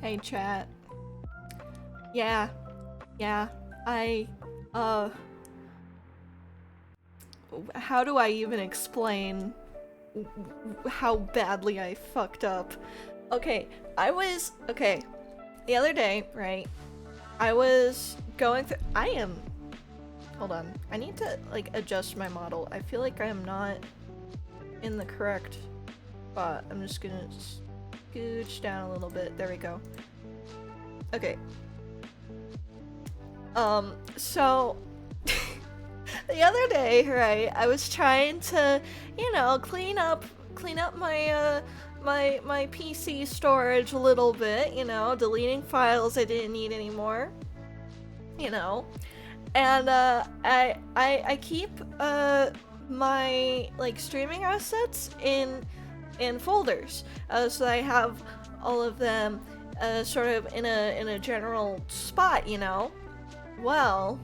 Hey chat. Yeah. How do I even explain how badly I fucked up? Okay, the other day, right, I was going through- hold on, I need to, like, adjust my model. I feel like I am not in the correct spot. I'm just gonna scooch down a little bit. There we go. Okay. So the other day, right, I was trying to, you know, clean up my my PC storage a little bit, you know, deleting files I didn't need anymore, you know. And I keep my like streaming assets in folders, so I have all of them sort of in a general spot, you know. Well,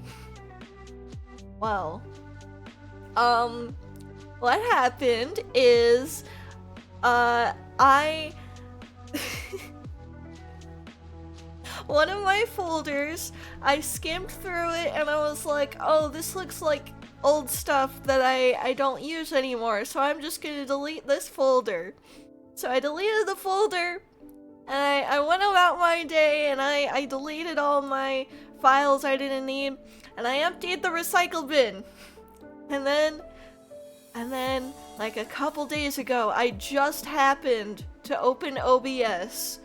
what happened is, one of my folders, I skimmed through it and I was like, oh, this looks like old stuff that I don't use anymore, so I'm just gonna delete this folder. So I deleted the folder, and I went about my day, and I deleted all my files I didn't need, and I emptied the recycle bin. And then, like a couple days ago, I just happened to open OBS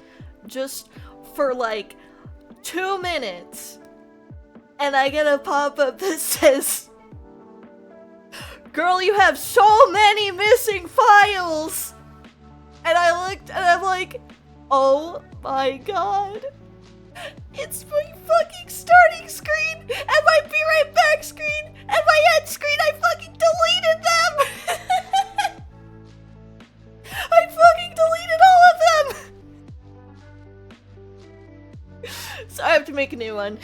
just for like 2 minutes, and I get a pop-up that says, "Girl, you have so many missing files!" And I looked and I'm like, oh my god. It's my fucking starting screen and my be right back screen and my end screen. I fucking deleted them. I fucking deleted all of them. So I have to make a new one.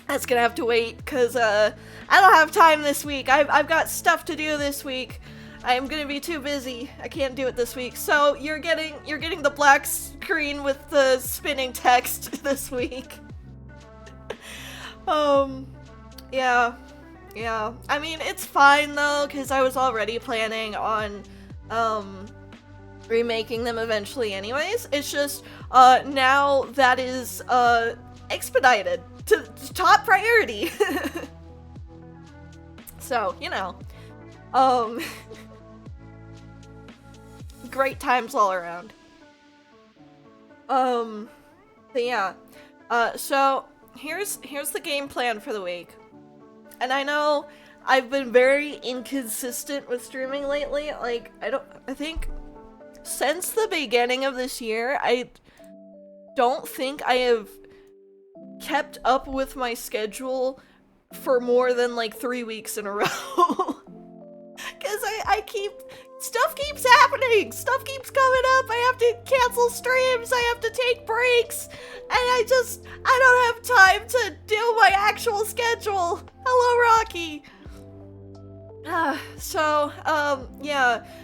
That's gonna have to wait because I don't have time this week. I've got stuff to do this week. I'm gonna be too busy. I can't do it this week. So you're getting the black screen with the spinning text this week. Yeah. I mean, it's fine though, because I was already planning on remaking them eventually anyways. It's just now that is expedited to top priority. So, you know, great times all around. But yeah, so here's the game plan for the week. And I know I've been very inconsistent with streaming lately. Like, I think since the beginning of this year, I don't think I have kept up with my schedule for more than like 3 weeks in a row. Cause stuff keeps happening, stuff keeps coming up, I have to cancel streams, I have to take breaks, and I don't have time to do my actual schedule. Hello, Rocky. Yeah,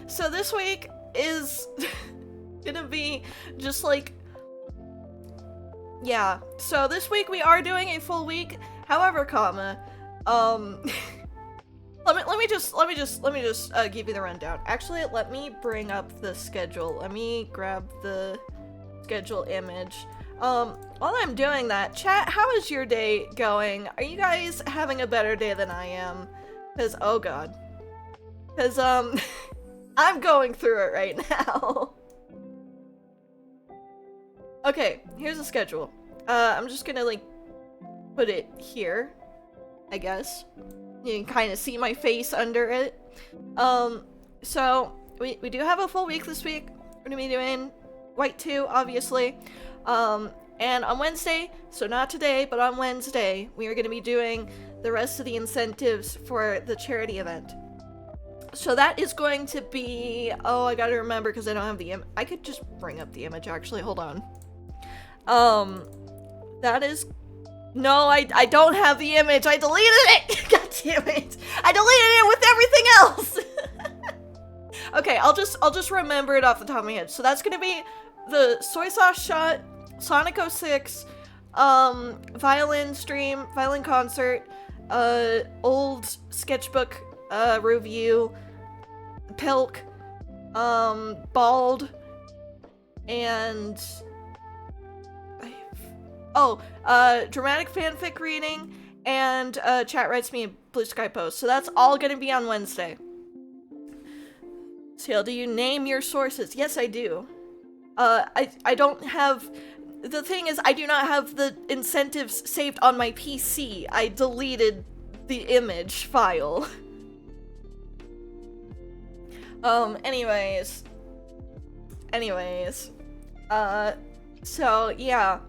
so this week is gonna be just like, yeah, so this week we are doing a full week. However, let me just give you the rundown. Actually, let me bring up the schedule. Let me grab the schedule image. While I'm doing that, chat, how is your day going? Are you guys having a better day than I am? Cause, oh god. Cause, I'm going through it right now. Okay, here's the schedule. I'm just gonna, like, put it here, I guess. You can kind of see my face under it. So, we do have a full week this week. We're gonna be doing white2, obviously. And on Wednesday, so not today, but on Wednesday, we are gonna be doing the rest of the incentives for the charity event. So that is going to be, oh, I gotta remember because I don't have the I could just bring up the image, actually, hold on. That is, no, I don't have the image, I deleted it! God damn it! I deleted it with everything else! Okay, I'll just remember it off the top of my head. So that's gonna be the soy sauce shot, Sonic 06, violin stream, violin concert, old sketchbook review, Pilk, Bald, and dramatic fanfic reading, and chat writes me a Blue Sky post. So that's all gonna be on Wednesday. Seal, do you name your sources? Yes, I do. I don't have... The thing is, I do not have the incentives saved on my PC. I deleted the image file. Anyways. So, yeah.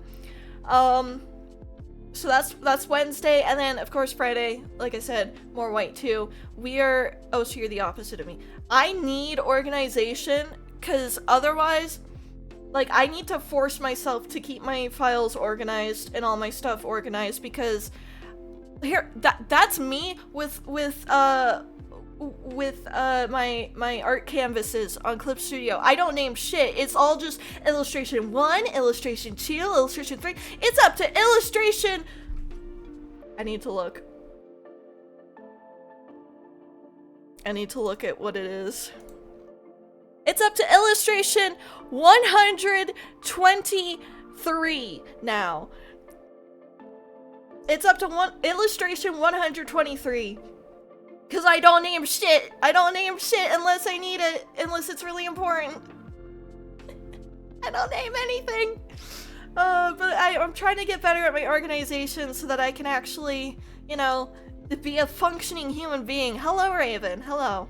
So that's Wednesday, and then, of course, Friday, like I said, more white2. We are... Oh, so you're the opposite of me. I need organization, because otherwise... Like, I need to force myself to keep my files organized and all my stuff organized, because here, that's me with my art canvases on Clip Studio. I don't name shit. It's all just illustration 1, illustration 2, illustration 3. It's up to illustration... I need to look. I need to look at what it is. It's up to illustration 123 now. It's up to illustration 123. Because I don't name shit. I don't name shit unless I need it. Unless it's really important. I don't name anything. But I'm trying to get better at my organization so that I can actually, you know, be a functioning human being. Hello, Raven. Hello.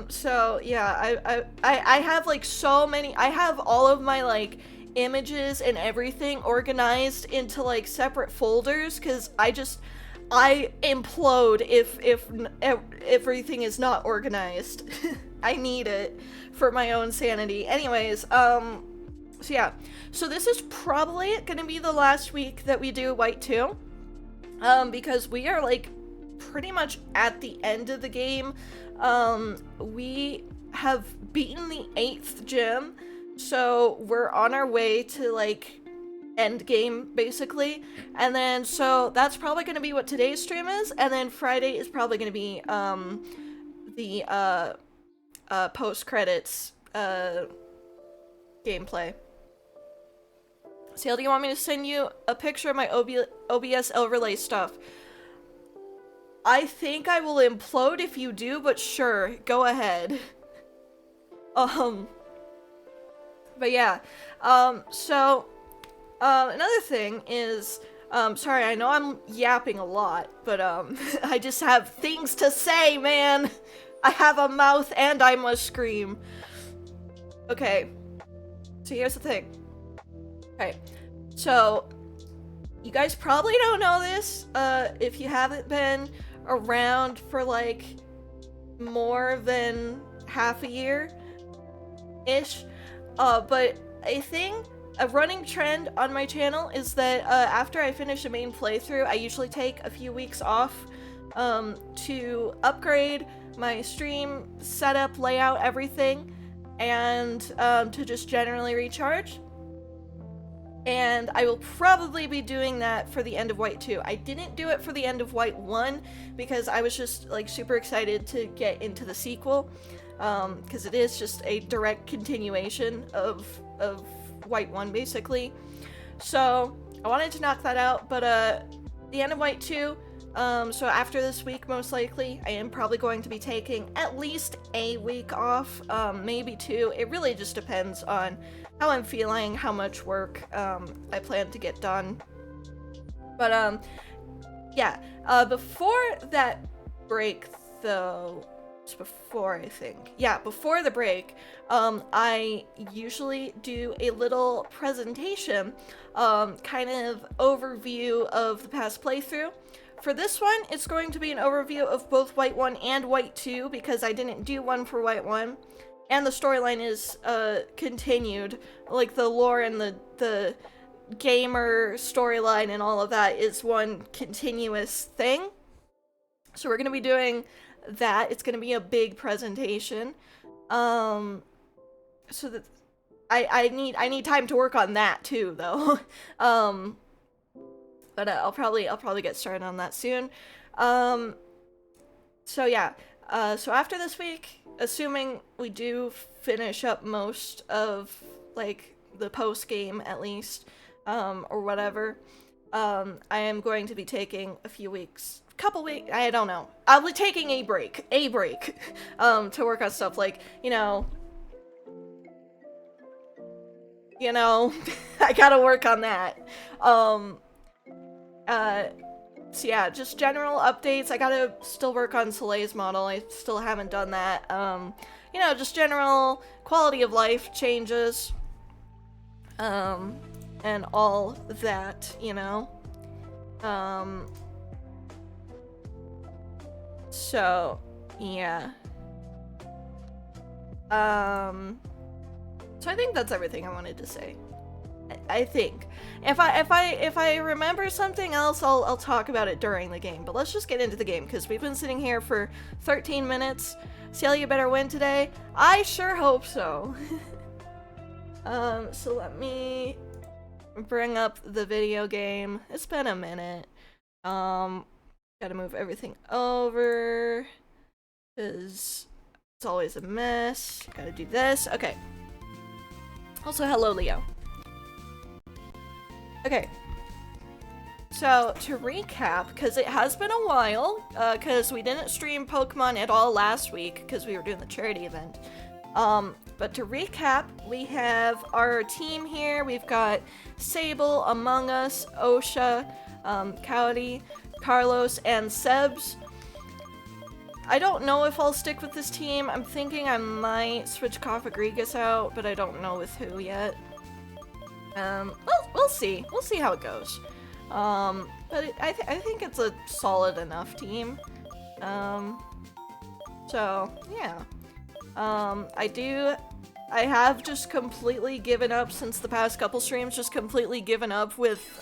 So, yeah, I have, like, so many, I have all of my, like, images and everything organized into, like, separate folders, because I implode if everything is not organized. I need it for my own sanity. Anyways, so yeah. So this is probably gonna be the last week that we do white2, because we are, like, pretty much at the end of the game. We have beaten the 8th gym, so we're on our way to, like, end game, basically. And then, so that's probably gonna be what today's stream is, and then Friday is probably gonna be, the, post-credits, gameplay. Sale, do you want me to send you a picture of my OBS overlay stuff? I think I will implode if you do, but sure, go ahead. But yeah, so, another thing is, sorry, I know I'm yapping a lot, but, I just have things to say, man! I have a mouth and I must scream. Okay, so here's the thing. Okay, so, you guys probably don't know this, if you haven't been around for, like, more than half a year-ish, but I think a running trend on my channel is that, after I finish a main playthrough, I usually take a few weeks off, to upgrade my stream setup, layout, everything, and, to just generally recharge. And I will probably be doing that for the end of white2. I didn't do it for the end of white1 because I was just, like, super excited to get into the sequel, because it is just a direct continuation of white1, basically. So I wanted to knock that out, but the end of white2, so after this week, most likely, I am probably going to be taking at least a week off, maybe 2. It really just depends on how I'm feeling, how much work I plan to get done. But yeah, before that break, though, it's before, I think. Yeah, before the break, I usually do a little presentation, kind of overview of the past playthrough. For this one, it's going to be an overview of both white1 and white2, because I didn't do one for white1. And the storyline is, continued. Like, the lore and the gamer storyline and all of that is one continuous thing. So we're gonna be doing that. It's gonna be a big presentation. So that I need time to work on that too, though. But I'll probably get started on that soon. So yeah. So after this week, assuming we do finish up most of like the post game at least, or whatever, I am going to be taking a few weeks, couple weeks, I don't know. I'll be taking a break, to work on stuff like, I gotta work on that. So yeah, just general updates. I gotta still work on Soleil's model. I still haven't done that. Just general quality of life changes. And all that, So, yeah. So I think that's everything I wanted to say. I think. If I remember something else, I'll talk about it during the game. But let's just get into the game, because we've been sitting here for 13 minutes. Celia better win today. I sure hope so. So let me bring up the video game. It's been a minute. Gotta move everything over, because it's always a mess. Gotta do this. Okay. Also, hello, Leo. Okay. So, to recap, because it has been a while, because we didn't stream Pokemon at all last week, because we were doing the charity event. But to recap, we have our team here. We've got Sable, Among Us, Osha, Cowdy, Carlos, and Sebs. I don't know if I'll stick with this team. I'm thinking I might switch Kofagrigus out, but I don't know with who yet. We'll see. We'll see how it goes. But I think it's a solid enough team. So, yeah. I have just completely given up since the past couple streams, just completely given up with,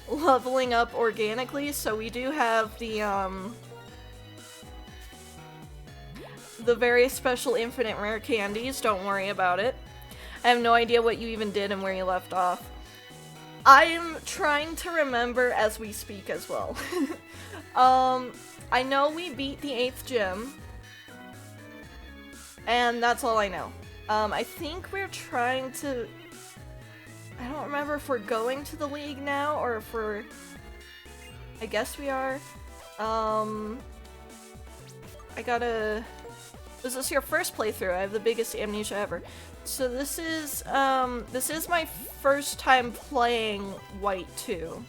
leveling up organically, so we do have the very special infinite rare candies, don't worry about it. I have no idea what you even did and where you left off. I'm trying to remember as we speak as well. I know we beat the 8th gym, and that's all I know. I think we're trying to... I don't remember if we're going to the league now, or if we're... I guess we are. I gotta... Is this your first playthrough? I have the biggest amnesia ever. So this is my first time playing white2.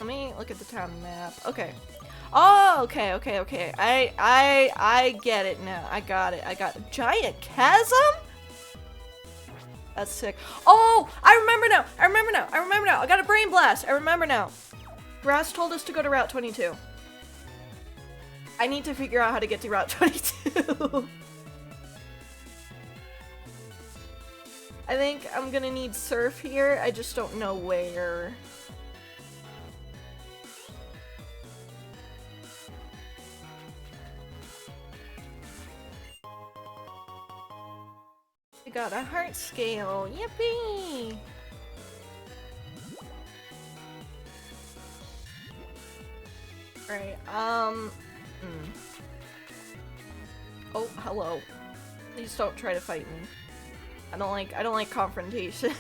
Let me look at the town map. Okay. Oh, okay. I get it now. I got it. Giant chasm? That's sick. Oh, I remember now. I got a brain blast. I remember now. Grass told us to go to Route 22. I need to figure out how to get to Route 22. I think I'm gonna need surf here. I just don't know where. I got a heart scale. Yippee! Right, Oh, hello. Please don't try to fight me. I don't like confrontation.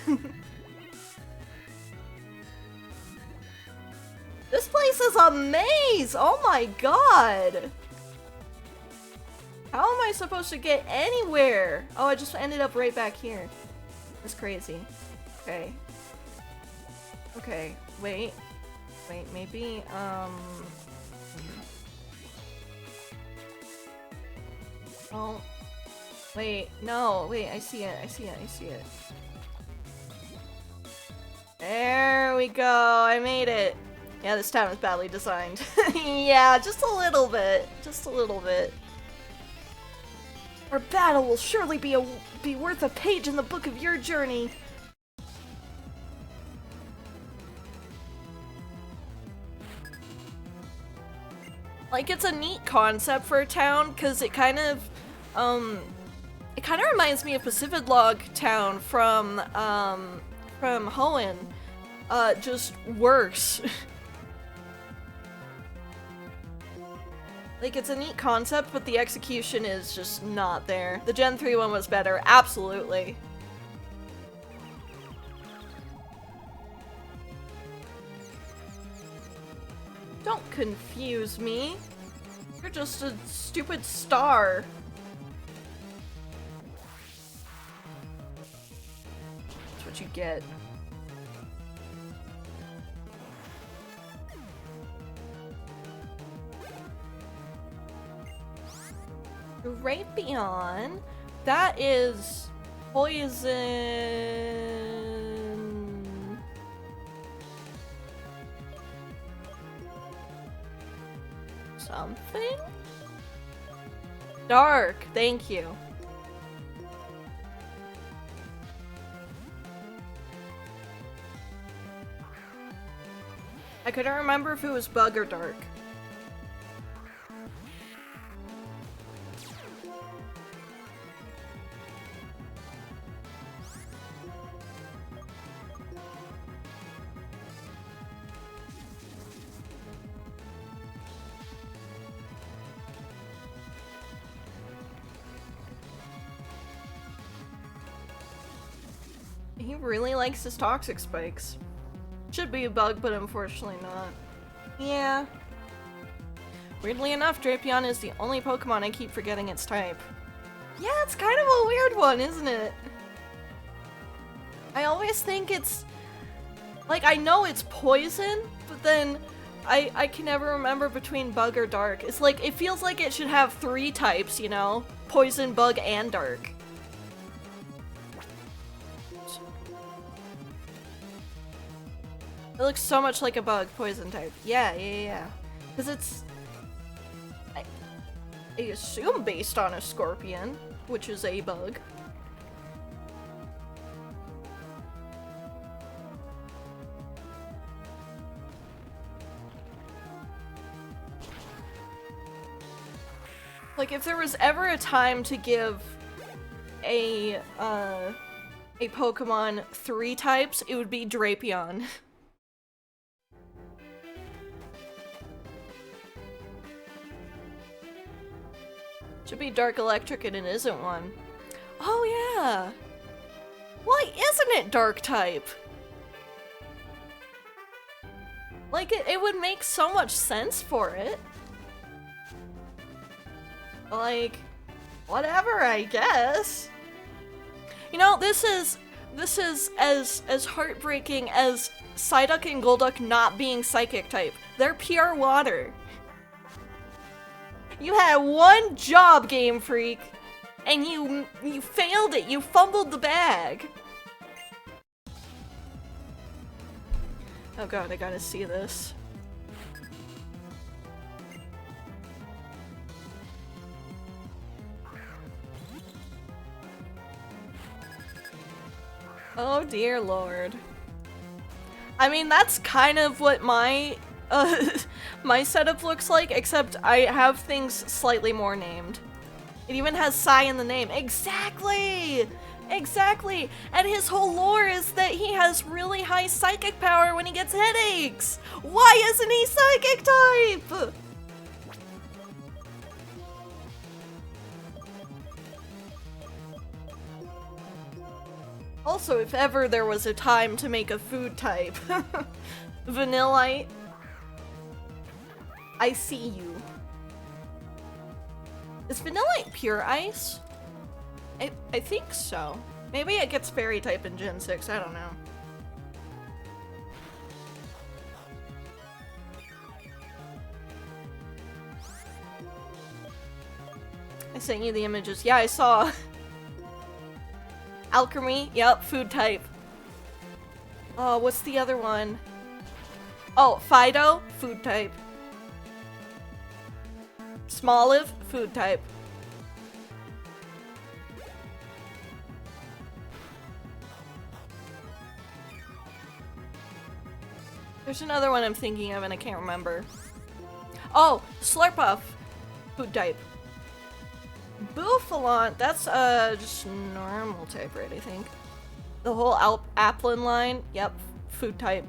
This place is a maze! Oh my god! How am I supposed to get anywhere? Oh, I just ended up right back here. That's crazy. Okay. Okay, wait. Wait, maybe, Oh. Wait, no, wait, I see it. There we go, I made it. Yeah, this town is badly designed. Yeah, just a little bit. Our battle will surely be worth a page in the book of your journey. Like, it's a neat concept for a town, because it kind of reminds me of Pacific Log Town from Hoenn. Just worse. Like, it's a neat concept, but the execution is just not there. The Gen 3 one was better, absolutely. Don't confuse me. You're just a stupid star. That's what you get. Right beyond, that is poison. Something? Dark, thank you. I couldn't remember if it was bug or dark. He really likes his toxic spikes. Should be a bug, but unfortunately not. Yeah. Weirdly enough, Drapion is the only Pokemon I keep forgetting its type. Yeah, it's kind of a weird one, isn't it? I always think it's... Like, I know it's poison, but then I can never remember between bug or dark. It's like, it feels like it should have 3 types, you know? Poison, bug, and dark. It looks so much like a bug, poison type. Yeah. Because it's... I assume based on a scorpion, which is a bug. Like, if there was ever a time to give a Pokemon 3 types, it would be Drapion. Should be Dark Electric and it isn't one. Oh yeah! Why isn't it Dark type? Like, it would make so much sense for it. Like, whatever, I guess. You know, this is as heartbreaking as Psyduck and Golduck not being Psychic type. They're pure water. You had one job, Game Freak, and you failed it. You fumbled the bag. Oh god, I gotta see this. Oh dear lord. I mean, that's kind of what my my setup looks like, except I have things slightly more named. It even has Psy in the name. Exactly! Exactly! And his whole lore is that he has really high psychic power when he gets headaches! Why isn't he psychic type? Also, if ever there was a time to make a food type. Vanillite. I see you. Is Vanillite pure ice? I think so. Maybe it gets fairy type in Gen 6, I don't know. I sent you the images. Yeah, I saw. Alchemy, yep, food type. Oh, what's the other one? Oh, Fido, food type. Smoliv, food type. There's another one I'm thinking of and I can't remember. Oh, Slurpuff. Food type. Bouffalant, that's just normal type, right, I think. The whole Applin line, yep, food type.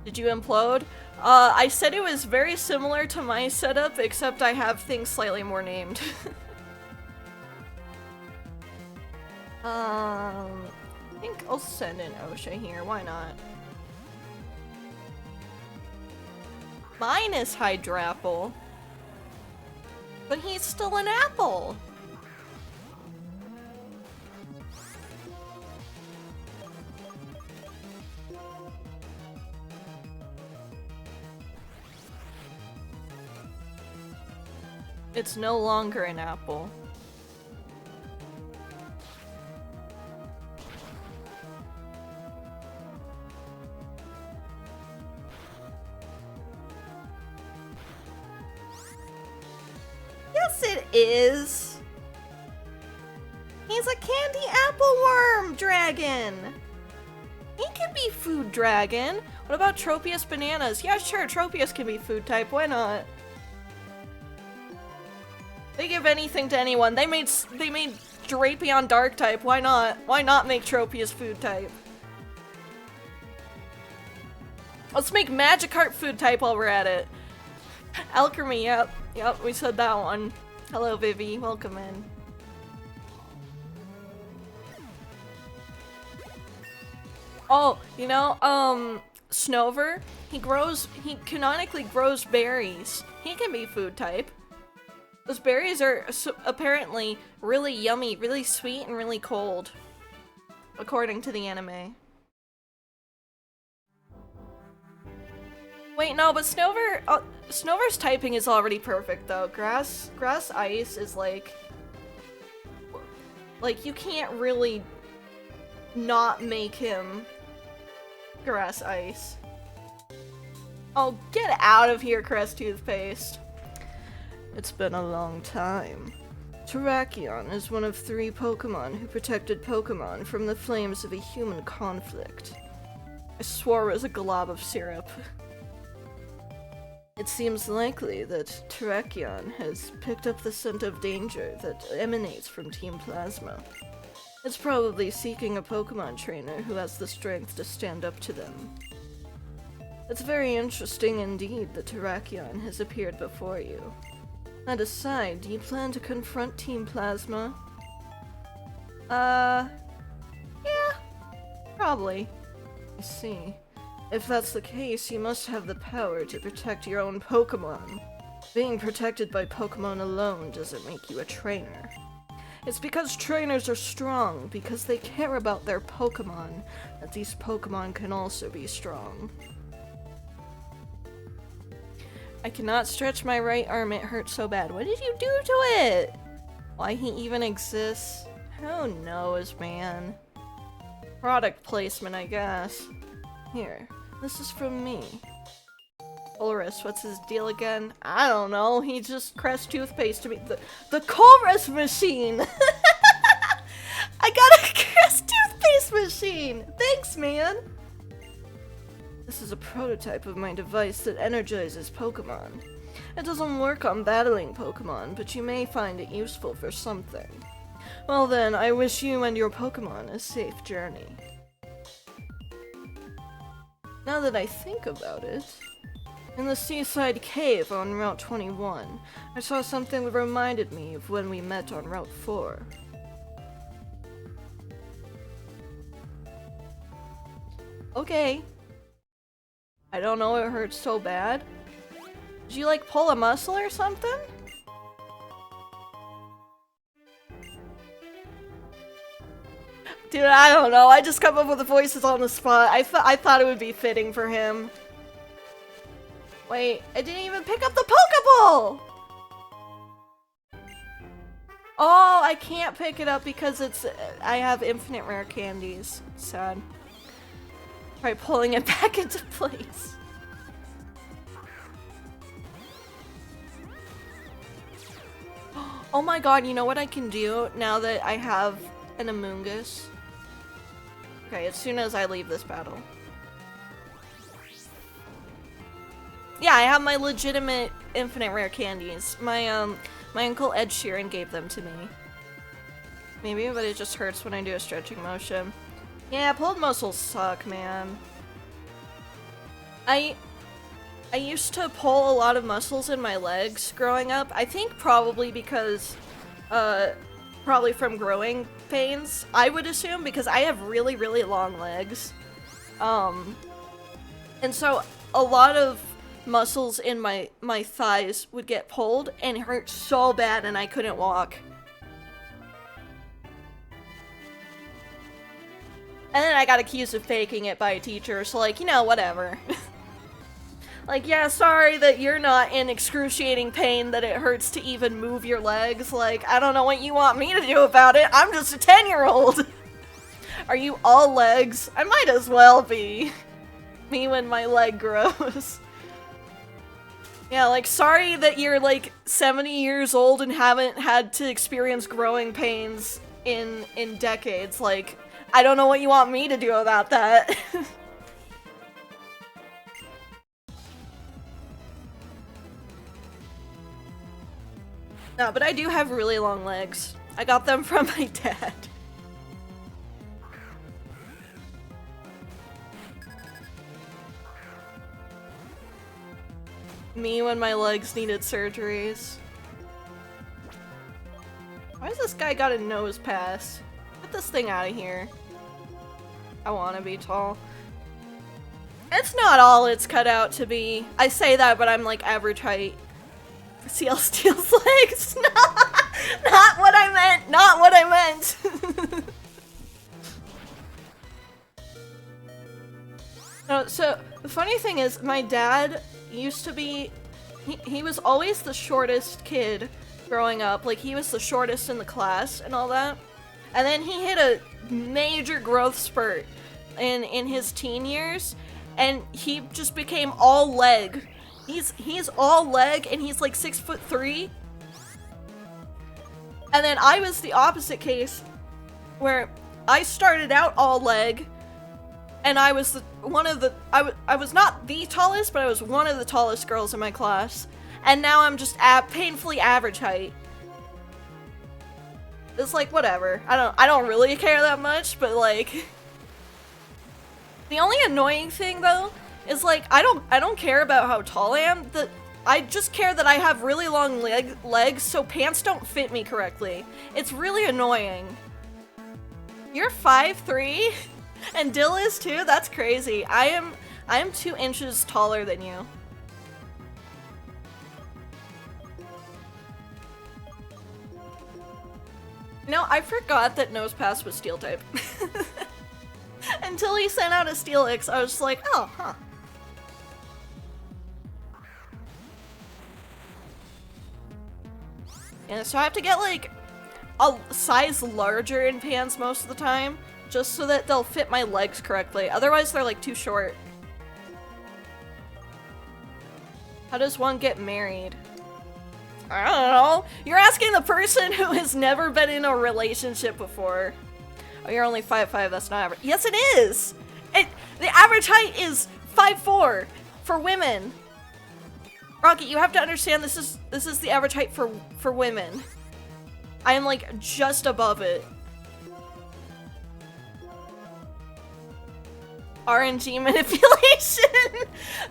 Did you implode? I said it was very similar to my setup, except I have things slightly more named. I think I'll send in Osha here, why not? Mine is Hydrapple. But he's still an apple! It's no longer an apple. Yes, it is! He's a candy apple worm dragon! He can be food dragon! What about Tropius bananas? Yeah, sure, Tropius can be food type, why not? They give anything to anyone. They made Drapion dark type. Why not? Why not make Tropius food type? Let's make Magikarp food type while we're at it. Alchemy, yep, we said that one. Hello, Vivi, welcome in. Oh, you know, Snover, he canonically grows berries. He can be food type. Those berries are apparently really yummy, really sweet, and really cold. According to the anime. Wait, no, but Snover's typing is already perfect, though. Grass Ice is like, you can't really not make him Grass Ice. Oh, get out of here, Crest Toothpaste. It's been a long time. Terrakion is one of 3 Pokemon who protected Pokemon from the flames of a human conflict. I swore it was a glob of syrup. It seems likely that Terrakion has picked up the scent of danger that emanates from Team Plasma. It's probably seeking a Pokemon trainer who has the strength to stand up to them. It's very interesting indeed that Terrakion has appeared before you. That aside, do you plan to confront Team Plasma? Yeah, probably. I see. If that's the case, you must have the power to protect your own Pokemon. Being protected by Pokemon alone doesn't make you a trainer. It's because trainers are strong, because they care about their Pokemon, that these Pokemon can also be strong. I cannot stretch my right arm, it hurts so bad. What did you do to it? Why he even exists? Who knows, man? Product placement, I guess. Here, this is from me. Colress, what's his deal again? I don't know, he just Crest Toothpaste to me. The Colress machine! I got a Crest Toothpaste machine! Thanks, man! This is a prototype of my device that energizes Pokemon. It doesn't work on battling Pokemon, but you may find it useful for something. Well then, I wish you and your Pokemon a safe journey. Now that I think about it, in the seaside cave on Route 21, I saw something that reminded me of when we met on Route 4. Okay. I don't know, it hurts so bad. Did you like pull a muscle or something? Dude, I don't know, I just come up with the voices on the spot. I thought it would be fitting for him. Wait, I didn't even pick up the Pokeball! Oh, I can't pick it up because I have infinite rare candies. Sad. Try pulling it back into place. Oh my god, you know what I can do now that I have an Amoonguss? Okay, as soon as I leave this battle. Yeah, I have my legitimate infinite rare candies. My uncle Ed Sheeran gave them to me. Maybe, but it just hurts when I do a stretching motion. Yeah, pulled muscles suck, man. I used to pull a lot of muscles in my legs growing up. I think probably because, probably from growing pains, I would assume, because I have really, really long legs. And so a lot of muscles in my thighs would get pulled and hurt so bad and I couldn't walk. And then I got accused of faking it by a teacher, so like, you know, whatever. Like, yeah, sorry that you're not in excruciating pain that it hurts to even move your legs. Like, I don't know what you want me to do about it. I'm just a 10-year-old. Are you all legs? I might as well be. Me when my leg grows. Yeah, like, sorry that you're, like, 70 years old and haven't had to experience growing pains in decades. Like, I don't know what you want me to do about that. No, but I do have really long legs. I got them from my dad. Me when my legs needed surgeries. Why has this guy got a nose pass? Get this thing out of here. I want to be tall. It's not all it's cut out to be. I say that, but I'm like average height. CL Steel's legs. Not what I meant. Not what I meant. No, so the funny thing is, my dad used to be. He was always the shortest kid growing up. Like, he was the shortest in the class and all that. And then he hit a major growth spurt in his teen years, and he just became all leg. He's all leg, and he's like 6'3". And then I was the opposite case, where I started out all leg, and I was I was not the tallest, but I was one of the tallest girls in my class. And now I'm just painfully average height. It's like, whatever. I don't really care that much, but like, the only annoying thing though is like, I don't care about how tall I am. I just care that I have really long legs, so pants don't fit me correctly. It's really annoying. You're 5'3", and Dill is too? That's crazy. I am 2 inches taller than you. No, I forgot that Nosepass was Steel type. Until he sent out a Steelix, I was just like, oh, huh. Yeah, so I have to get like a size larger in pants most of the time, just so that they'll fit my legs correctly. Otherwise, they're like too short. How does one get married? I don't know. You're asking the person who has never been in a relationship before. Oh, you're only 5'5", that's not average. Yes, it is! The average height is 5'4" for women. Rocket, you have to understand this is the average height for women. I am like just above it. RNG manipulation?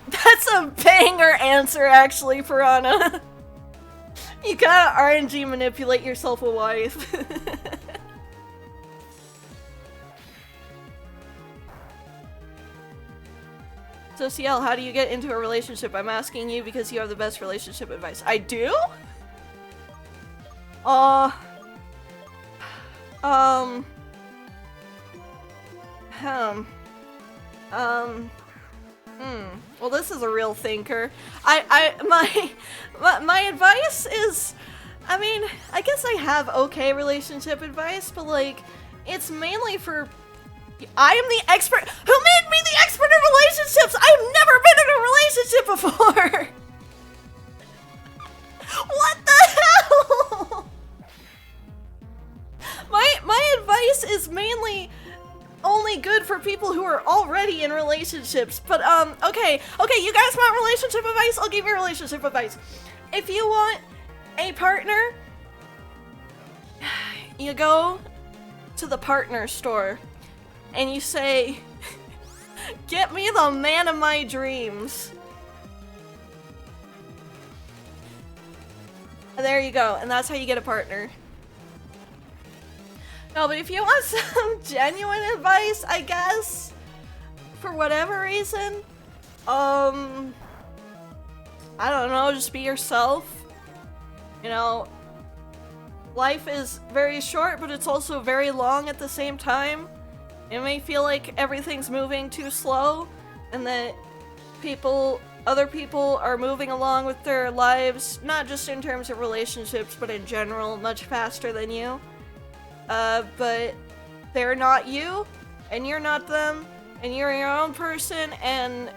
That's a banger answer actually, Piranha. You gotta RNG manipulate yourself a wife. So CL, how do you get into a relationship? I'm asking you because you have the best relationship advice. I do? Well, this is a real thinker. My advice is, I mean, I guess I have okay relationship advice, but like, it's mainly for, I am the expert. Who made me the expert in relationships? I've never been in a relationship before. What the hell? My advice is mainly only good for for people who are already in relationships. But, okay, you guys want relationship advice? I'll give you relationship advice. If you want a partner, you go to the partner store and you say, get me the man of my dreams. And there you go, and that's how you get a partner. No, but if you want some genuine advice, I guess, for whatever reason, I don't know, just be yourself. You know, life is very short, but it's also very long at the same time. It may feel like everything's moving too slow, and that other people are moving along with their lives, not just in terms of relationships, but in general, much faster than you. But they're not you, and you're not them, and you're your own person, and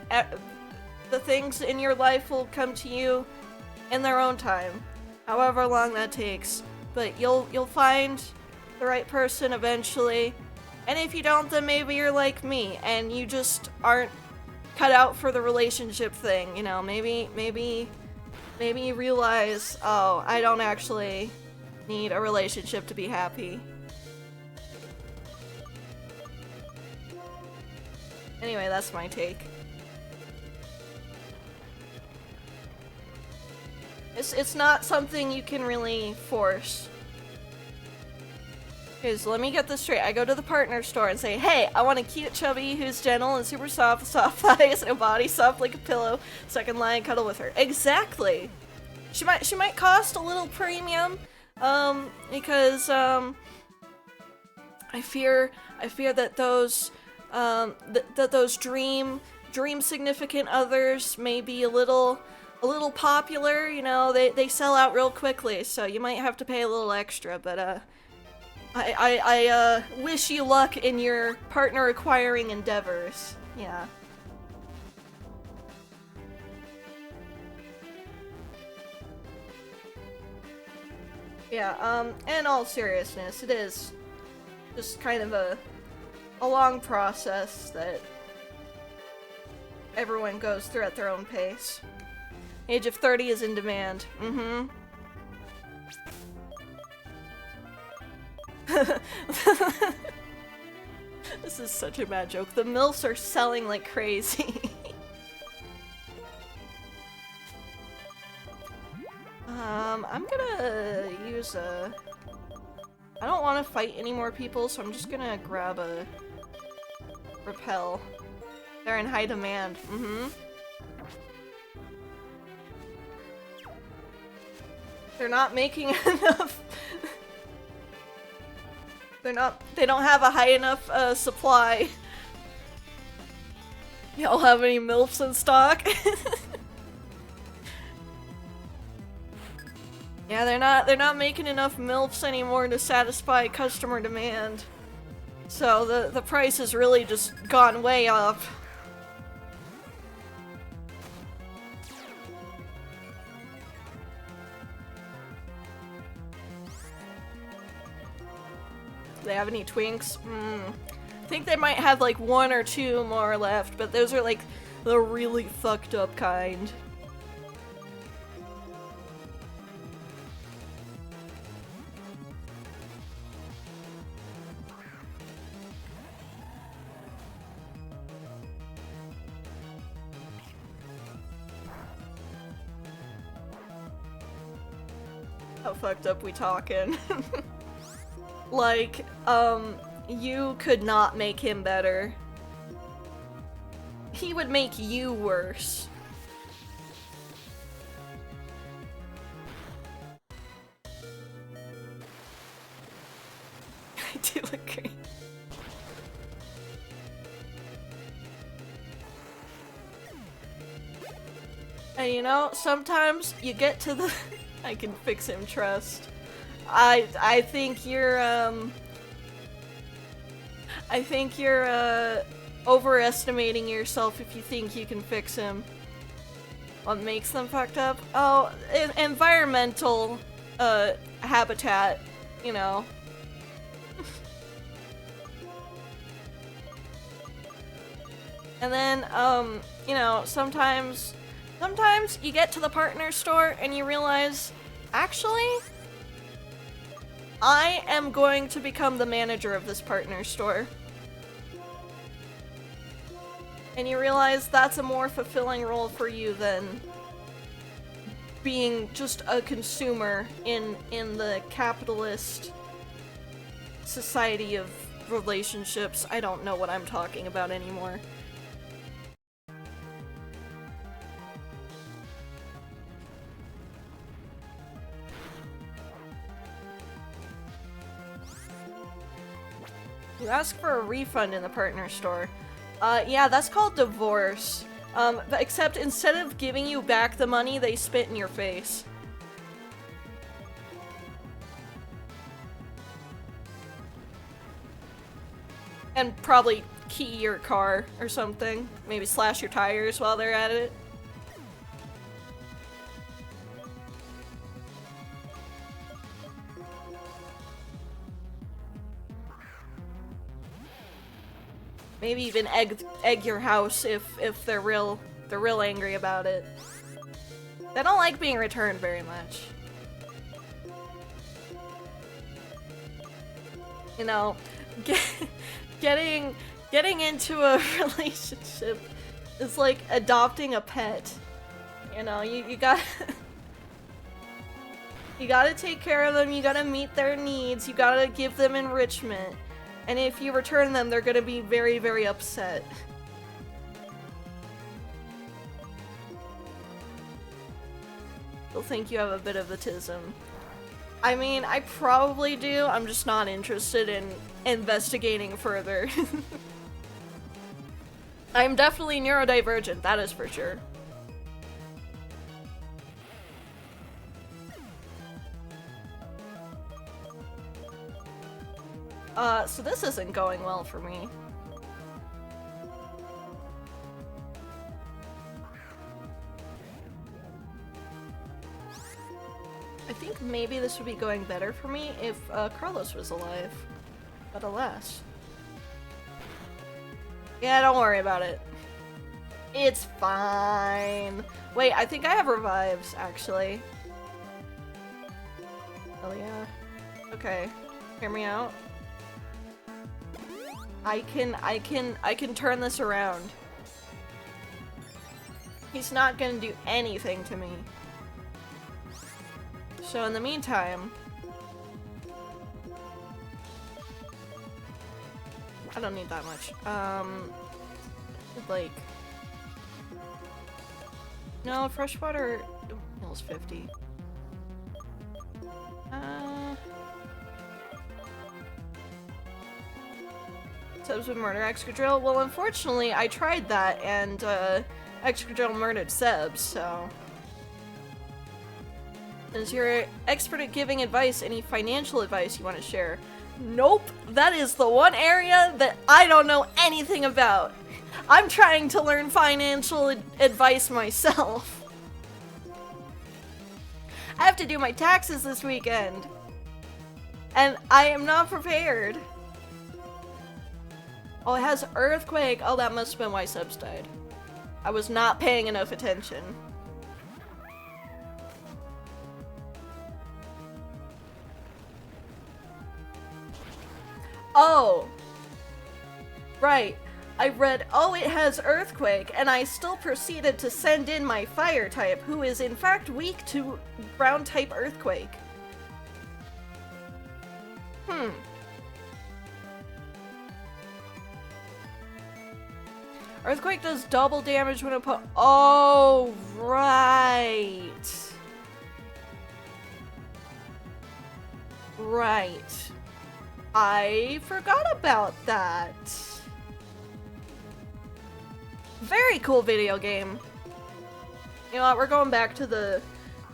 the things in your life will come to you in their own time, however long that takes. But you'll find the right person eventually, and if you don't, then maybe you're like me, and you just aren't cut out for the relationship thing, you know, maybe you realize, oh, I don't actually need a relationship to be happy. Anyway, that's my take. It's not something you can really force. Because let me get this straight. I go to the partner store and say, hey, I want a cute chubby who's gentle and super soft, soft thighs, and a body soft like a pillow, so I can lie and cuddle with her. Exactly. She might cost a little premium, because I fear that those those dream significant others may be a little popular. You know, they sell out real quickly, so you might have to pay a little extra. But I wish you luck in your partner acquiring endeavors. Yeah. Yeah, in all seriousness, it is just kind of a long process that everyone goes through at their own pace. Age of 30 is in demand. Mm-hmm. This is such a bad joke. The MILFs are selling like crazy. I'm gonna use a... I don't want to fight any more people, so I'm just gonna grab a... repel. They're in high demand. Mm-hmm. They're not making enough... they don't have a high enough, supply. Y'all have any MILFs in stock? Yeah, they're not making enough MILFs anymore to satisfy customer demand. So the price has really just gone way up. Do they have any twinks? I think they might have like 1 or 2 more left, but those are like the really fucked up kind. How fucked up we talking? Like, you could not make him better. He would make you worse. I do agree. And you know, sometimes you get to the I can fix him trust. I think you're overestimating yourself if you think you can fix him. What makes them fucked up? Oh, environmental habitat, you know. And then, you know, sometimes you get to the partner store and you realize, actually, I am going to become the manager of this partner store. And you realize that's a more fulfilling role for you than being just a consumer in the capitalist society of relationships. I don't know what I'm talking about anymore. You ask for a refund in the partner store. Yeah, that's called divorce. Except instead of giving you back the money, they spit in your face. And probably key your car or something. Maybe slash your tires while they're at it. Maybe even egg your house if they're real angry about it. They don't like being returned very much. You know, getting into a relationship is like adopting a pet. You know, you gotta you gotta take care of them, you gotta meet their needs, you gotta give them enrichment. And if you return them, they're gonna be very, very upset. They'll think you have a bit of autism. I mean, I probably do, I'm just not interested in investigating further. I'm definitely neurodivergent, that is for sure. So this isn't going well for me. I think maybe this would be going better for me if Carlos was alive. But alas. Yeah, don't worry about it. It's fine. Wait, I think I have revives, actually. Oh yeah. Okay. Hear me out. I can turn this around. He's not gonna do anything to me. So in the meantime, I don't need that much. Like, no, freshwater heals 50. Subs would murder Excadrill? Well, unfortunately, I tried that, and, Excadrill murdered Sebs, so... Is your expert at giving advice any financial advice you want to share? Nope! That is the one area that I don't know anything about! I'm trying to learn financial advice myself! I have to do my taxes this weekend! And I am not prepared! Oh, it has Earthquake. Oh, that must have been why Subs died. I was not paying enough attention. Oh! Right. I read, oh, it has Earthquake, and I still proceeded to send in my Fire type, who is in fact weak to Ground type Earthquake. Earthquake does double damage when opponent. Oh, right. Right. I forgot about that. Very cool video game. You know what? We're going back to the.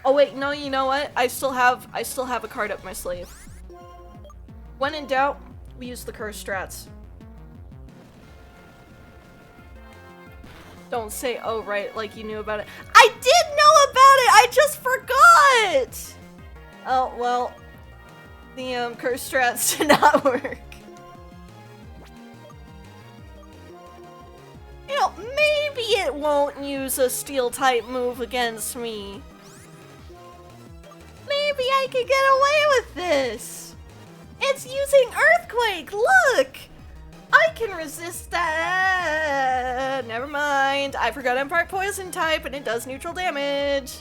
Oh wait, no. You know what? I still have a card up my sleeve. When in doubt, we use the curse strats. Don't say, oh right, like you knew about it. I did know about it! I just forgot! Oh, well. The, curse strats did not work. You know, maybe it won't use a steel-type move against me. Maybe I could get away with this. It's using Earthquake, look! I can resist that. Never mind. I forgot I'm part poison type and it does neutral damage.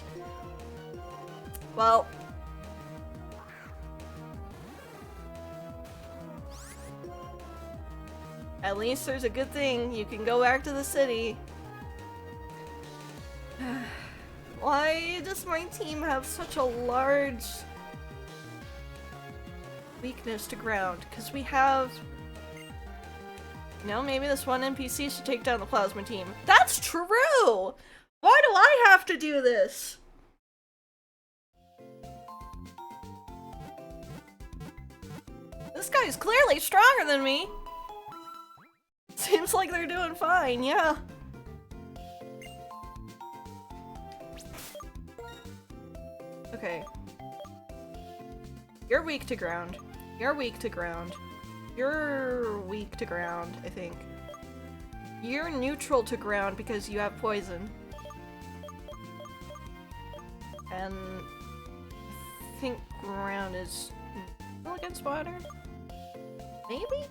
Well. At least there's a good thing. You can go back to the city. Why does my team have such a large weakness to ground? Because we have... No, maybe this one NPC should take down the plasma team. That's true! Why do I have to do this? This guy's clearly stronger than me. Seems like they're doing fine, yeah. Okay. You're weak to ground. You're weak to ground. You're weak to ground, I think. You're neutral to ground because you have poison. And I think ground is neutral against water? Maybe?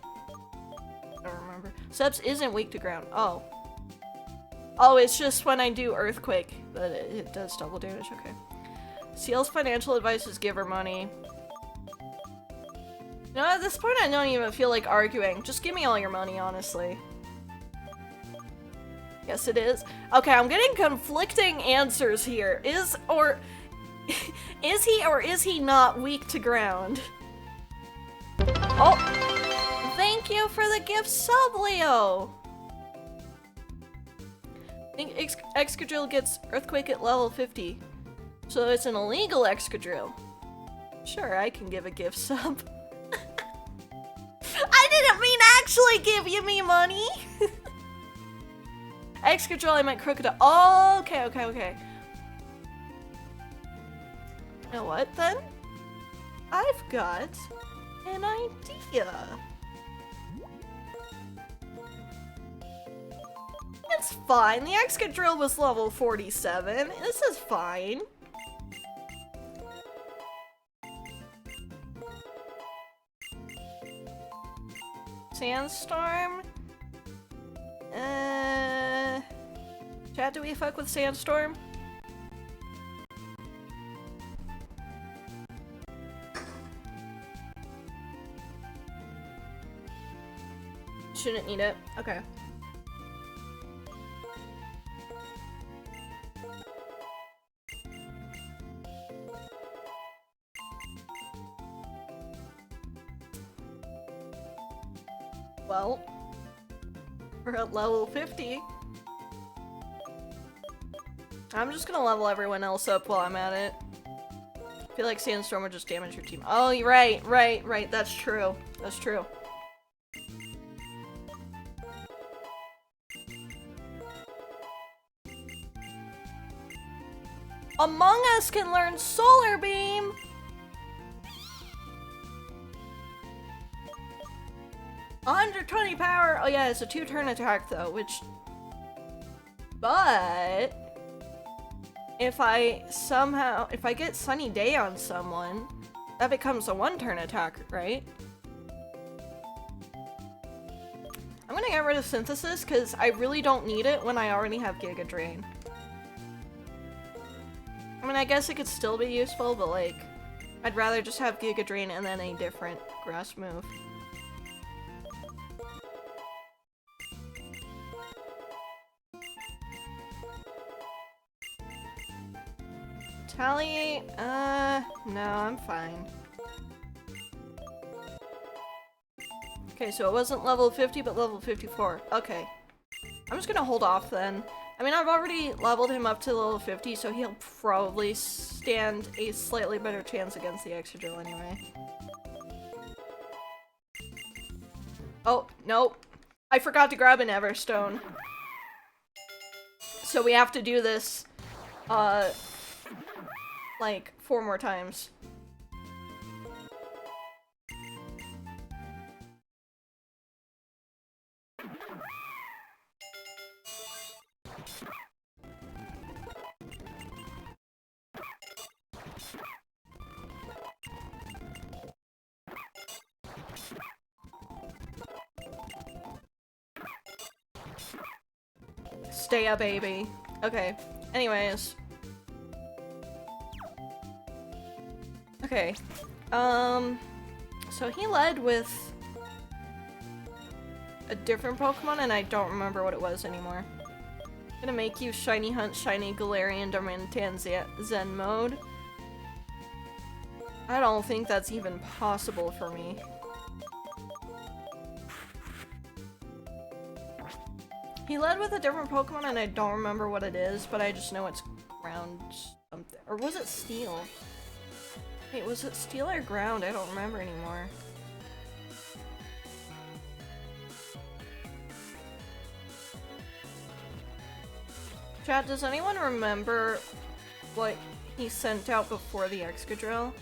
I don't remember. Subs isn't weak to ground. Oh. Oh, it's just when I do Earthquake that it does double damage. Okay. Seal's financial advice is give her money. You know, at this point I don't even feel like arguing. Just give me all your money, honestly. Yes, it is. Okay, I'm getting conflicting answers here. Is he or is he not weak to ground? Oh! Thank you for the gift sub, Leo! I think Excadrill gets Earthquake at level 50. So it's an illegal Excadrill. Sure, I can give a gift sub. I didn't mean actually give you me money! Excadrill, I meant Crocodile. Oh, okay. You know what, then? I've got an idea. It's fine. The Excadrill was level 47. This is fine. Sandstorm? Chat, do we fuck with Sandstorm? Shouldn't need it. Okay. Well, we're at level 50. I'm just gonna level everyone else up while I'm at it. I feel like Sandstorm would just damage your team. Oh, you're right. That's true. That's true. Among Us can learn Solar Beam! 120 power! Oh yeah, it's a 2-turn attack though, which... But... If I get Sunny Day on someone, that becomes a 1-turn attack, right? I'm gonna get rid of Synthesis, because I really don't need it when I already have Giga Drain. I mean, I guess it could still be useful, but like, I'd rather just have Giga Drain and then a different grass move. Retaliate? No, I'm fine. Okay, so it wasn't level 50, but level 54. Okay. I'm just gonna hold off then. I mean, I've already leveled him up to level 50, so he'll probably stand a slightly better chance against the Excadrill anyway. Oh, nope. I forgot to grab an Everstone. So we have to do this, like, 4 more times. Stay a baby. Okay. Anyways. Okay. So he led with a different Pokemon and I don't remember what it was anymore. Gonna make you Shiny Hunt, Shiny Galarian, Darmanitan, Zen mode. I don't think that's even possible for me. He led with a different Pokemon and I don't remember what it is, but I just know it's ground something. Or was it Steel? Wait, was it Steel or Ground? I don't remember anymore. Chat, does anyone remember what he sent out before the Excadrill?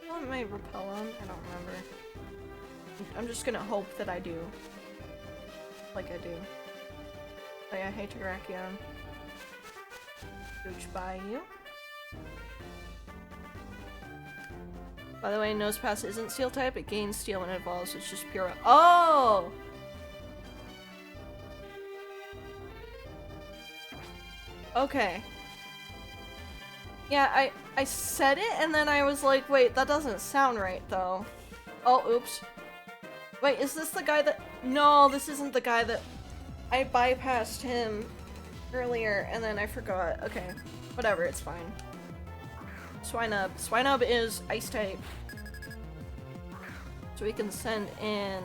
What might repel him? I don't remember. I'm just gonna hope that I do. Like I do. Oh yeah, hey Terrakion. Gooch by you. By the way, Nosepass isn't Steel type, it gains Steel when it evolves, it's just pure— Oh! Okay. Yeah, I said it and then I was like, wait, that doesn't sound right though. Oh, oops. Wait, is this the guy that— No, this isn't the guy that— I bypassed him earlier and then I forgot. Okay, whatever, it's fine. Swinub. Swinub is Ice type. So we can send in,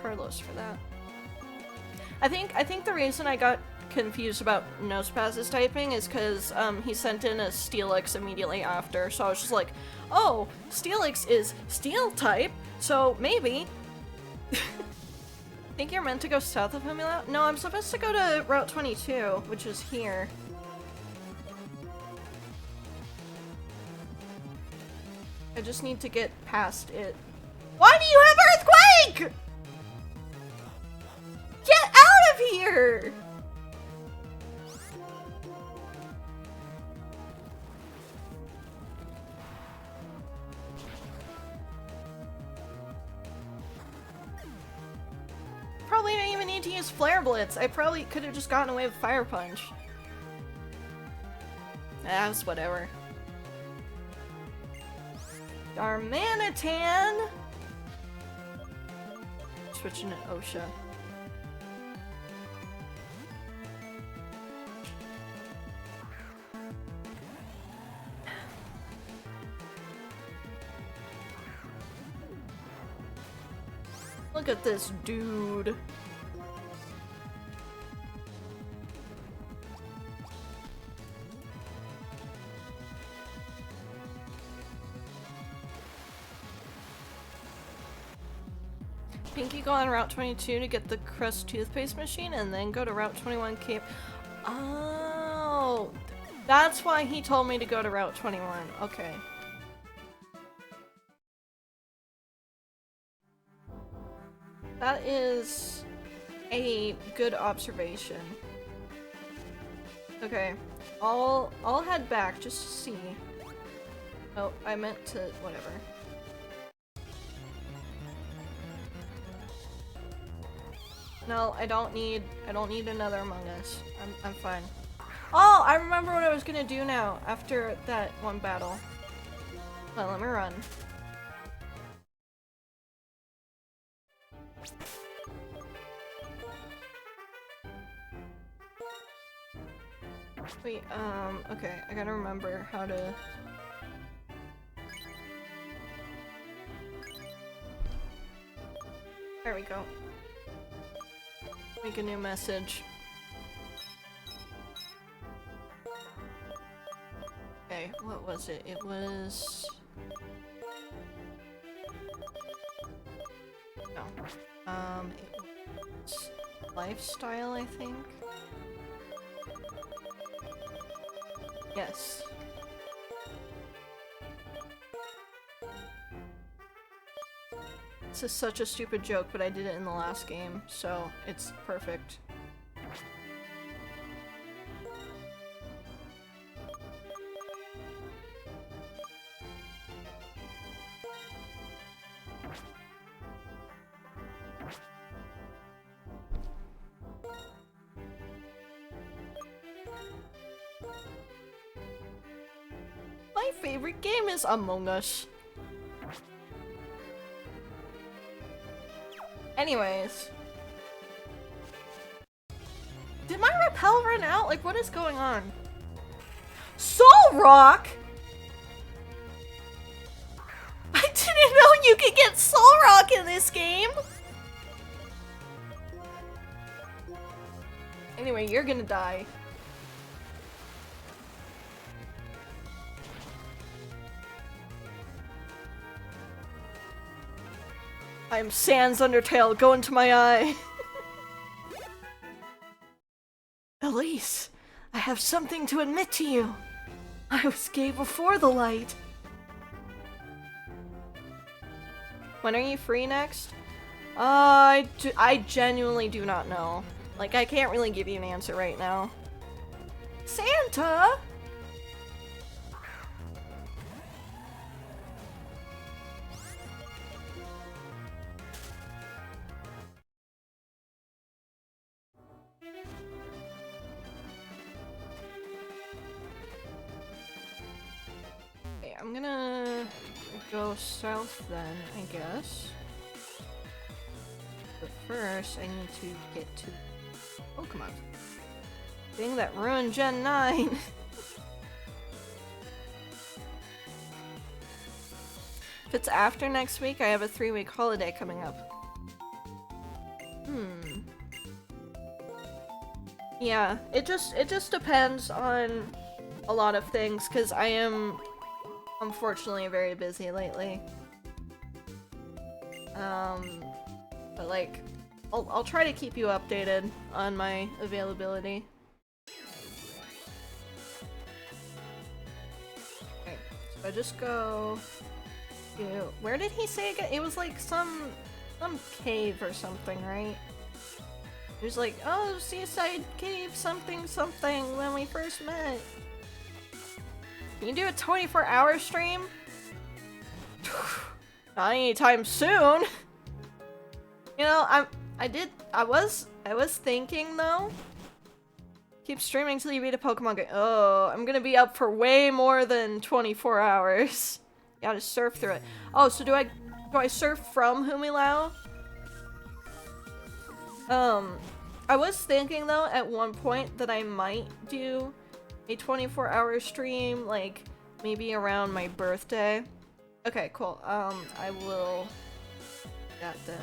Carlos for that. I think the reason I got confused about Nosepass's typing is because, he sent in a Steelix immediately after, so I was just like, oh, Steelix is Steel type, so maybe. Think you're meant to go south of Humula? No, I'm supposed to go to Route 22, which is here. I just need to get past it. Why do you have Earthquake?! Get out of here! Probably didn't even need to use Flare Blitz. I probably could have just gotten away with Fire Punch. That's whatever. Darmanitan! Switching to Osha. Look at this dude. Pinky go on Route 22 to get the Crust toothpaste machine and then go to Route 21 Cape. Oh, that's why he told me to go to Route 21. Okay. That is a good observation. Okay, I'll head back just to see. Oh, I meant to— whatever. No, I don't need another Among Us. I'm fine. Oh, I remember what I was gonna do now after that one battle. Well, let me run. Wait, okay, I gotta remember how to— There we go. Make a new message. Okay, what was it? It was— no. It was lifestyle, I think? Yes. That's such a stupid joke, but I did it in the last game, so it's perfect. My favorite game is Among Us. Anyways. Did my repel run out? Like, what is going on? Soul Rock? I didn't know you could get Soul Rock in this game! Anyway, you're gonna die. I'm Sans Undertale, go into my eye. Elise, I have something to admit to you. I was gay before the light. When are you free next? I genuinely do not know. Like, I can't really give you an answer right now. Santa? Okay, I'm gonna go south then, I guess. But first, I need to get to Pokemon. Thing that ruined Gen 9! If it's after next week, I have a 3-week holiday coming up. Yeah, it just depends on a lot of things, because I am unfortunately very busy lately. But like, I'll try to keep you updated on my availability. Okay, so I just go to, where did he say again? It was like some cave or something, right? He was like, oh, Seaside Cave something something when we first met. Can you do a 24-hour stream? Not anytime soon. You know, I was thinking though. Keep streaming till you beat a Pokemon game. Oh, I'm gonna be up for way more than 24 hours. You gotta surf through it. Oh, so do I surf from Humilao? I was thinking though at one point that I might do a 24-hour stream, like maybe around my birthday. Okay, cool. I will do that then.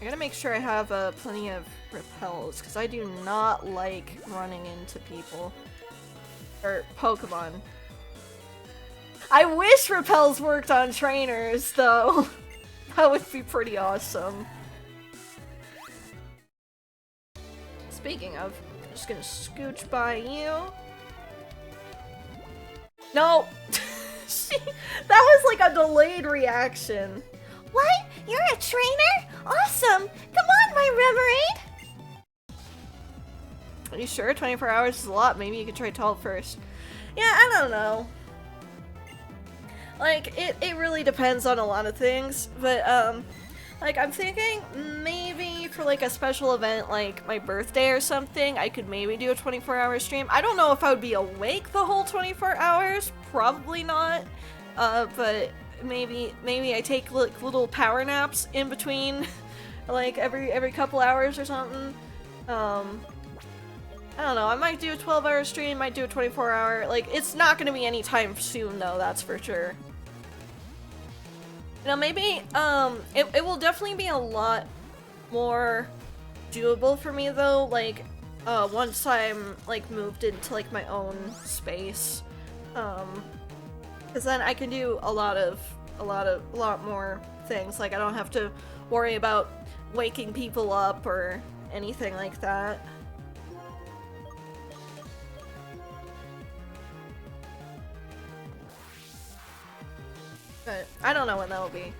I gotta make sure I have plenty of repels, because I do not like running into people. Or Pokemon. I wish repels worked on trainers, though. That would be pretty awesome. Speaking of, I'm just gonna scooch by you. No! That was like a delayed reaction. What? You're a trainer? Awesome! Come on, my Remoraid! Are you sure? 24 hours is a lot. Maybe you could try 12 first. Yeah, I don't know. Like, it really depends on a lot of things, but, like, I'm thinking maybe for, like, a special event, like my birthday or something, I could maybe do a 24-hour stream. I don't know if I would be awake the whole 24 hours. Probably not. But maybe I take, like, little power naps in between, like, every couple hours or something. I don't know. I might do a 12-hour stream, might do a 24-hour. Like, it's not gonna be anytime soon, though, that's for sure. You know, maybe, it will definitely be a lot more doable for me, though, like, once I'm, like, moved into, like, my own space. Because then I can do a lot more things. Like, I don't have to worry about waking people up or anything like that. But I don't know when that'll be.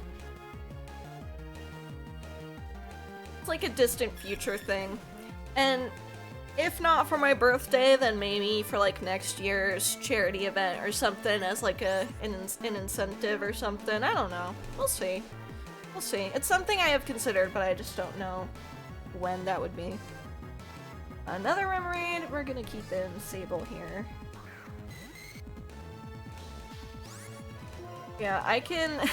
it's like a distant future thing. And if not for my birthday, then maybe for like next year's charity event or something as like an incentive or something. I don't know. We'll see. We'll see. It's something I have considered, but I just don't know when that would be. Another memory. We're gonna keep in Sable here. Yeah, I can...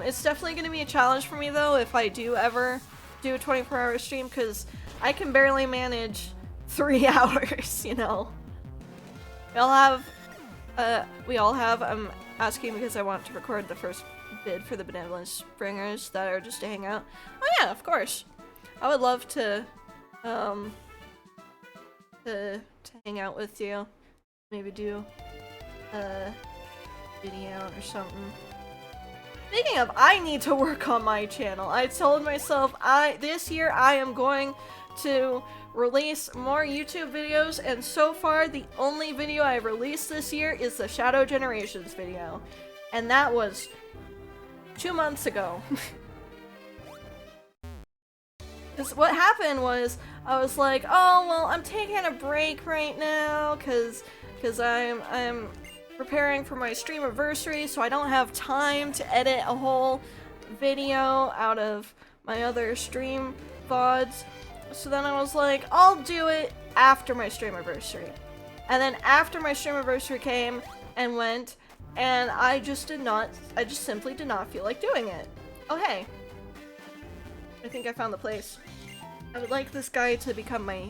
it's definitely gonna be a challenge for me though if I do ever do a 24-hour stream, because I can barely manage 3 hours, you know? We all have, I'm asking because I want to record the first bid for the Benevolent Springers that are just to hang out. Oh yeah, of course. I would love to hang out with you. Maybe do a video or something. Speaking of, I need to work on my channel. I told myself this year I am going to release more YouTube videos, and so far the only video I've released this year is the Shadow Generations video. And that was 2 months ago. Because what happened was, I was like, oh, well, I'm taking a break right now, because I'm preparing for my streamiversary, so I don't have time to edit a whole video out of my other stream VODs. So then I was like, I'll do it after my streamiversary. And then after my streamiversary came and went, and I just simply did not feel like doing it. Oh hey. I think I found the place. I would like this guy to become my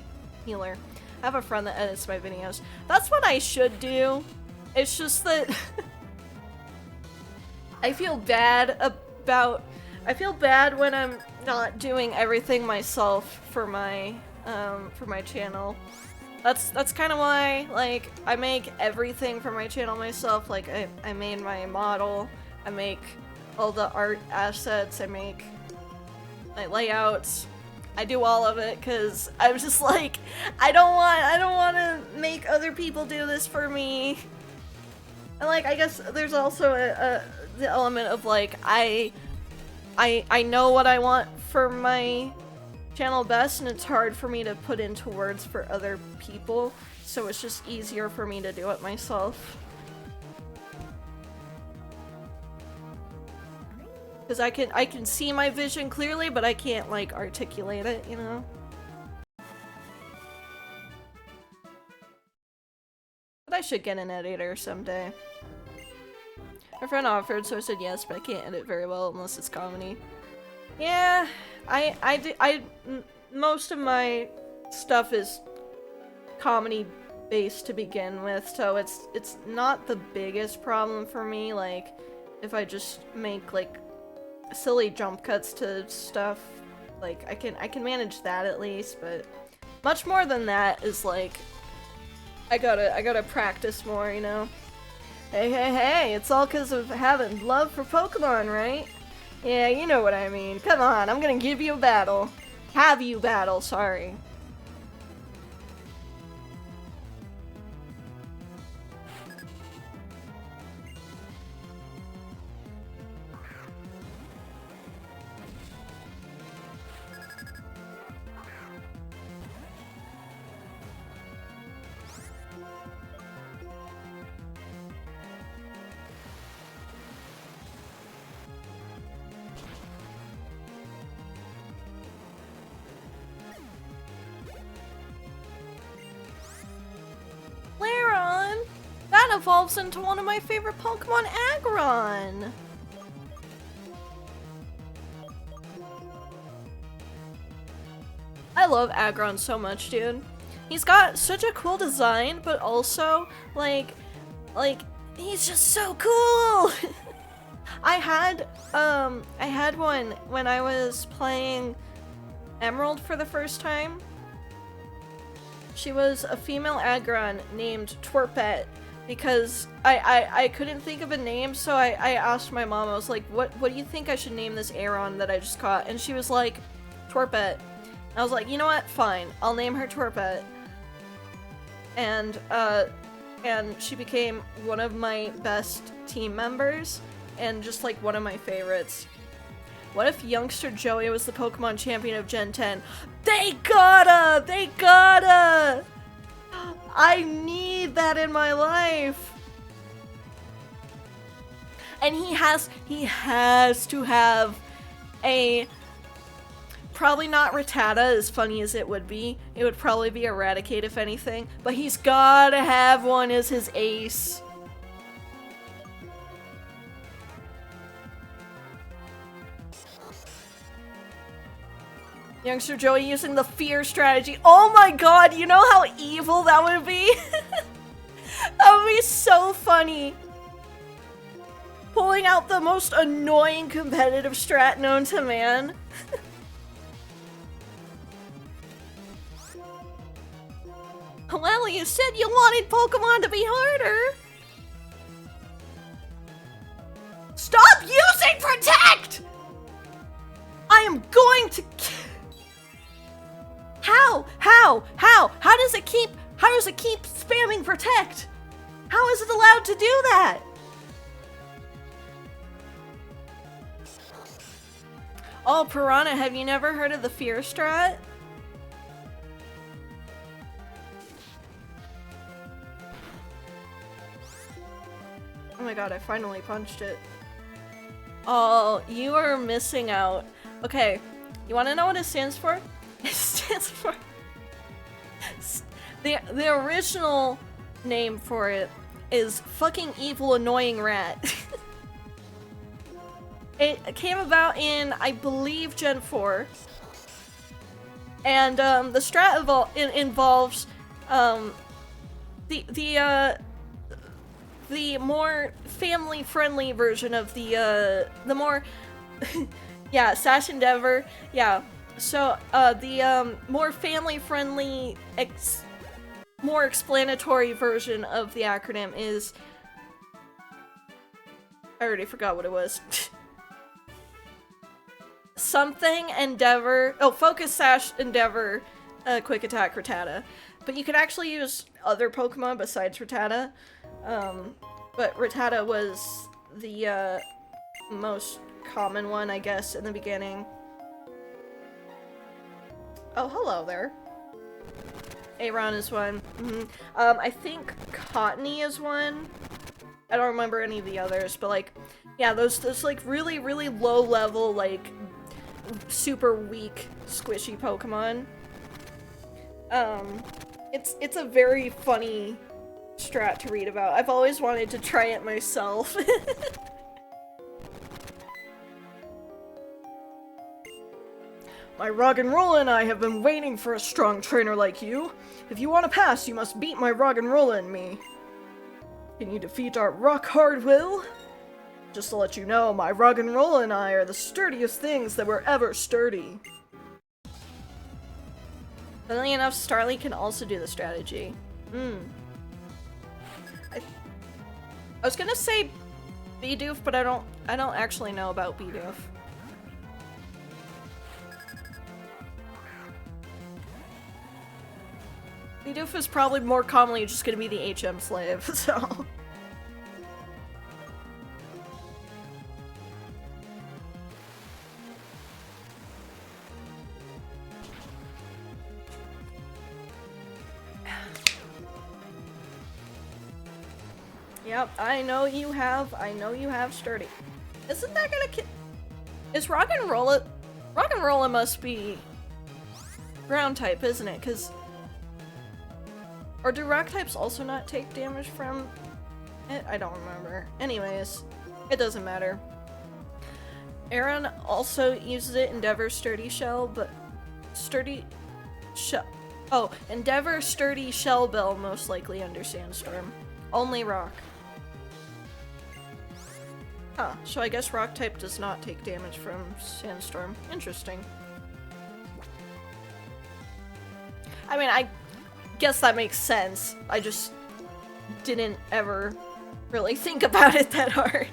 healer. I have a friend that edits my videos. That's what I should do. It's just that I feel bad when I'm not doing everything myself for my channel. That's kind of why, like, I make everything for my channel myself. Like, I made my model, I make all the art assets, I make my layouts, I do all of it, because I'm just like, I don't want to make other people do this for me. And like, I guess there's also the element of like, I know what I want for my channel best, and it's hard for me to put into words for other people, so it's just easier for me to do it myself. Because I can see my vision clearly, but I can't like articulate it, you know? But I should get an editor someday. My friend offered, so I said yes, but I can't edit very well unless it's comedy. Yeah, most of my stuff is comedy based to begin with, so it's not the biggest problem for me. Like, if I just make like silly jump cuts to stuff, like I can manage that at least, but much more than that is like I gotta practice more, you know? Hey, it's all because of having love for Pokemon, right? Yeah, you know what I mean. Come on, I'm gonna give you a battle. Have you battle, sorry. Evolves into one of my favorite Pokemon, Aggron! I love Aggron so much, dude. He's got such a cool design, but also, like, he's just so cool! I had one when I was playing Emerald for the first time. She was a female Aggron named Twerpet. Because I couldn't think of a name, so I asked my mom, I was like, what do you think I should name this Aeron that I just caught? And she was like, Twerpet. And I was like, you know what? Fine. I'll name her Twerpet. And she became one of my best team members, and just like one of my favorites. What if youngster Joey was the Pokemon champion of Gen 10? They gotta! They gotta! I need that in my life. And he has to have a, probably not Rattata, as funny as it would be. It would probably be Eradicate if anything, but he's gotta have one as his ace. Youngster Joey using the fear strategy. Oh my god, you know how evil that would be? That would be so funny. Pulling out the most annoying competitive strat known to man. Well, you said you wanted Pokemon to be harder. Stop using Protect! I am going to... How does it keep spamming Protect? How is it allowed to do that? Oh, Piranha, have you never heard of the Fear Strat? Oh my god, I finally punched it. Oh, you are missing out. Okay, you wanna know what it stands for? It stands for... The original name for it is fucking evil annoying rat. It came about in, I believe, Gen 4. And the strat involves the more family-friendly version of the more yeah, Sash Endeavor, yeah. So the more family-friendly, more explanatory version of the acronym is, I already forgot what it was. Something Endeavor, oh, Focus, Sash, Endeavor, Quick Attack, Rattata. But you can actually use other Pokemon besides Rattata. But Rattata was the most common one, I guess, in the beginning. Oh, hello there. Aron is one. I think Cottony is one. I don't remember any of the others, but like, yeah, those like really, really low level, like, super weak, squishy Pokemon. It's a very funny strat to read about. I've always wanted to try it myself. My Roggenrola and I have been waiting for a strong trainer like you. If you want to pass, you must beat my Roggenrola and me. Can you defeat our rock-hard will? Just to let you know, my Roggenrola and I are the sturdiest things that were ever sturdy. Funnily enough, Starly can also do the strategy. I was gonna say Bidoof, but I don't actually know about Bidoof. Bidoof is probably more commonly just gonna be the HM slave, so... Yep, I know you have sturdy. Isn't that gonna is Roggenrola... Roggenrola must be ground type, isn't it? Cause... Or do rock types also not take damage from it? I don't remember. Anyways, it doesn't matter. Aron also uses it, Endeavor Sturdy Shell, but Sturdy Shell. Oh, Endeavor Sturdy Shell Bell most likely under Sandstorm. Only rock. Huh, so I guess rock type does not take damage from Sandstorm. Interesting. I mean, I guess that makes sense. I just didn't ever really think about it that hard.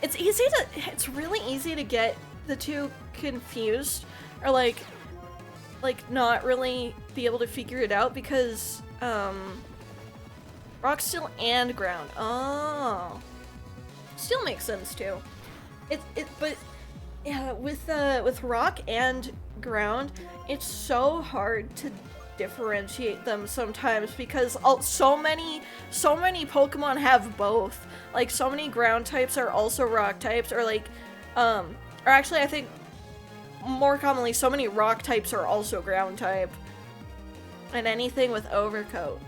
It's really easy to get the two confused, or like not really be able to figure it out because rock, steel, and ground. Oh, steel makes sense too. But yeah, with rock and ground, it's so hard to differentiate them sometimes because so many Pokemon have both. Like, so many ground types are also rock types, or like, or actually I think more commonly so many rock types are also ground type. And anything with overcoat.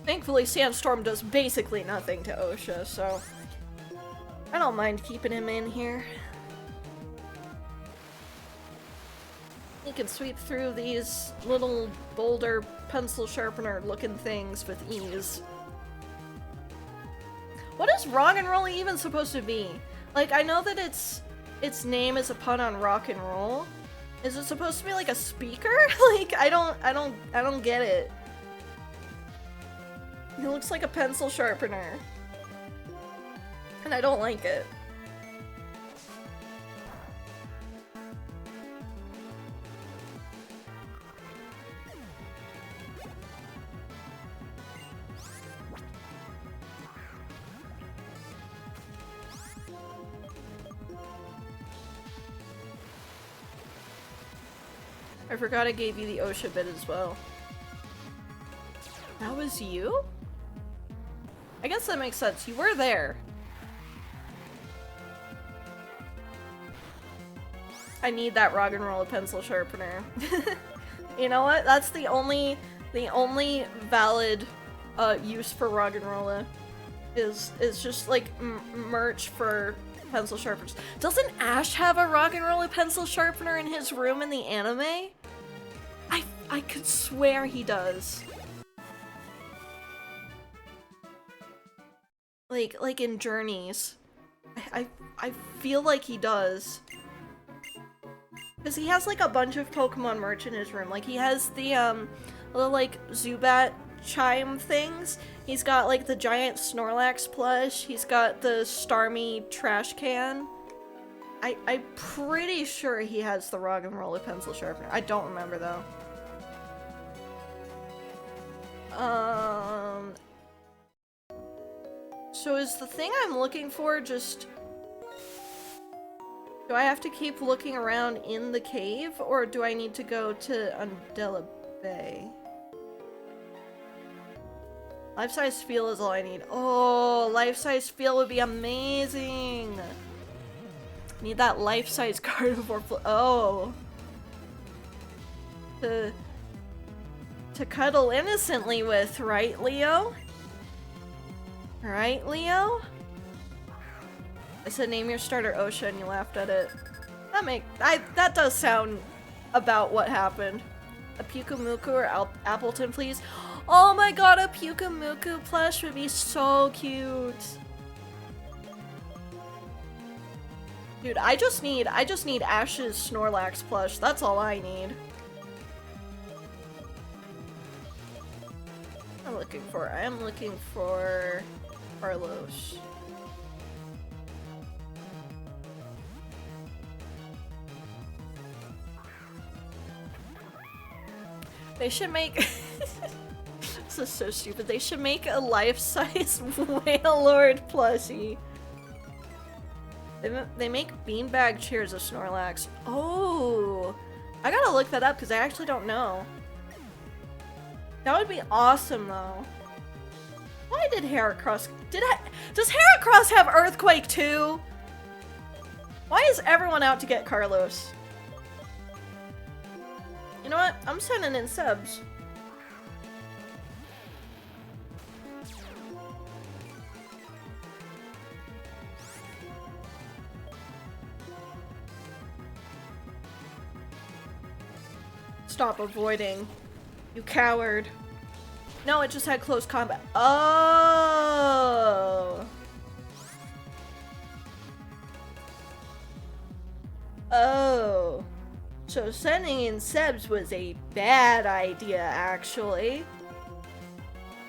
Thankfully, Sandstorm does basically nothing to OSHA, so I don't mind keeping him in here. He can sweep through these little boulder pencil sharpener looking things with ease. What is rock and roll even supposed to be? Like, I know that its name is a pun on rock and roll. Is it supposed to be like a speaker? Like, I don't get it. He looks like a pencil sharpener. And I don't like it. I forgot I gave you the OSHA bit as well. That was you? I guess that makes sense. You were there. I need that rock and roll pencil sharpener. You know what? That's the only valid use for rock and roller is just like merch for pencil sharpeners. Doesn't Ash have a rock and roller pencil sharpener in his room in the anime? I could swear he does. Like in Journeys. I feel like he does. Because he has like a bunch of Pokemon merch in his room. Like he has the little like Zubat chime things. He's got like the giant Snorlax plush. He's got the Starmie trash can. I'm pretty sure he has the rock and roller pencil sharpener. I don't remember though. So is the thing I'm looking for just... Do I have to keep looking around in the cave, or do I need to go to Undella Bay? Life-size feel is all I need. Oh, life-size feel would be amazing! Need that life-size carnivore oh. To cuddle innocently with, right, Leo? Right, Leo? I said name your starter OSHA and you laughed at it. That does sound about what happened. A Pukumuku or Appleton, please? Oh my god, a Pukumuku plush would be so cute. Dude, I just need Ash's Snorlax plush. That's all I need. I am looking for Carlos. They should make this is so stupid. They should make a life-size Wailord plushie. They make beanbag chairs of Snorlax. Oh, I gotta look that up because I actually don't know. That would be awesome, though. Why did Heracross... Does Heracross have Earthquake, too? Why is everyone out to get Carlos? You know what? I'm sending in subs. Stop avoiding. You coward. No, it just had close combat. Oh. Oh. So sending in subs was a bad idea, actually.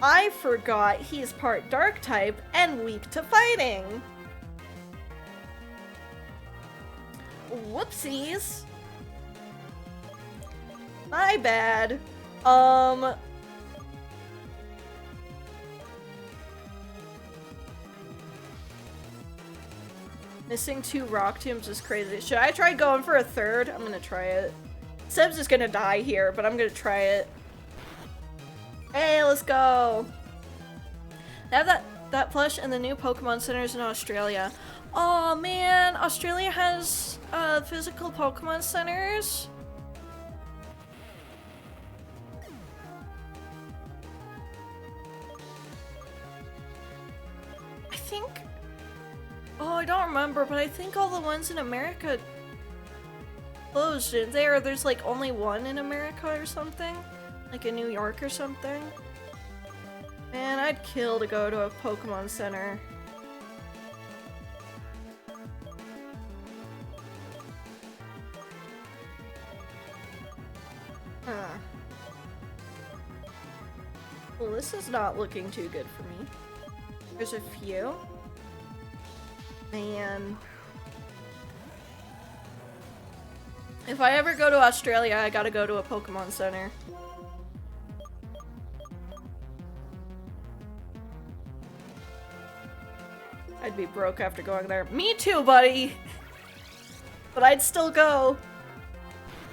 I forgot he's part dark type and weak to fighting. Whoopsies. My bad. Missing 2 rock tombs is crazy. Should I try going for a third? I'm gonna try it. Seb's just gonna die here, but I'm gonna try it. Hey, let's go! They have that plush in the new Pokemon centers in Australia. Oh man, Australia has physical Pokemon centers? I think... Oh, I don't remember, but I think all the ones in America closed, didn't they? Or there's like only one in America or something? Like in New York or something? Man, I'd kill to go to a Pokemon Center. Huh. Well, this is not looking too good for me. There's a few. Man. If I ever go to Australia, I gotta go to a Pokemon Center. I'd be broke after going there. Me too, buddy! But I'd still go.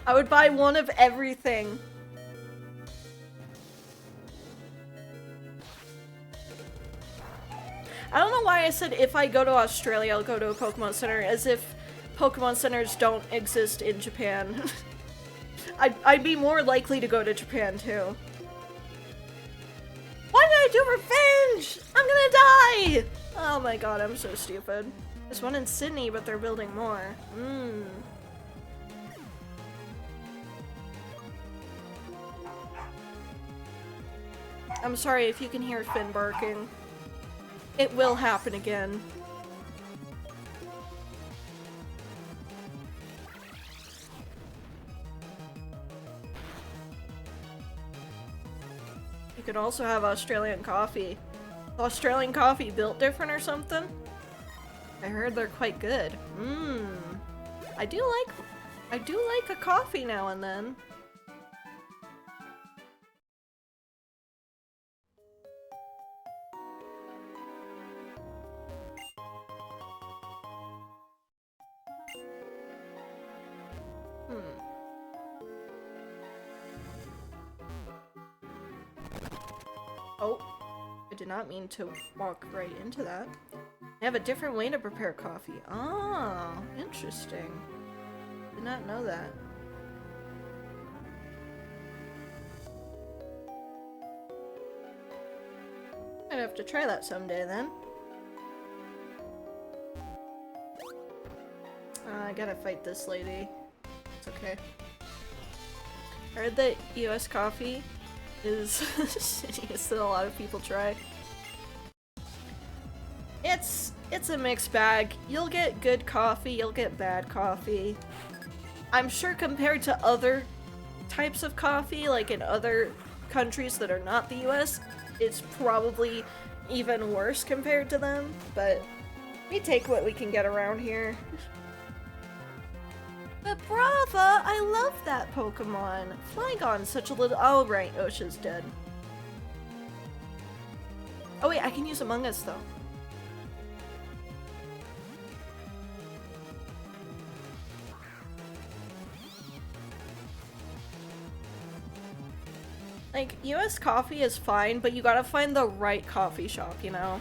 I would buy one of everything. I don't know why I said if I go to Australia, I'll go to a Pokemon Center, as if Pokemon Centers don't exist in Japan. I'd be more likely to go to Japan, too. Why did I do revenge? I'm gonna die! Oh my god, I'm so stupid. There's one in Sydney, but they're building more. I'm sorry if you can hear Finn barking. It will happen again. You could also have Australian coffee. Australian coffee built different or something? I heard they're quite good. I do like a coffee now and then. Oh, I did not mean to walk right into that. They have a different way to prepare coffee. Oh, interesting. Did not know that. I'd have to try that someday then. I gotta fight this lady. It's okay. I heard that US coffee is shittiest that a lot of people try. It's a mixed bag. You'll get good coffee, you'll get bad coffee. I'm sure compared to other types of coffee, like in other countries that are not the US, it's probably even worse compared to them, but we take what we can get around here. But Brava, I love that Pokemon. Flygon's such a little— oh right, Osha's dead. Oh wait, I can use Among Us though. Like, US coffee is fine, but you gotta find the right coffee shop, you know?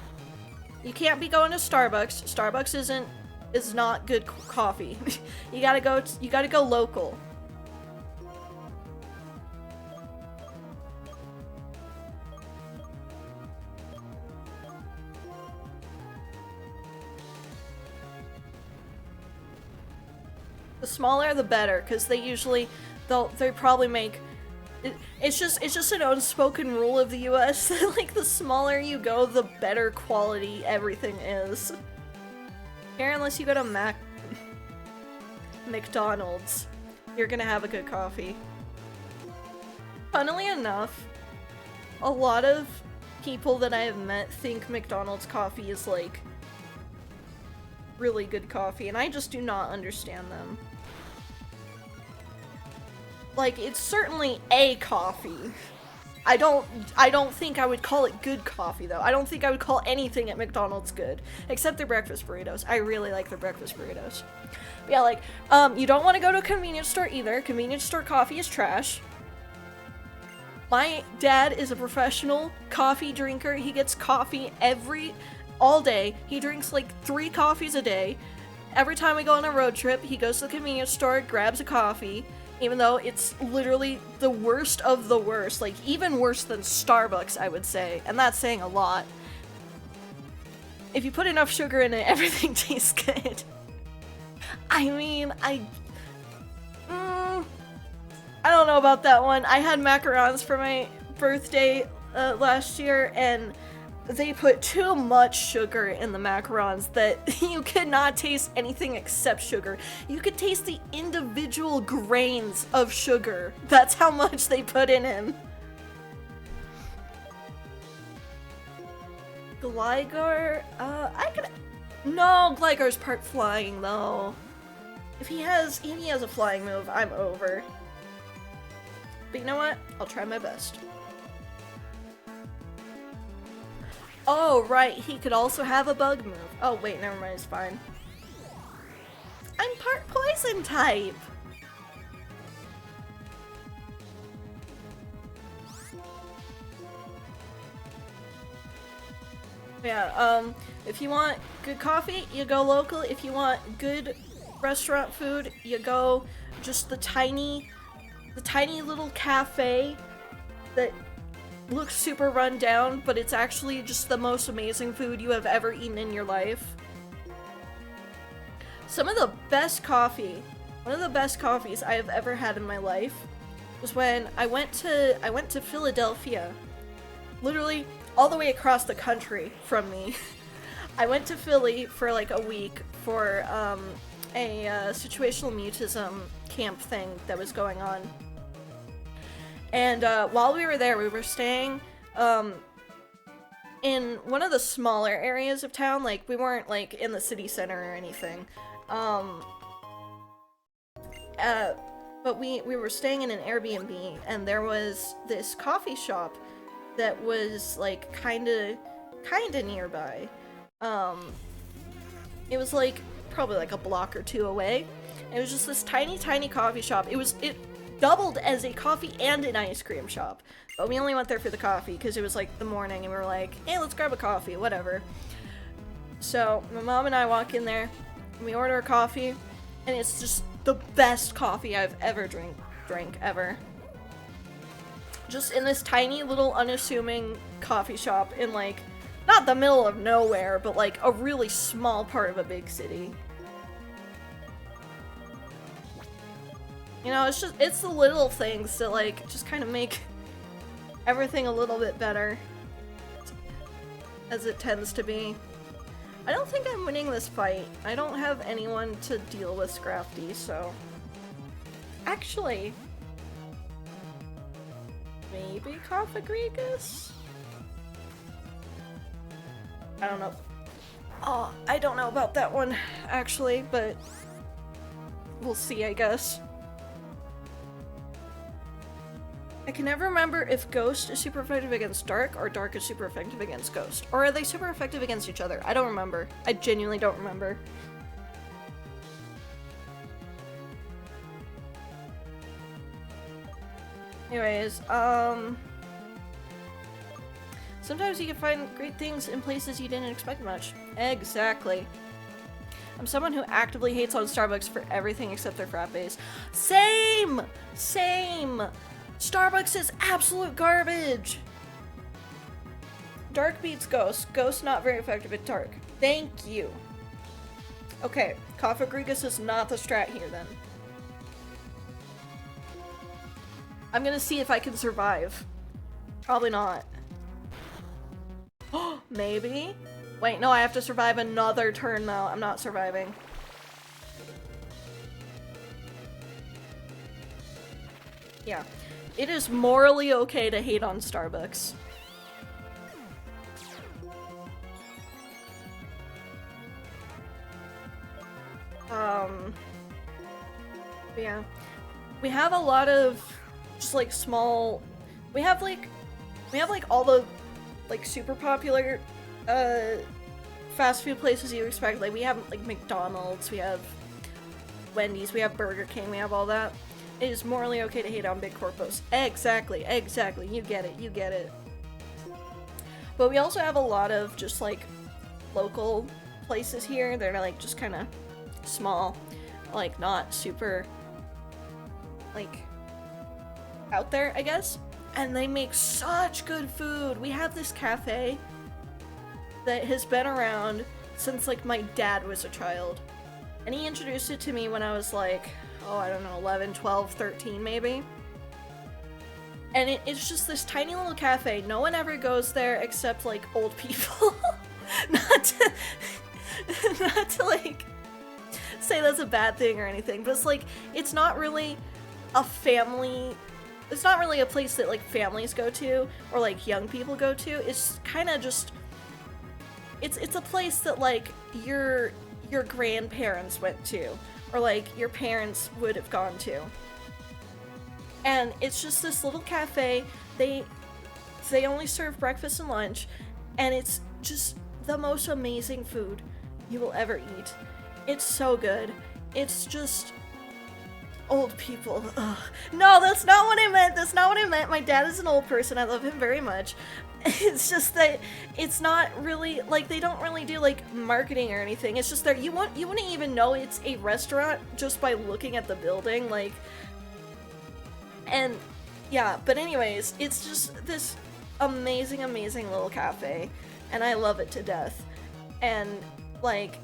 You can't be going to Starbucks. Starbucks is not good coffee. You gotta go local. The smaller the better, because they probably make— It's just an unspoken rule of the US. Like, the smaller you go, the better quality everything is. Here, unless you go to McDonald's, you're gonna have a good coffee. Funnily enough, a lot of people that I have met think McDonald's coffee is like really good coffee, and I just do not understand them. Like, it's certainly a coffee. I don't think I would call it good coffee, though. I don't think I would call anything at McDonald's good, except their breakfast burritos. I really like their breakfast burritos. But yeah, like, you don't want to go to a convenience store either. Convenience store coffee is trash. My dad is a professional coffee drinker. He gets coffee all day. He drinks like 3 coffees a day. Every time we go on a road trip, he goes to the convenience store, grabs a coffee, even though it's literally the worst of the worst, like even worse than Starbucks, I would say, and that's saying a lot. If you put enough sugar in it, everything tastes good. I mean, I don't know about that one. I had macarons for my birthday last year, and they put too much sugar in the macarons that you could not taste anything except sugar. You could taste the individual grains of sugar. That's how much they put in him. Gligar, no, Gligar's part flying though. If he has a flying move, I'm over. But you know what? I'll try my best. Oh, right, he could also have a bug move. Oh, wait, never mind, it's fine. I'm part poison type! Yeah, if you want good coffee, you go local. If you want good restaurant food, you go just the tiny little cafe that looks super run down, but it's actually just the most amazing food you have ever eaten in your life. Some of the best coffee, one of the best coffees I have ever had in my life was when I went to Philadelphia, literally all the way across the country from me. I went to Philly for like a week for a situational mutism camp thing that was going on. And while we were there, we were staying in one of the smaller areas of town. Like, we weren't like in the city center or anything. But we were staying in an Airbnb, and there was this coffee shop that was like kinda nearby. It was like probably like a block or 2 away. It was just this tiny coffee shop. It doubled as a coffee and an ice cream shop, but we only went there for the coffee because it was like the morning and we were like, hey, let's grab a coffee, whatever. So my mom and I walk in there and we order a coffee, and it's just the best coffee I've ever drank ever. Just in this tiny little unassuming coffee shop in like not the middle of nowhere, but like a really small part of a big city. You know, it's the little things that like just kind of make everything a little bit better, as it tends to be. I don't think I'm winning this fight. I don't have anyone to deal with Scrafty, so actually maybe Coffagrigus? I don't know. Oh, I don't know about that one actually, but we'll see, I guess. I can never remember if Ghost is super effective against Dark or Dark is super effective against Ghost. Or are they super effective against each other? I don't remember. I genuinely don't remember. Anyways, sometimes you can find great things in places you didn't expect much. Exactly. I'm someone who actively hates on Starbucks for everything except their frappes. Same! Same! Starbucks is absolute garbage! Dark beats Ghost. Ghost not very effective at Dark. Thank you. Okay, Coffagrigus is not the strat here then. I'm gonna see if I can survive. Probably not. Maybe? Wait, no, I have to survive another turn though. I'm not surviving. Yeah. It is morally okay to hate on Starbucks. But yeah. We have a lot of just like small, we have like all the like super popular fast food places you expect. Like we have like McDonald's, we have Wendy's, we have Burger King, we have all that. It is morally okay to hate on big corpos. Exactly, exactly. You get it, you get it. But we also have a lot of just like local places here that are like just kind of small, like not super like out there, I guess. And they make such good food. We have this cafe that has been around since like my dad was a child. And he introduced it to me when I was like, oh, I don't know, 11, 12, 13 maybe. And it's just this tiny little cafe. No one ever goes there except like old people. not to like say that's a bad thing or anything, but it's like, it's not really a family, it's not really a place that like families go to or like young people go to. It's kind of just, it's a place that like your grandparents went to or like your parents would have gone to. And it's just this little cafe. They only serve breakfast and lunch, and it's just the most amazing food you will ever eat. It's so good. It's just old people. Ugh. No, that's not what I meant. That's not what I meant. My dad is an old person. I love him very much. It's just that it's not really like they don't really do like marketing or anything. It's just that you wouldn't even know it's a restaurant just by looking at the building, like. And yeah, but anyways, it's just this amazing, amazing little cafe, and I love it to death. And like,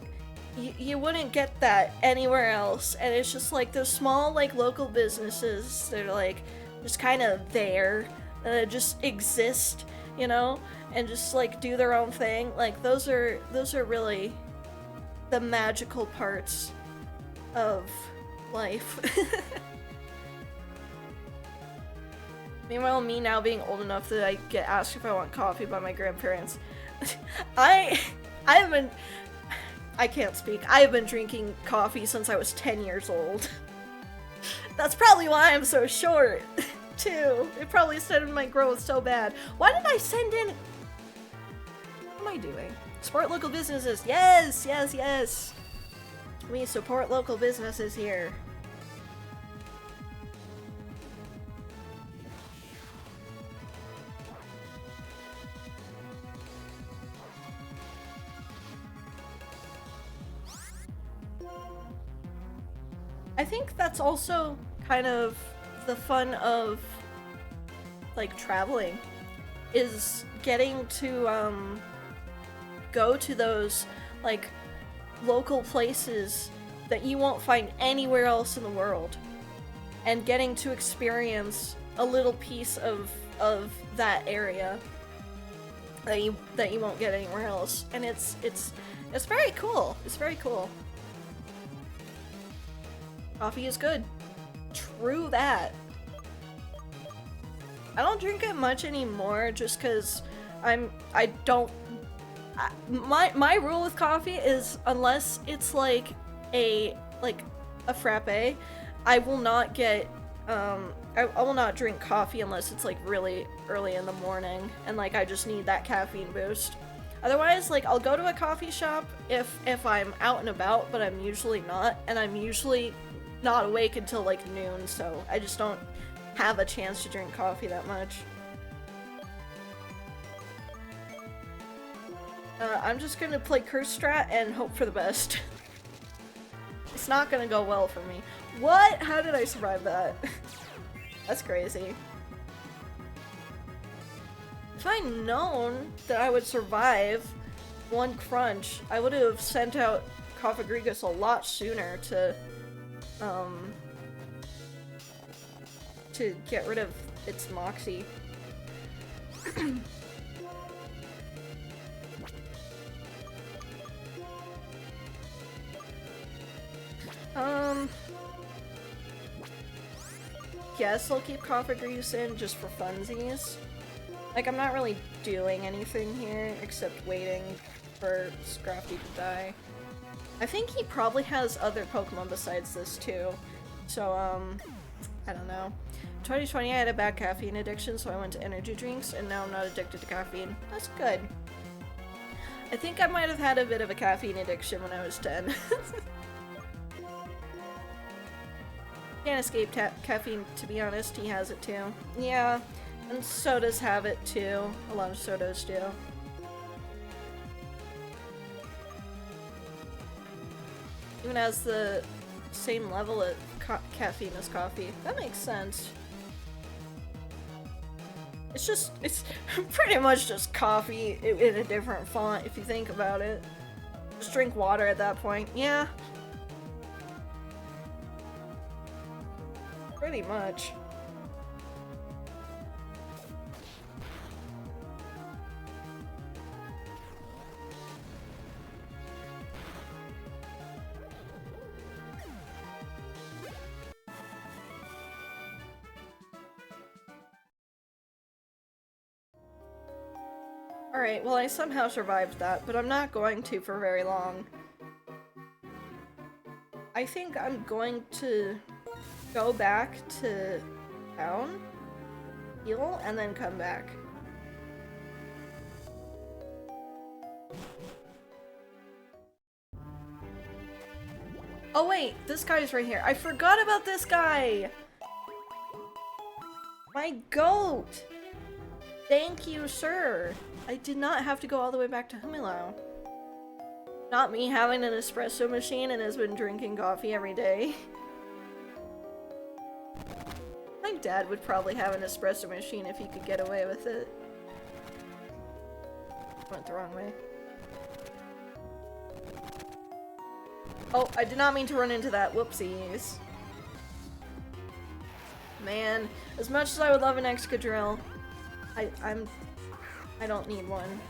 you wouldn't get that anywhere else. And it's just like the small like local businesses that are like just kind of there, that just exist, you know, and just like do their own thing. Like those are really the magical parts of life. Meanwhile, me now being old enough that I get asked if I want coffee by my grandparents. I can't speak. I have been drinking coffee since I was 10 years old. That's probably why I'm so short, too. It probably stunted my growth so bad. Why did I send in... What am I doing? Support local businesses. Yes, yes, yes. We support local businesses here. I think that's also kind of the fun of like traveling, is getting to go to those like local places that you won't find anywhere else in the world, and getting to experience a little piece of that area that you won't get anywhere else. And it's very cool. It's very cool. Coffee is good. True that. I don't drink it much anymore just because my rule with coffee is unless it's like a frappe, I will not get I will not drink coffee unless it's like really early in the morning and like I just need that caffeine boost. Otherwise, like, I'll go to a coffee shop if I'm out and about, but I'm usually not, and I'm usually not awake until like noon, so I just don't have a chance to drink coffee that much. I'm just gonna play Curse Strat and hope for the best. It's not gonna go well for me. What? How did I survive that? That's crazy. If I'd known that I would survive one crunch, I would have sent out Cofagrigus a lot sooner to get rid of its moxie. Guess I'll keep Cofagrigus in just for funsies. Like, I'm not really doing anything here except waiting for Scrafty to die. I think he probably has other Pokemon besides this too. So, I don't know. 2020 I had a bad caffeine addiction, so I went to energy drinks, and now I'm not addicted to caffeine. That's good. I think I might have had a bit of a caffeine addiction when I was 10. Can't escape caffeine, to be honest. He has it too. Yeah, and sodas have it too. A lot of sodas do. Even has the same level of caffeine as coffee. That makes sense. It's pretty much just coffee in a different font if you think about it. Just drink water at that point. Yeah. Pretty much. Alright, well I somehow survived that, but I'm not going to for very long. I think I'm going to go back to town, heal, and then come back. Oh wait, this guy's right here. I forgot about this guy! My goat! Thank you, sir! I did not have to go all the way back to Humilao. Not me having an espresso machine and has been drinking coffee every day. My dad would probably have an espresso machine if he could get away with it. Went the wrong way. Oh, I did not mean to run into that. Whoopsies. Man, as much as I would love an Excadrill, I don't need one.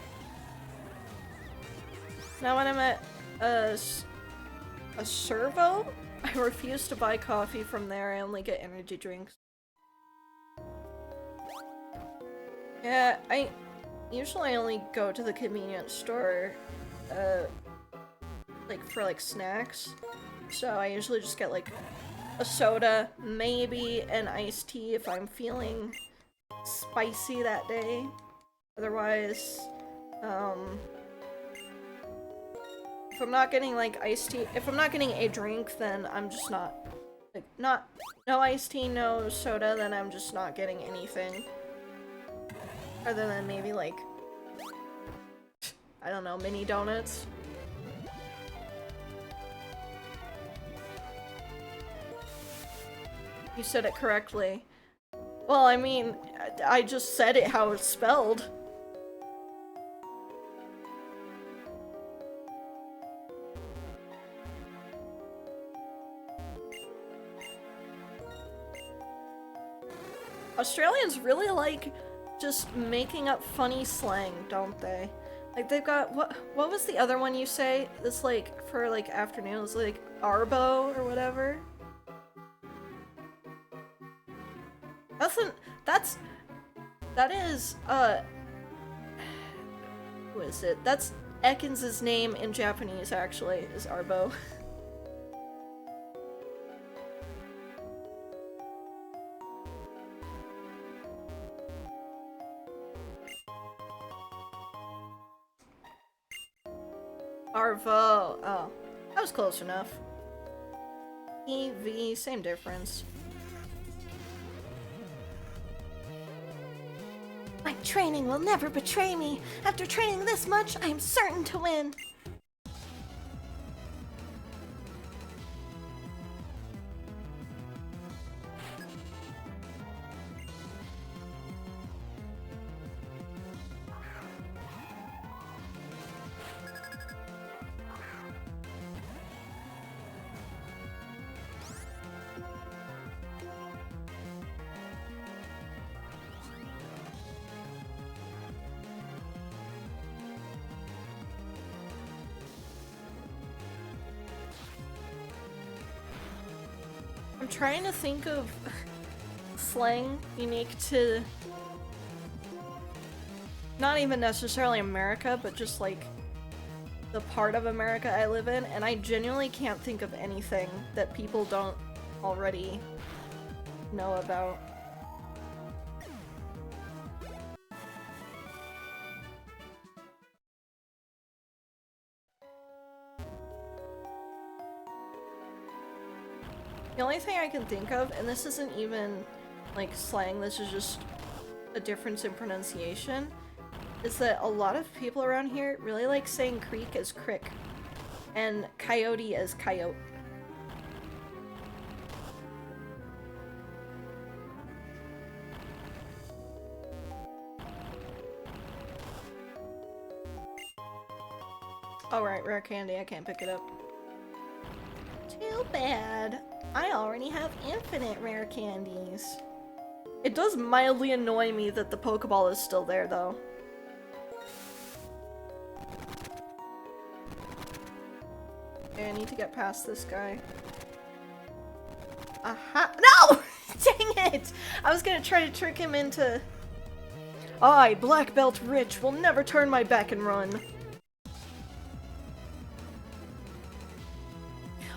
Now when I'm at a servo, I refuse to buy coffee from there. I only get energy drinks. Yeah, I usually only go to the convenience store, like for like snacks. So I usually just get like a soda, maybe an iced tea if I'm feeling spicy that day. Otherwise, if I'm not getting like iced tea, if I'm not getting a drink, then I'm just not, like, no iced tea, no soda, then I'm just not getting anything. Other than maybe like, I don't know, mini donuts. You said it correctly. Well, I mean, I just said it how it's spelled. Australians really like just making up funny slang, don't they? Like they've got what was the other one you say? It's like for like afternoons, like arbo or whatever. That is who is it? That's Ekans' name in Japanese actually, is Arbo. Arvo. Oh, that was close enough. EV, same difference. My training will never betray me. After training this much, I am certain to win. I'm trying to think of slang unique to not even necessarily America, but just like the part of America I live in, and I genuinely can't think of anything that people don't already know about. The only thing I can think of, and this isn't even like slang, this is just a difference in pronunciation, is that a lot of people around here really like saying creek as crick and coyote as coyote. Alright, rare candy, I can't pick it up. Too bad. I already have infinite rare candies. It does mildly annoy me that the Pokeball is still there, though. Okay, I need to get past this guy. Aha! No! Dang it! I was gonna try to trick him into... I, Black Belt Rich, will never turn my back and run.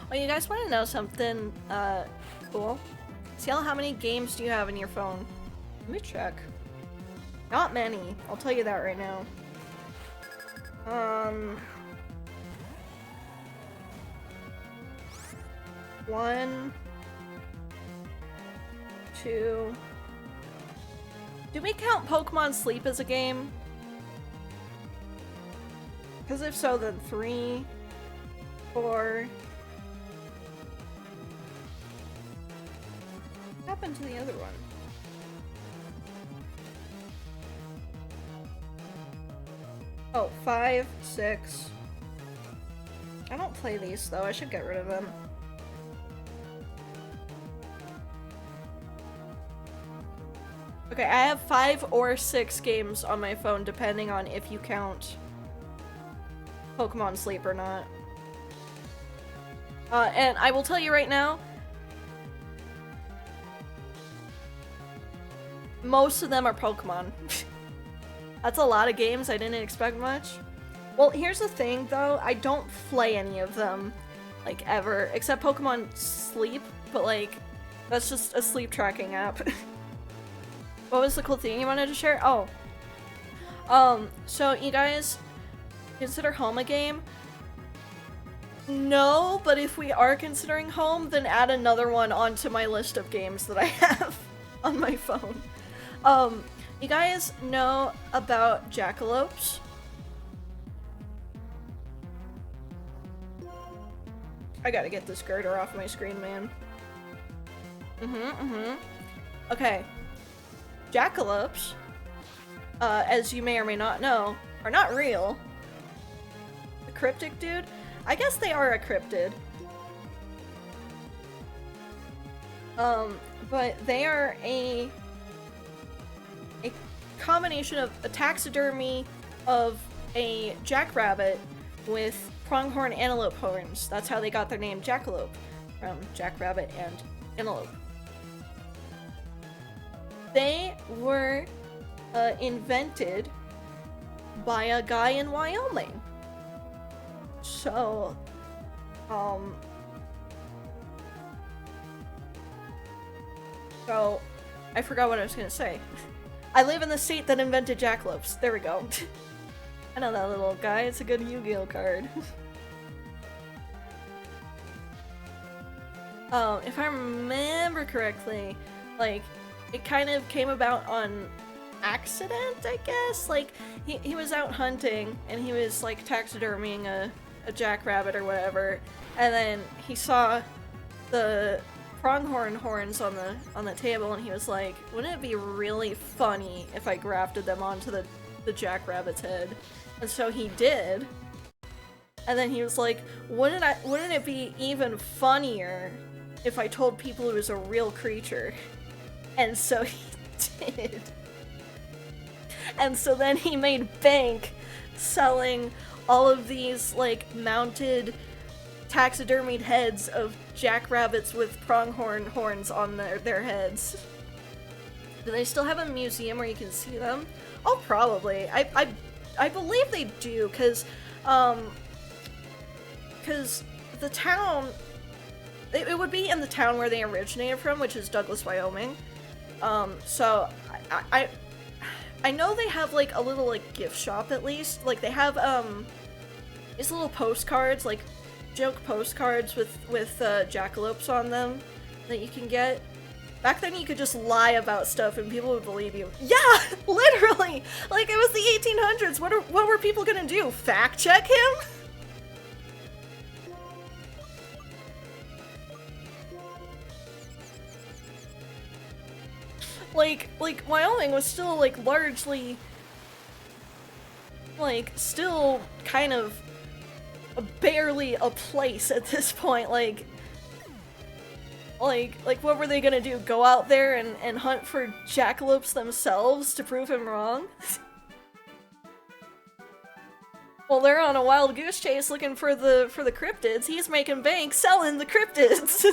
Oh, you guys want to know something, cool? See how many games do you have in your phone? Let me check. Not many. I'll tell you that right now. 1, 2... Do we count Pokemon Sleep as a game? Because if so, then 3, 4... What happened to the other one? Oh, 5, 6. I don't play these though, I should get rid of them. Okay, I have 5 or 6 games on my phone depending on if you count Pokemon Sleep or not. And I will tell you right now, most of them are Pokemon. That's a lot of games, I didn't expect much. Well, here's the thing though, I don't play any of them, like, ever, except Pokemon Sleep, but like, that's just a sleep tracking app. What was the cool thing you wanted to share? Oh. So you guys consider home a game? No, but if we are considering home, then add another one onto my list of games that I have on my phone. You guys know about jackalopes? I gotta get this girder off my screen, man. Okay. Jackalopes, as you may or may not know, are not real. The cryptid dude? I guess they are a cryptid. But they are a combination of a taxidermy of a jackrabbit with pronghorn antelope horns. That's how they got their name jackalope, from jackrabbit and antelope. They were invented by a guy in Wyoming. So, so I forgot what I was gonna say. I live in the state that invented jackalopes. There we go. I know that little guy. It's a good Yu-Gi-Oh card. If I remember correctly, like, it kind of came about on accident, I guess? Like, he was out hunting, and he was, like, taxidermying a jackrabbit or whatever, and then he saw the pronghorn horns on the table, and he was like, wouldn't it be really funny if I grafted them onto the jackrabbit's head? And so he did. And then he was like, wouldn't it be even funnier if I told people it was a real creature? And so he did. And so then he made bank selling all of these, like, mounted taxidermied heads of jackrabbits with pronghorn horns on their heads. Do they still have a museum where you can see them? Oh, probably. I believe they do, because because the town, it would be in the town where they originated from, which is Douglas, Wyoming. So I know they have like a little like gift shop at least. Like they have these little postcards, like joke postcards with jackalopes on them that you can get. Back then you could just lie about stuff and people would believe you. Yeah, literally! Like, it was the 1800s. What were people gonna do? Fact check him? Like Wyoming was still, like, largely, like, still kind of barely a place at this point. Like, what were they gonna do? Go out there and hunt for jackalopes themselves to prove him wrong? Well, they're on a wild goose chase looking for the cryptids. He's making bank selling the cryptids.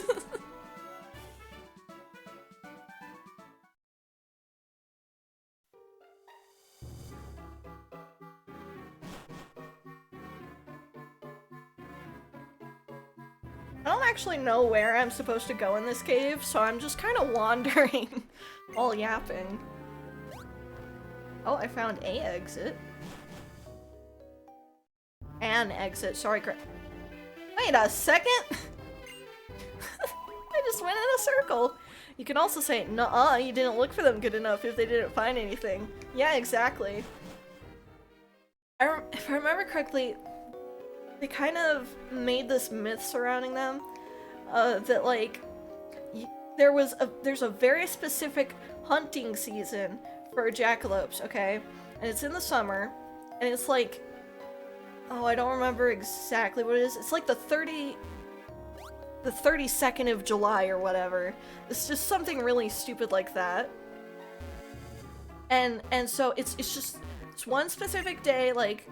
I don't actually know where I'm supposed to go in this cave, so I'm just kind of wandering while yapping. Oh, I found a exit. An exit, sorry, wait a second! I just went in a circle! You can also say, nuh-uh, you didn't look for them good enough if they didn't find anything. Yeah, exactly. If I remember correctly, they kind of made this myth surrounding them, that like, there's a very specific hunting season for jackalopes, okay? And it's in the summer, and it's like, oh, I don't remember exactly what it is. It's like the 32nd of July or whatever. It's just something really stupid like that. And so it's one specific day, like,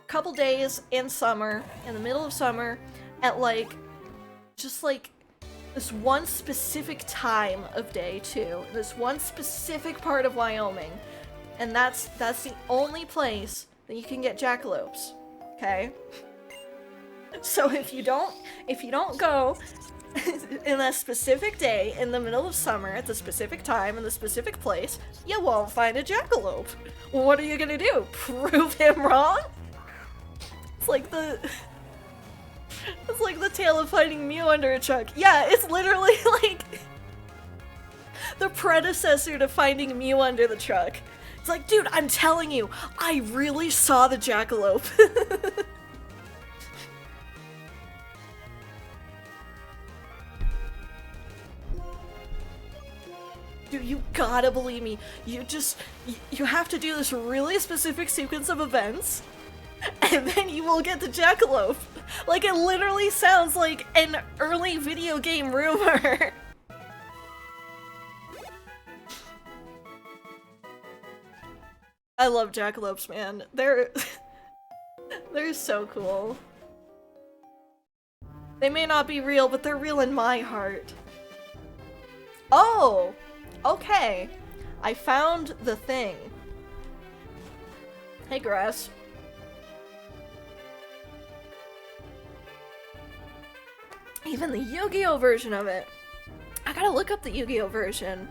couple days in summer, in the middle of summer, at like, just like, this one specific time of day too. This one specific part of Wyoming. And that's the only place that you can get jackalopes. Okay? So if you don't go in a specific day in the middle of summer at the specific time in the specific place, you won't find a jackalope. Well, what are you gonna do? Prove him wrong? It's like the tale of finding Mew under a truck. Yeah, it's literally like the predecessor to finding Mew under the truck. It's like, dude, I'm telling you, I really saw the jackalope. Dude, you gotta believe me. You have to do this really specific sequence of events, and then you will get the jackalope. Like, it literally sounds like an early video game rumor. I love jackalopes, man. They're so cool. They may not be real, but they're real in my heart. Oh! Okay. I found the thing. Hey, Grass. Even the Yu-Gi-Oh version of it. I gotta look up the Yu-Gi-Oh version.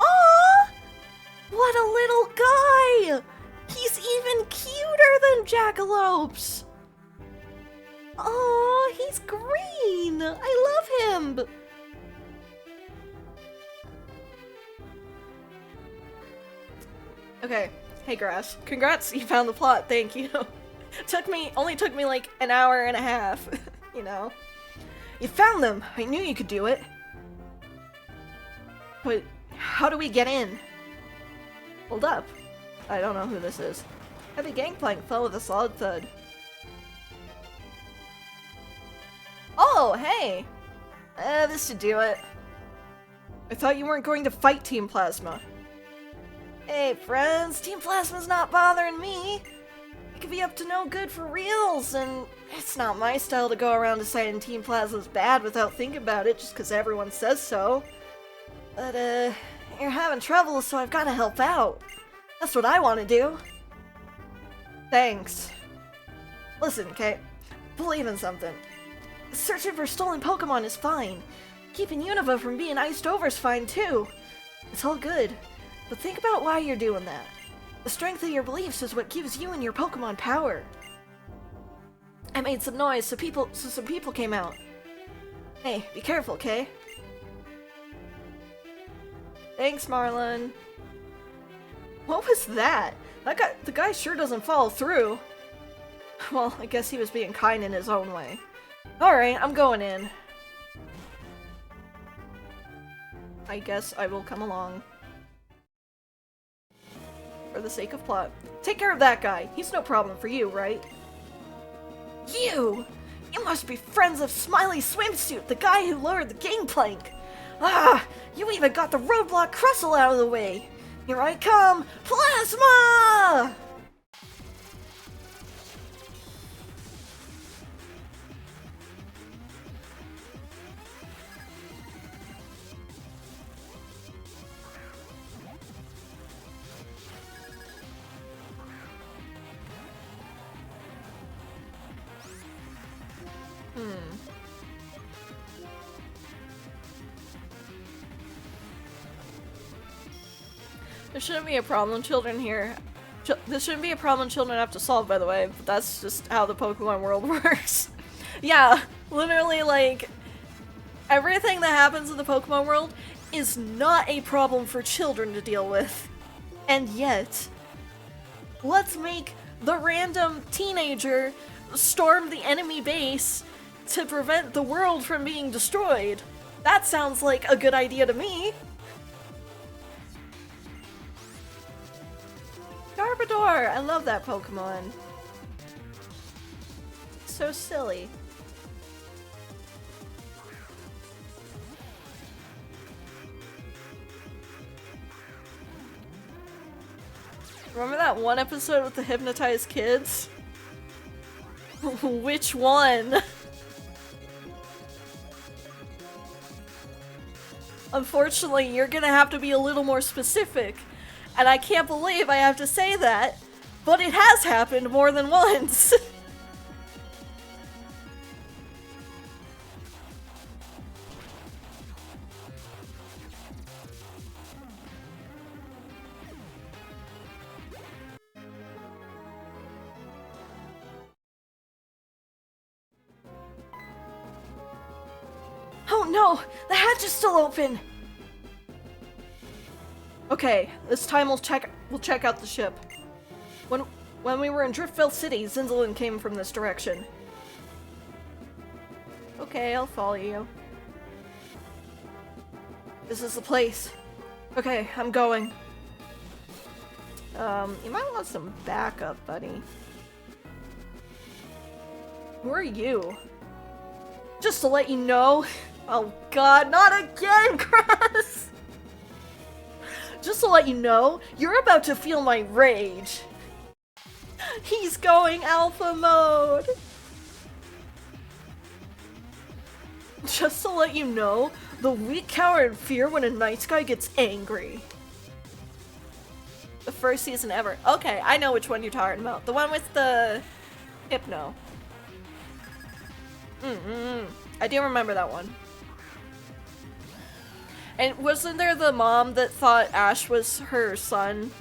Aww! What a little guy! He's even cuter than jackalopes! Aww, he's green! I love him! Okay, hey Grass. Congrats, you found the plot, thank you. Only took me like an hour and a half, you know. You found them! I knew you could do it! But how do we get in? Hold up. I don't know who this is. Heavy gangplank fell with a solid thud. Oh, hey! This should do it. I thought you weren't going to fight Team Plasma. Hey friends, Team Plasma's not bothering me. It could be up to no good for reals, and it's not my style to go around deciding Team Plasma's bad without thinking about it just because everyone says so. But, you're having trouble, so I've gotta help out. That's what I want to do. Thanks. Listen, Kate. Believe in something. Searching for stolen Pokemon is fine. Keeping Unova from being iced over is fine, too. It's all good. But think about why you're doing that. The strength of your beliefs is what gives you and your Pokemon power. I made some noise, so some people came out. Hey, be careful, Kay? Thanks, Marlon. What was that? The guy sure doesn't follow through. Well, I guess he was being kind in his own way. Alright, I'm going in. I guess I will come along. For the sake of plot. Take care of that guy. He's no problem for you, right? You! You must be friends of Smiley Swimsuit, the guy who lowered the gangplank! Ah! You even got the roadblock Crustle out of the way! Here I come! Plasma! There shouldn't be a problem children here. This shouldn't be a problem children have to solve, by the way, but that's just how the Pokemon world works. Yeah, literally, like, everything that happens in the Pokemon world is not a problem for children to deal with. And yet, let's make the random teenager storm the enemy base to prevent the world from being destroyed. That sounds like a good idea to me. Garbodor! I love that Pokemon. So silly. Remember that one episode with the hypnotized kids? Which one? Unfortunately, you're gonna have to be a little more specific. And I can't believe I have to say that, but it has happened more than once. Oh no! The hatch is still open! Okay, this time we'll check out the ship. When we were in Driftville City, Zinzalin came from this direction. Okay, I'll follow you. This is the place. Okay, I'm going. You might want some backup, buddy. Who are you? Just to let you know. Oh god, not again, Cross! Just to let you know, you're about to feel my rage. He's going alpha mode! Just to let you know, the weak cower in fear when a nice guy gets angry. The first season ever. Okay, I know which one you're talking about. The one with the Hypno. I do remember that one. And wasn't there the mom that thought Ash was her son?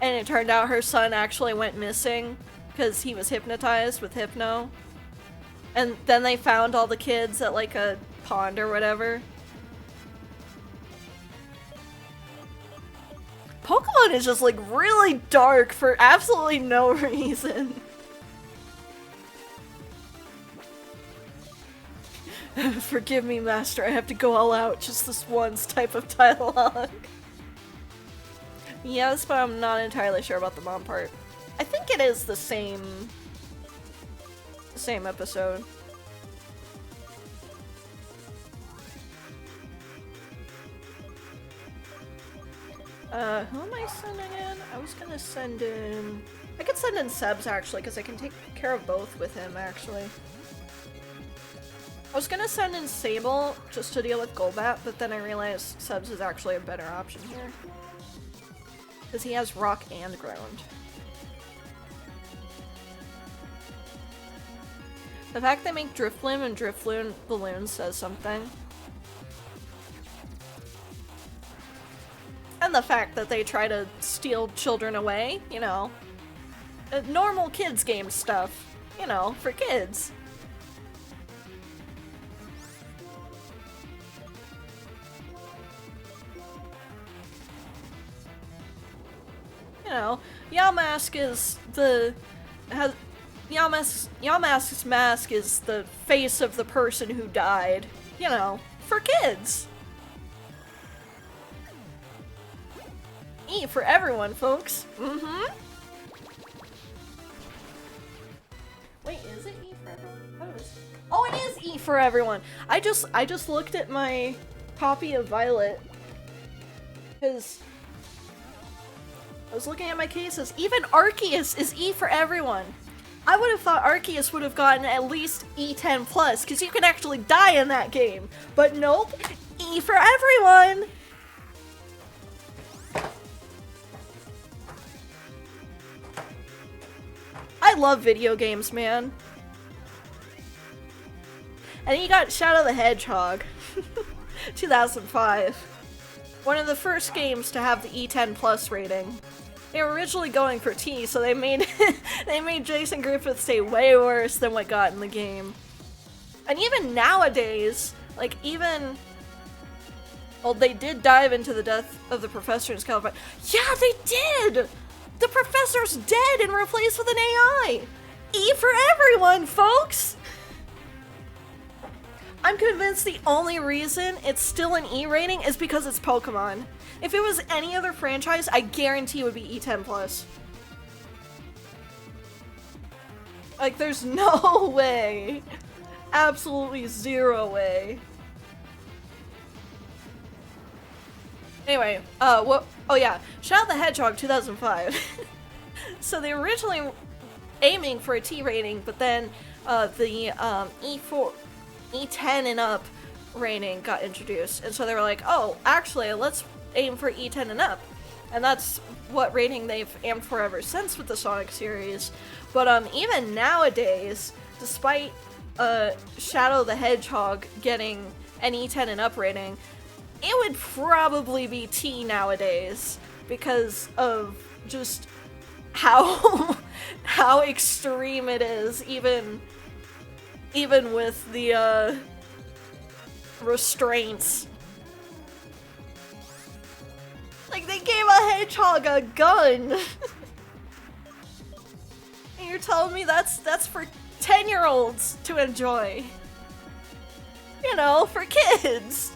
And it turned out her son actually went missing because he was hypnotized with Hypno. And then they found all the kids at like a pond or whatever. Pokemon is just like really dark for absolutely no reason. Forgive me, Master, I have to go all out just this once type of dialogue. Yes, but I'm not entirely sure about the mom part. I think it is the same episode. Who am I sending in? I was gonna send in... I could send in Sebs, actually, because I can take care of both with him, actually. I was gonna send in Sable just to deal with Golbat, but then I realized Subs is actually a better option here. Because he has Rock and Ground. The fact they make Drifloon and Drifloon Balloon says something. And the fact that they try to steal children away, you know. Normal kids game stuff, you know, for kids. You know, Yamask is the... Yamask's mask is the face of the person who died. You know, for kids. E for everyone, folks. Mm-hmm. Wait, is it E for everyone? Oh, it is E for everyone. I just looked at my copy of Violet. Because I was looking at my cases. Even Arceus is E for everyone. I would have thought Arceus would have gotten at least E10+, because you can actually die in that game. But nope, E for everyone! I love video games, man. And you got Shadow the Hedgehog. 2005. One of the first games to have the E10+ rating. They were originally going for T, so they made they made Jason Griffith stay way worse than what got in the game. And even nowadays, like even... Well, they did dive into the death of the professor in California. Yeah, they did! The professor's dead and replaced with an AI! E for everyone, folks! I'm convinced the only reason it's still an E rating is because it's Pokemon. If it was any other franchise, I guarantee it would be E10+. Like, there's no way. Absolutely zero way. Anyway, what? Oh yeah, Shadow the Hedgehog 2005. So they were originally aiming for a T rating, but then the E4, E10 and up rating got introduced, and so they were like, oh, actually, let's aim for E10 and up. And that's what rating they've aimed for ever since with the Sonic series. But even nowadays, despite Shadow the Hedgehog getting an E10 and up rating, it would probably be T nowadays because of just how how extreme it is, even with the restraints. Like, they gave a hedgehog a gun! And you're telling me that's for 10-year-olds to enjoy. You know, for kids!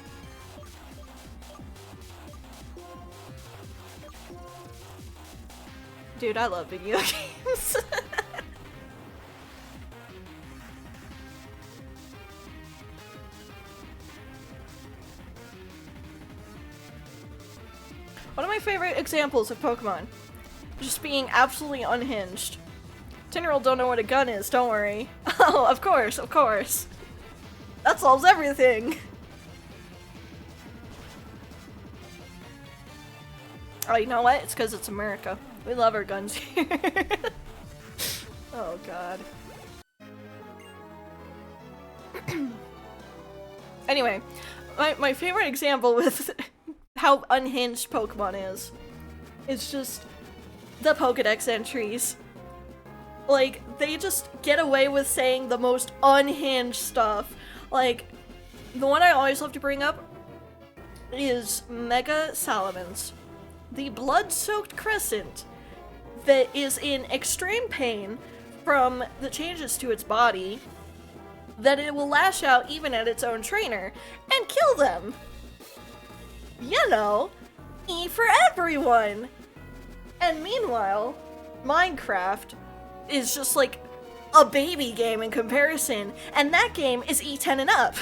Dude, I love video games. One of my favorite examples of Pokemon. Just being absolutely unhinged. 10-year-old don't know what a gun is, don't worry. Oh, of course, of course. That solves everything. Oh, you know what? It's because it's America. We love our guns here. Oh, God. Anyway, my favorite example with how unhinged Pokemon is just the Pokedex entries. Like, they just get away with saying the most unhinged stuff. Like, the one I always love to bring up is Mega Salamence, the blood-soaked crescent that is in extreme pain from the changes to its body, that it will lash out even at its own trainer and kill them. You know, E for everyone! And meanwhile, Minecraft is just like a baby game in comparison, and that game is E10 and up.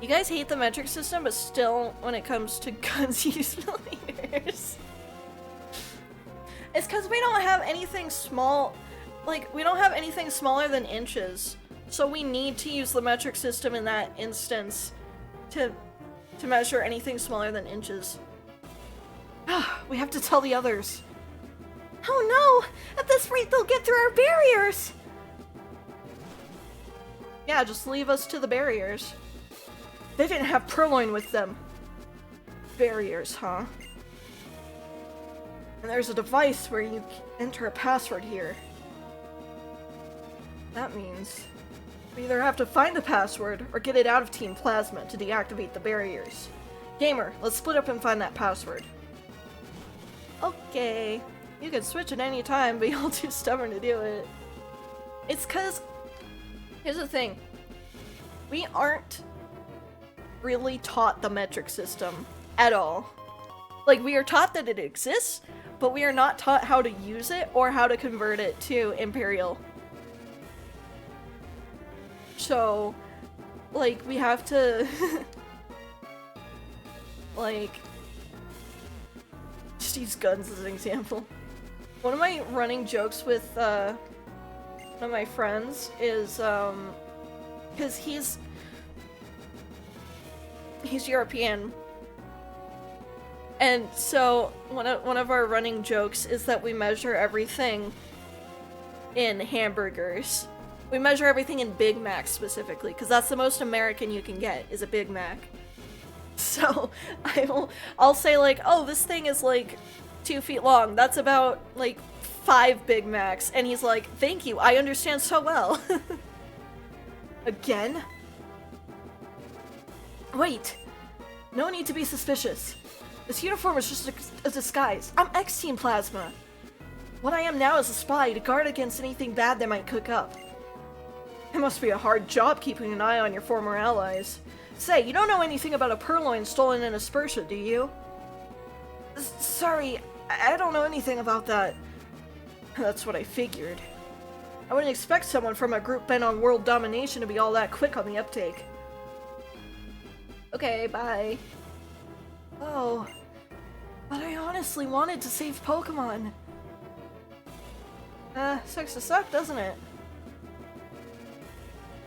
You guys hate the metric system, but still, when it comes to guns, use millimeters. It's because we don't have anything small. like, we don't have anything smaller than inches, so we need to use the metric system in that instance to measure anything smaller than inches. We have to tell the others. Oh no! At this rate, they'll get through our barriers! Yeah, just leave us to the barriers. They didn't have purloin with them. Barriers, huh? And there's a device where you enter a password here. That means we either have to find the password or get it out of Team Plasma to deactivate the barriers. Gamer, let's split up and find that password. Okay. You can switch at any time, but you're too stubborn to do it. It's cause... Here's the thing. We aren't really taught the metric system at all. Like, we are taught that it exists, but we are not taught how to use it or how to convert it to Imperial. So, like, we have to... like... just use guns as an example. One of my running jokes with, one of my friends is, because he's European. And so, one of our running jokes is that we measure everything in hamburgers. We measure everything in Big Macs specifically, because that's the most American you can get, is a Big Mac. So, I'll say like, oh, this thing is like 2 feet long. That's about like 5 Big Macs. And he's like, thank you, I understand so well. Again? Wait. No need to be suspicious. This uniform is just a disguise. I'm ex-Team Plasma. What I am now is a spy to guard against anything bad they might cook up. It must be a hard job keeping an eye on your former allies. Say, you don't know anything about a purloin stolen in Aspertia, do you? Sorry, I don't know anything about that. That's what I figured. I wouldn't expect someone from a group bent on world domination to be all that quick on the uptake. Okay, bye. Oh, but I honestly wanted to save Pokemon. Sucks to suck, doesn't it?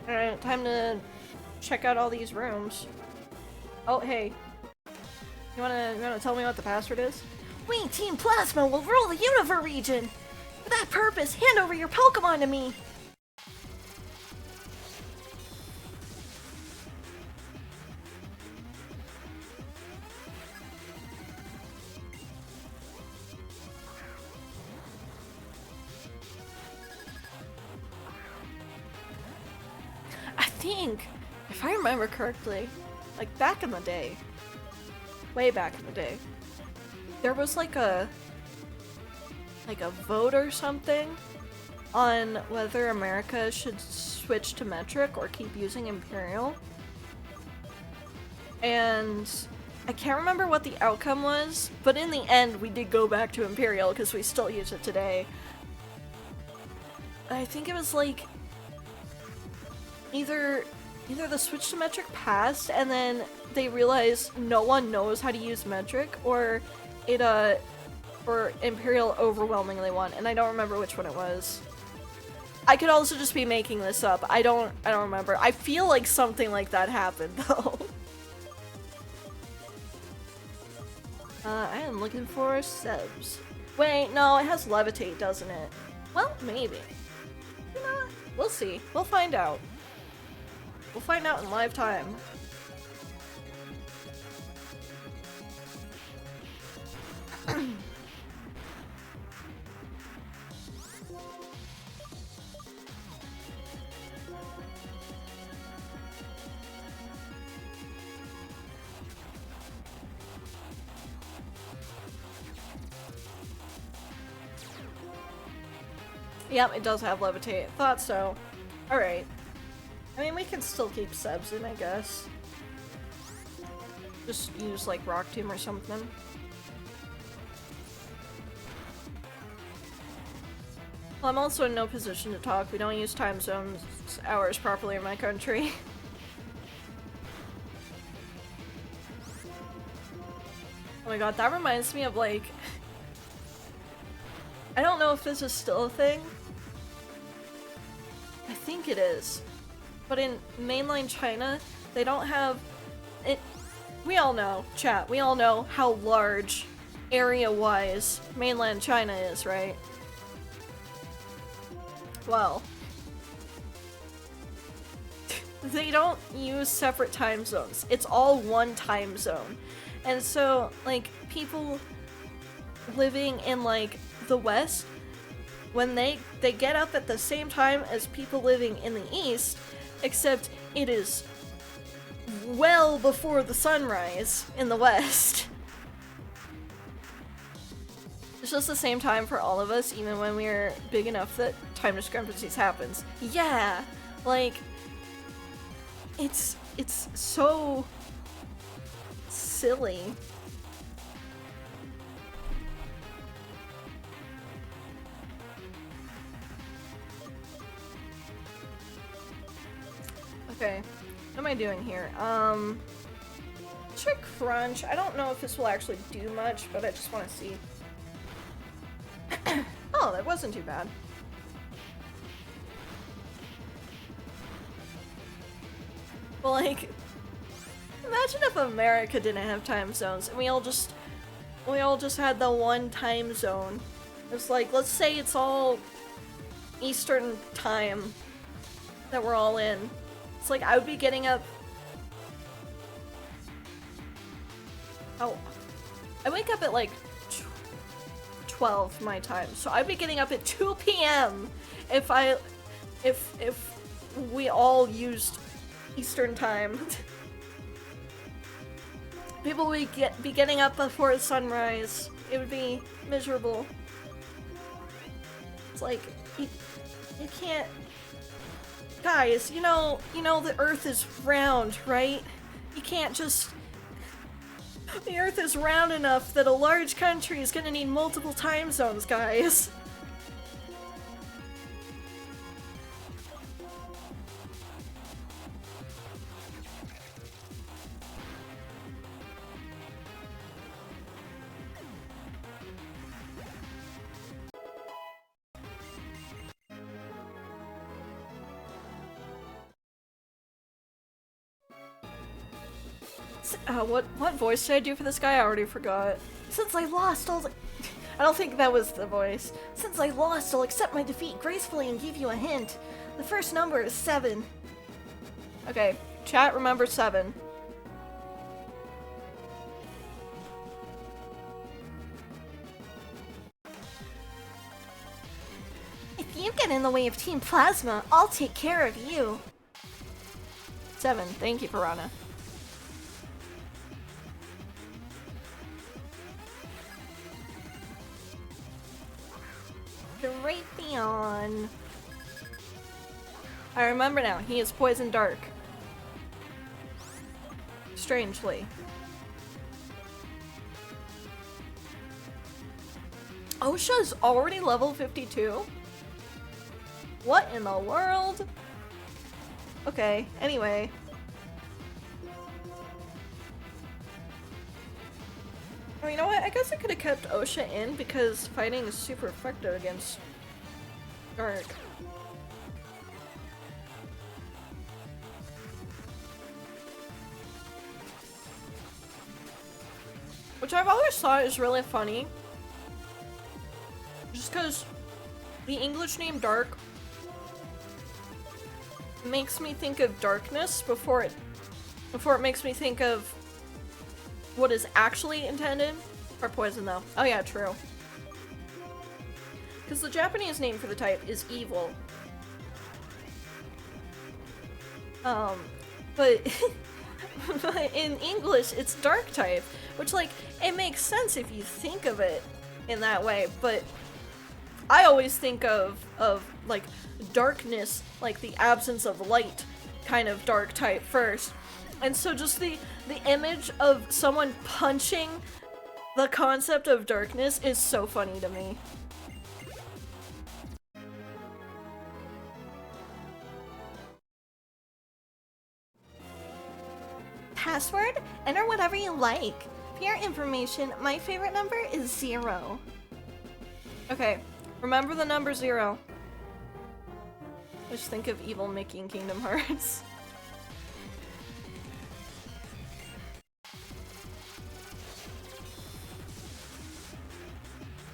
Alright, time to check out all these rooms. Oh, hey. You wanna tell me what the password is? We, Team Plasma, will rule the Universe region! For that purpose, hand over your Pokemon to me! I think, if I remember correctly, like back in the day, way back in the day, there was like a vote or something on whether America should switch to metric or keep using Imperial. And I can't remember what the outcome was, but in the end we did go back to Imperial because we still use it today. I think it was like either the switch to metric passed and then they realized no one knows how to use metric, or it or Imperial overwhelmingly won, and I don't remember which one it was. I could also just be making this up. I don't remember. I feel like something like that happened though. I am looking for subs. Wait, no, it has levitate, doesn't it? Well, maybe. You know what? We'll see. We'll find out. We'll find out in live time. Yep, it does have levitate. Thought so. Alright. I mean, we can still keep subs in, I guess. Just use, like, Rock Tomb or something. Well, I'm also in no position to talk. We don't use time zones hours properly in my country. Oh my god, that reminds me of, like... I don't know if this is still a thing, think it is. But in mainland China, they don't have it. We all know, chat, we all know how large area-wise mainland China is, right? Well, they don't use separate time zones. It's all one time zone. And so, like, people living in, like, the West, when they get up at the same time as people living in the East, except it is well before the sunrise in the West. It's just the same time for all of us, even when we're big enough that time discrepancies happens. Yeah, like, it's so silly. Okay, what am I doing here? Check crunch. I don't know if this will actually do much, but I just want to see. Oh, that wasn't too bad. Well, like, imagine if America didn't have time zones and we all just had the one time zone. It's like, let's say it's all Eastern time that we're all in. It's like I would be getting up. Oh, I wake up at like 12 my time, so I'd be getting up at 2 p.m. if we all used Eastern time. People would be getting up before sunrise. It would be miserable. It's like you can't. Guys, you know the Earth is round, right? You can't just. The Earth is round enough that a large country is gonna need multiple time zones, guys. What voice did I do for this guy? I already forgot. Since I lost, I don't think that was the voice. Since I lost, I'll accept my defeat gracefully and give you a hint. The first number is 7. Okay, chat, remember 7. If you get in the way of Team Plasma, I'll take care of you. 7. Thank you, Piranha. Raytheon. I remember now, he is Poison Dark. Strangely. OSHA's already level 52? What in the world? Okay, anyway. Well, you know what? I guess I could have kept OSHA in because fighting is super effective against Dark. Which I've always thought is really funny. Just because the English name Dark makes me think of darkness before it makes me think of what is actually intended for poison, though. Oh yeah, true. Because the Japanese name for the type is evil. But but in English it's dark type, which, like, it makes sense if you think of it in that way, but I always think of like darkness, like the absence of light kind of dark type first. And so just the image of someone punching the concept of darkness is so funny to me. Password? Enter whatever you like. For your information, my favorite number is 0. Okay, remember the number 0. Just think of evil Mickey in Kingdom Hearts.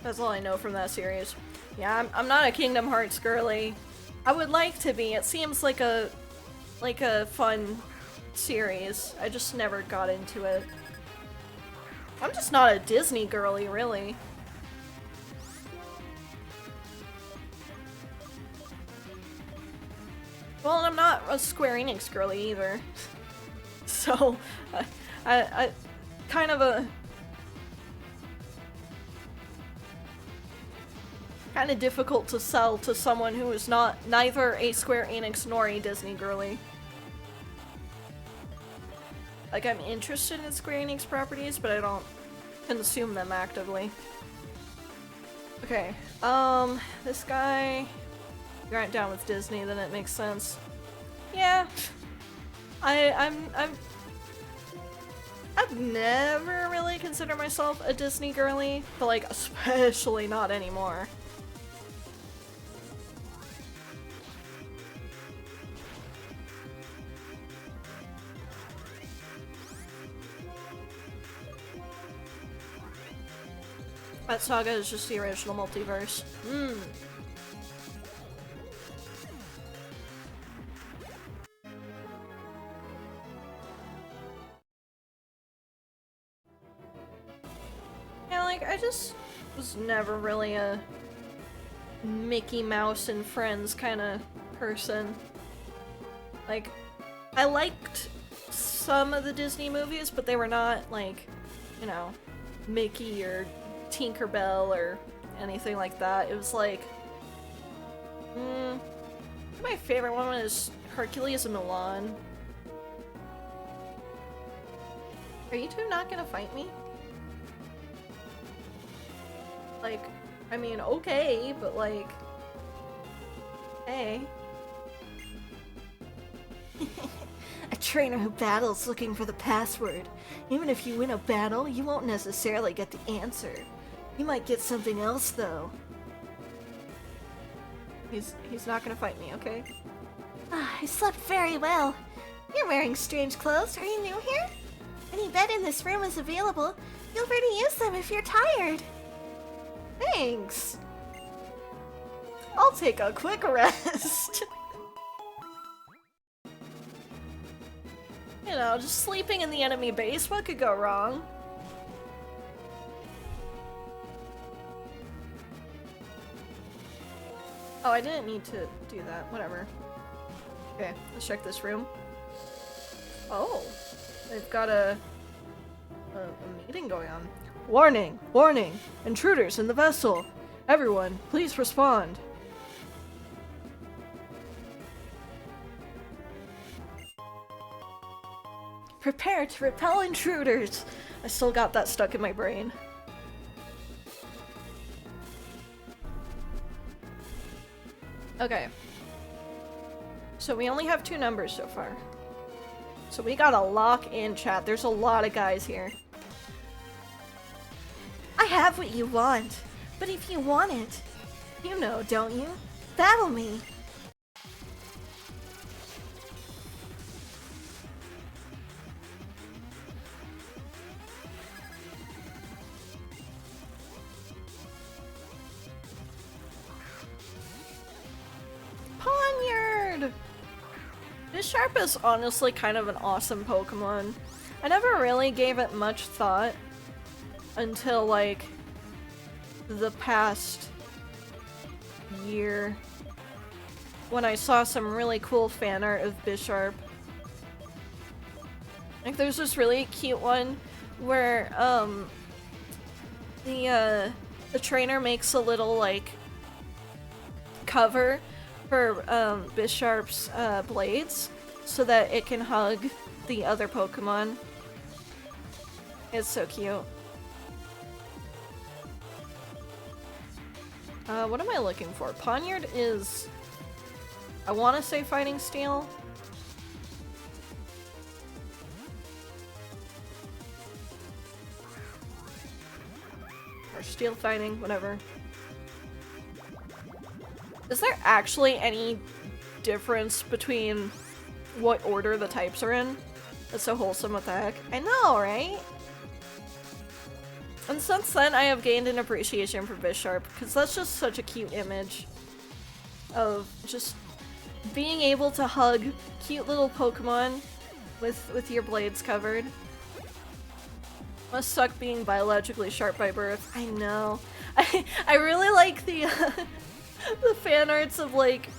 That's all I know from that series. Yeah, I'm not a Kingdom Hearts girly. I would like to be. It seems like a fun series. I just never got into it. I'm just not a Disney girly, really. Well, I'm not a Square Enix girly either. So, I kind of a... kind of difficult to sell to someone who is neither a Square Enix nor a Disney girly. Like, I'm interested in Square Enix properties, but I don't consume them actively. Okay, this guy... You aren't down with Disney, then it makes sense. Yeah. I've never really considered myself a Disney girly, but like, especially not anymore. That saga is just the original multiverse. Yeah, like, I just was never really a Mickey Mouse and Friends kind of person. Like, I liked some of the Disney movies, but they were not, like, you know, Mickey or Tinkerbell or anything like that. It was like, my favorite one is Hercules and Milan. Are you two not gonna fight me? Like, I mean, okay, but like, hey. A trainer who battles looking for the password. Even if you win a battle, you won't necessarily get the answer. You might get something else, though. He's not gonna fight me, okay? I slept very well. You're wearing strange clothes. Are you new here? Any bed in this room is available. Feel free to use them if you're tired. Thanks. I'll take a quick rest. You know, just sleeping in the enemy base, what could go wrong? Oh, I didn't need to do that. Whatever. Okay, let's check this room. Oh, they've got a meeting going on. Warning! Warning! Intruders in the vessel! Everyone, please respond! Prepare to repel intruders! I still got that stuck in my brain. Okay. So we only have 2 numbers so far. So we gotta lock in, chat. There's a lot of guys here. I have what you want, but if you want it, you know, don't you? Battle me. Poniard! Bisharp is honestly kind of an awesome Pokemon. I never really gave it much thought until, like, the past year when I saw some really cool fan art of Bisharp. Like, there's this really cute one where, the trainer makes a little, like, cover for, Bisharp's, blades so that it can hug the other Pokemon. It's so cute. What am I looking for? Poniard is... I want to say Fighting Steel. Or Steel Fighting, whatever. Is there actually any difference between what order the types are in. That's so wholesome, what the heck. I know, right? And since then, I have gained an appreciation for Bisharp, because that's just such a cute image of just being able to hug cute little Pokemon with your blades covered. Must suck being biologically sharp by birth. I know. I really like the the fan arts of like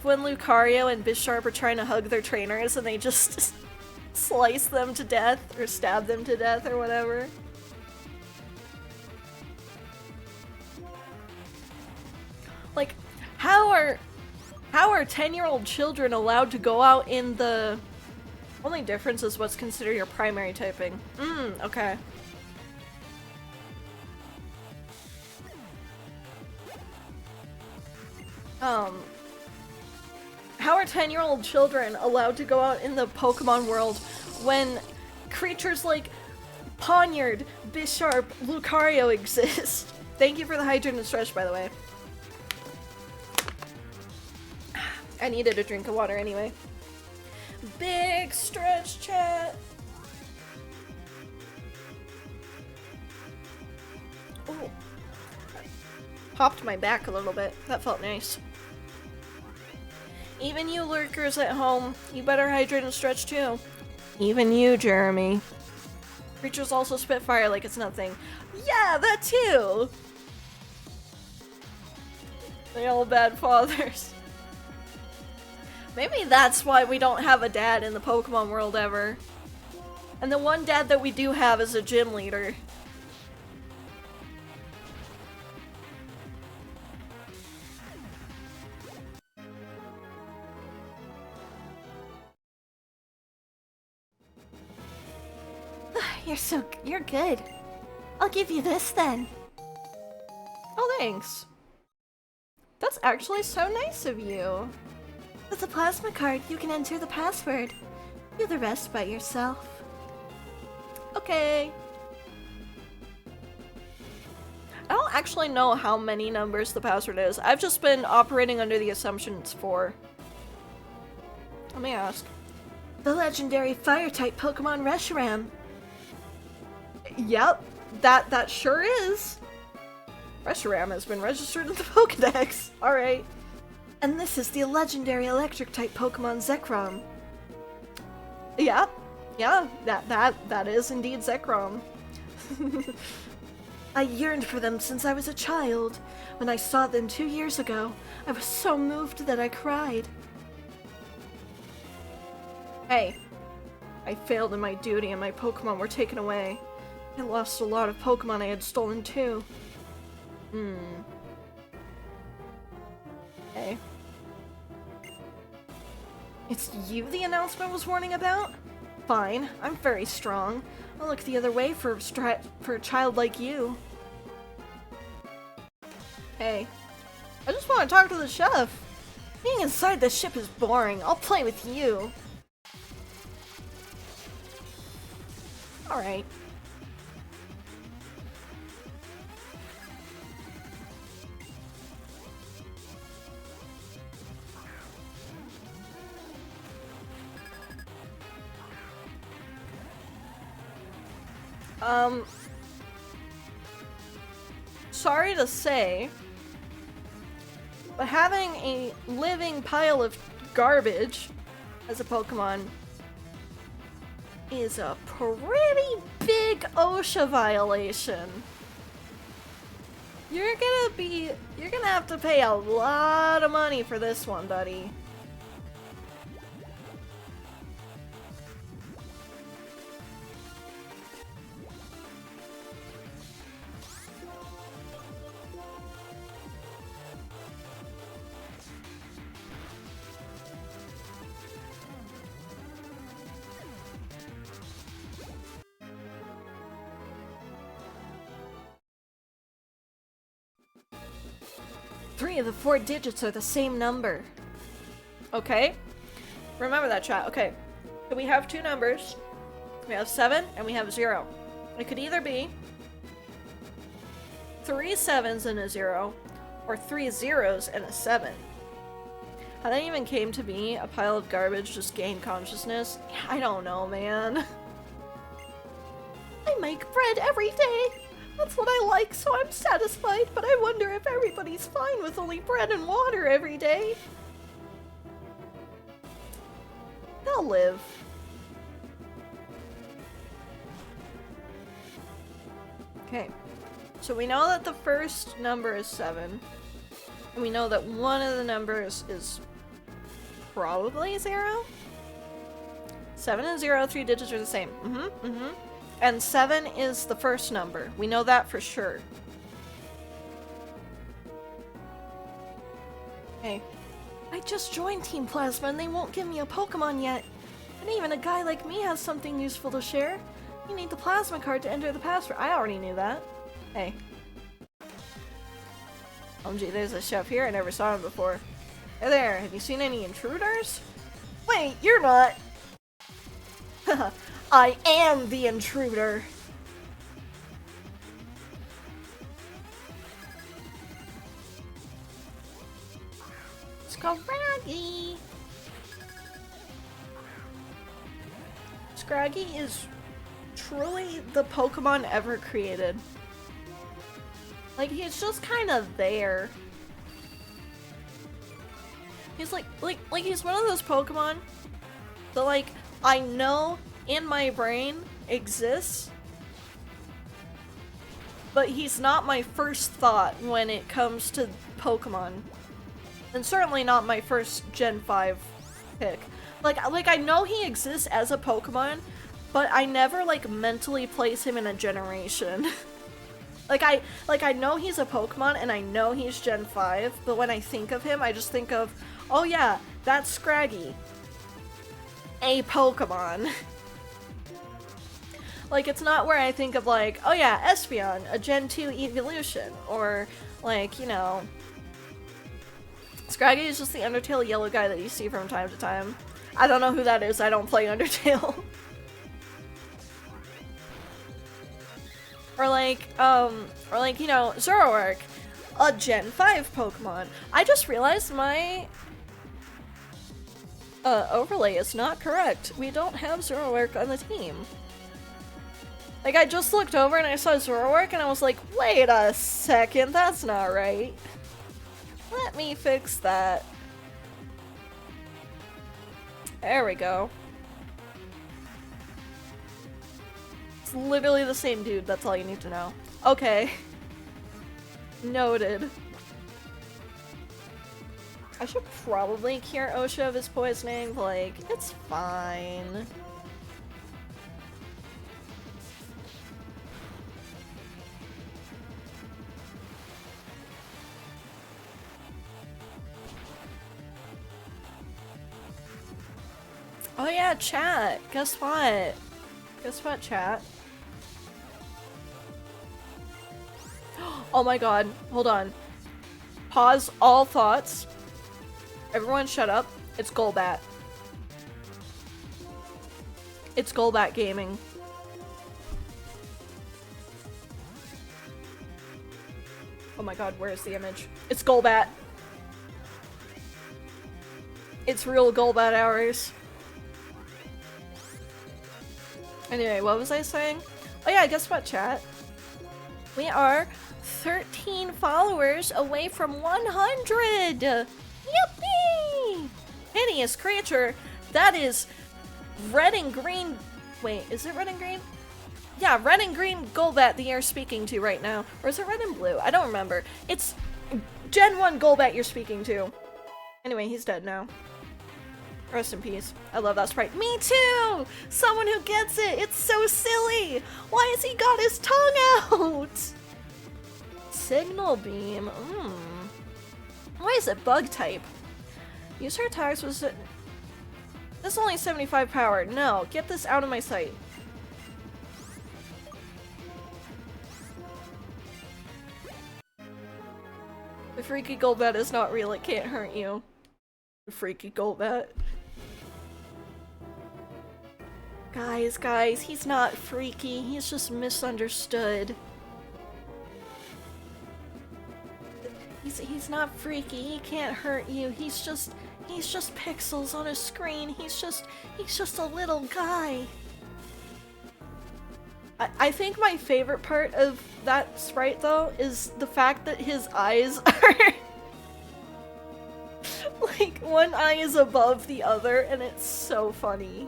when Lucario and Bisharp are trying to hug their trainers and they just slice them to death or stab them to death or whatever. Like, how are 10-year-old children allowed to go out in the... Only difference is what's considered your primary typing. Okay. How are 10-year-old children allowed to go out in the Pokemon world when creatures like Ponyard, Bisharp, Lucario exist? Thank you for the hydrant and stretch, by the way. I needed a drink of water anyway. Big stretch, chat. Oh, popped my back a little bit. That felt nice. Even you lurkers at home, you better hydrate and stretch too. Even you, Jeremy. Creatures also spit fire like it's nothing. Yeah, that too! They're all bad fathers. Maybe that's why we don't have a dad in the Pokemon world ever. And the one dad that we do have is a gym leader. You're good. I'll give you this then. Oh, thanks. That's actually so nice of you. With the plasma card, you can enter the password. Do the rest by yourself. Okay. I don't actually know how many numbers the password is. I've just been operating under the assumption it's 4. Let me ask. The legendary fire-type Pokemon Reshiram. Yep, that sure is. Reshiram has been registered in the Pokedex. Alright. And this is the legendary electric-type Pokemon Zekrom. Yeah, that is indeed Zekrom. I yearned for them since I was a child. When I saw them 2 years ago, I was so moved that I cried. Hey, I failed in my duty and my Pokemon were taken away. I lost a lot of Pokemon I had stolen too. Okay. It's you the announcement was warning about? Fine, I'm very strong. I'll look the other way for a child like you. Hey, I just want to talk to the chef. Being inside the ship is boring. I'll play with you. Alright. Sorry to say, but having a living pile of garbage as a Pokemon is a pretty big OSHA violation. You're gonna have to pay a lot of money for this one, buddy. Three of the 4 digits are the same number. Okay? Remember that, chat. Okay. So we have 2 numbers. We have 7 and we have 0. It could either be 3 7s and a 0 or 3 0s and a 7. How that even came to be, a pile of garbage just gained consciousness? I don't know, man. I make bread every day. That's what I like, so I'm satisfied, but I wonder if everybody's fine with only bread and water every day. They'll live. Okay. So we know that the first number is 7. And we know that one of the numbers is probably 0? 7 and 0, 3 digits are the same. And 7 is the first number. We know that for sure. Okay. I just joined Team Plasma and they won't give me a Pokemon yet. And even a guy like me has something useful to share. You need the Plasma card to enter the password. I already knew that. Hey. Gee, there's a chef here. I never saw him before. Hey there, have you seen any intruders? Wait, you're not. I am the intruder. Scraggy! Scraggy is truly the Pokemon ever created. Like, he's just kind of there. He's like he's one of those Pokemon that, like, I know in my brain exists, but he's not my first thought when it comes to Pokemon. And certainly not my first Gen 5 pick. Like I know he exists as a Pokemon, but I never, like, mentally place him in a generation. I know he's a Pokemon and I know he's Gen 5, but when I think of him, I just think of, oh yeah, that's Scraggy. A Pokemon. Like, it's not where I think of, like, oh yeah, Espeon, a Gen 2 evolution, or, like, you know, Scraggy is just the Undertale yellow guy that you see from time to time. I don't know who that is, I don't play Undertale. Or like, you know, Zoroark, a Gen 5 Pokemon. I just realized my overlay is not correct. We don't have Zoroark on the team. Like, I just looked over and I saw Zoroark and I was like, wait a second, that's not right. Let me fix that. There we go. It's literally the same dude, that's all you need to know. Okay. Noted. I should probably cure Osha of his poisoning, like, it's fine. Oh yeah, chat! Guess what? Guess what, chat? Oh my god, hold on. Pause all thoughts. Everyone shut up. It's Golbat. It's Golbat Gaming. Oh my god, where's the image? It's Golbat. It's real Golbat hours. Anyway, what was I saying? Oh yeah, guess what, chat? We are 13 followers away from 100! Yippee! Hideous creature! That is red and green. Wait, is it red and green? Yeah, red and green Golbat that you're speaking to right now. Or is it red and blue? I don't remember. It's Gen 1 Golbat you're speaking to. Anyway, he's dead now. Rest in peace. I love that sprite. Me too! Someone who gets it! It's so silly! Why has he got his tongue out? Signal beam. Why is it bug type? Use her attacks was it? This is only 75 power. No, get this out of my sight. The freaky Golbat is not real. It can't hurt you. The freaky Golbat. Guys, he's not freaky. He's just misunderstood. He's not freaky. He can't hurt you. He's He's just pixels on a screen. He's just a little guy. I think my favorite part of that sprite, though, is the fact that his eyes are... like, one eye is above the other, and it's so funny.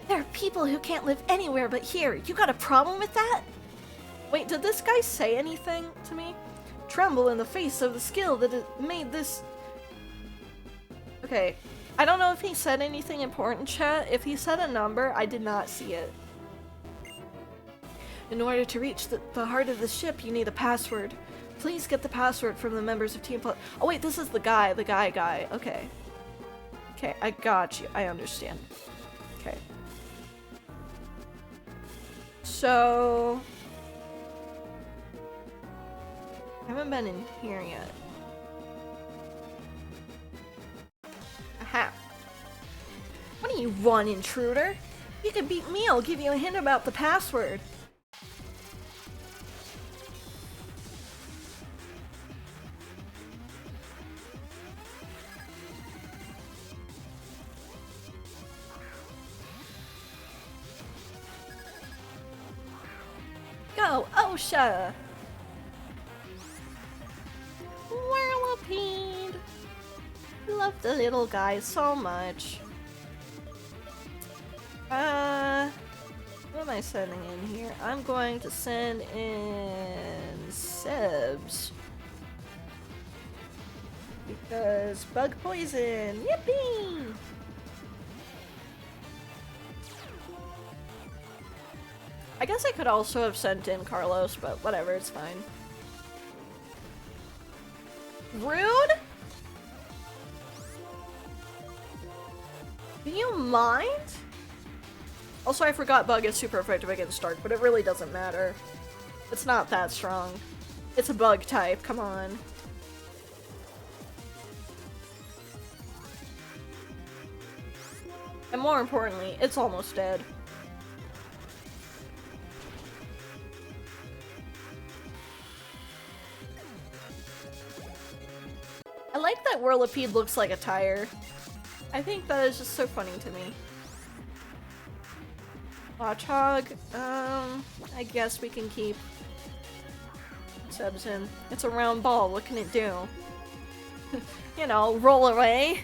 There are people who can't live anywhere but here. You got a problem with that? Wait, did this guy say anything to me? Tremble in the face of the skill that made this... Okay. I don't know if he said anything important, chat. If he said a number, I did not see it. In order to reach the heart of the ship, you need a password. Please get the password from the members of Team Plus. Oh wait, this is the guy. Okay. Okay, I got you. I understand. Okay. So... I haven't been in here yet. Aha. What do you want, intruder? You can beat me, I'll give you a hint about the password. Go, Osha! Whirlipede! Love the little guy so much. What am I sending in here? I'm going to send in Sebs. Because bug poison! Yippee! I guess I could also have sent in Carlos, but whatever, it's fine. Rude? Do you mind? Also, I forgot Bug is super effective against Stark, but it really doesn't matter. It's not that strong. It's a bug type, come on. And more importantly, it's almost dead. I like that Whirlipede looks like a tire. I think that is just so funny to me. Watchog, I guess we can keep Sebs in. It's a round ball, what can it do? You know, roll away.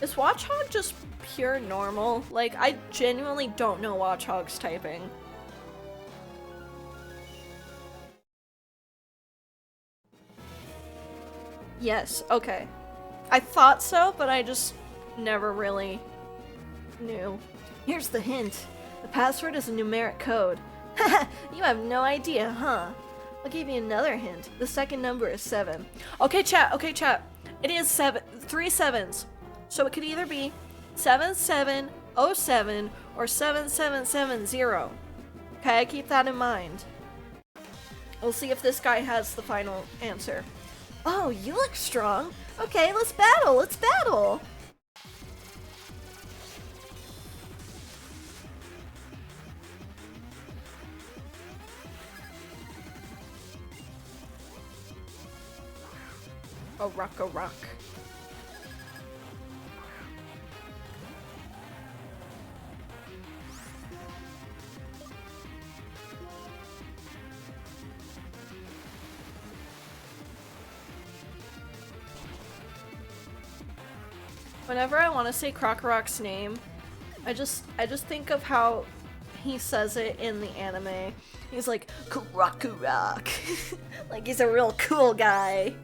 Is Watchog just pure normal? Like, I genuinely don't know Watchog's typing. Yes, okay. I thought so, but I just never really knew. Here's the hint. The password is a numeric code. Haha, you have no idea, huh? I'll give you another hint. The second number is 7. Okay, chat. It is 3 sevens. So it could either be 7707 or 7770. Okay, keep that in mind. We'll see if this guy has the final answer. Oh, you look strong. Okay, let's battle. A rock. Whenever I want to say Krokorok's name, I just think of how he says it in the anime. He's like, Krokorok. Like he's a real cool guy.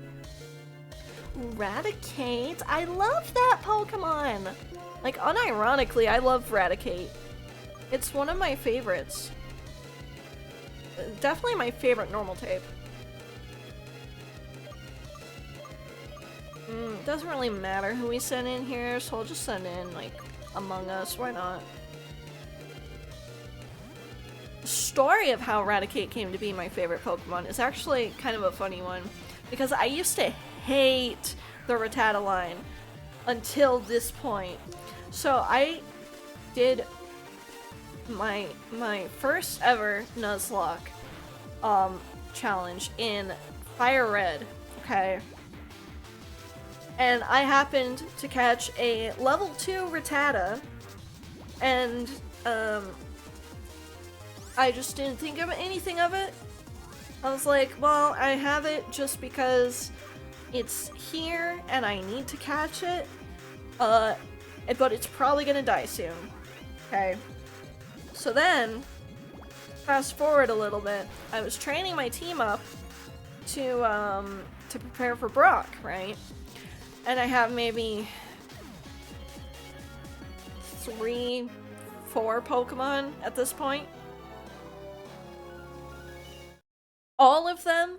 Raticate? I love that Pokemon! Like, unironically, I love Raticate. It's one of my favorites. Definitely my favorite normal type. Doesn't really matter who we send in here, so I'll just send in, like, Among Us, why not? The story of how Raticate came to be my favorite Pokemon is actually kind of a funny one. because I used to hate the Rattata line until this point. So I did my first ever Nuzlocke challenge in Fire Red, okay? And I happened to catch a level 2 Rattata, and I just didn't think of anything of it. I was like, well, I have it just because it's here and I need to catch it, but it's probably gonna die soon, okay? So then, fast forward a little bit, I was training my team up to prepare for Brock, right? And I have maybe 3, 4 Pokemon at this point. All of them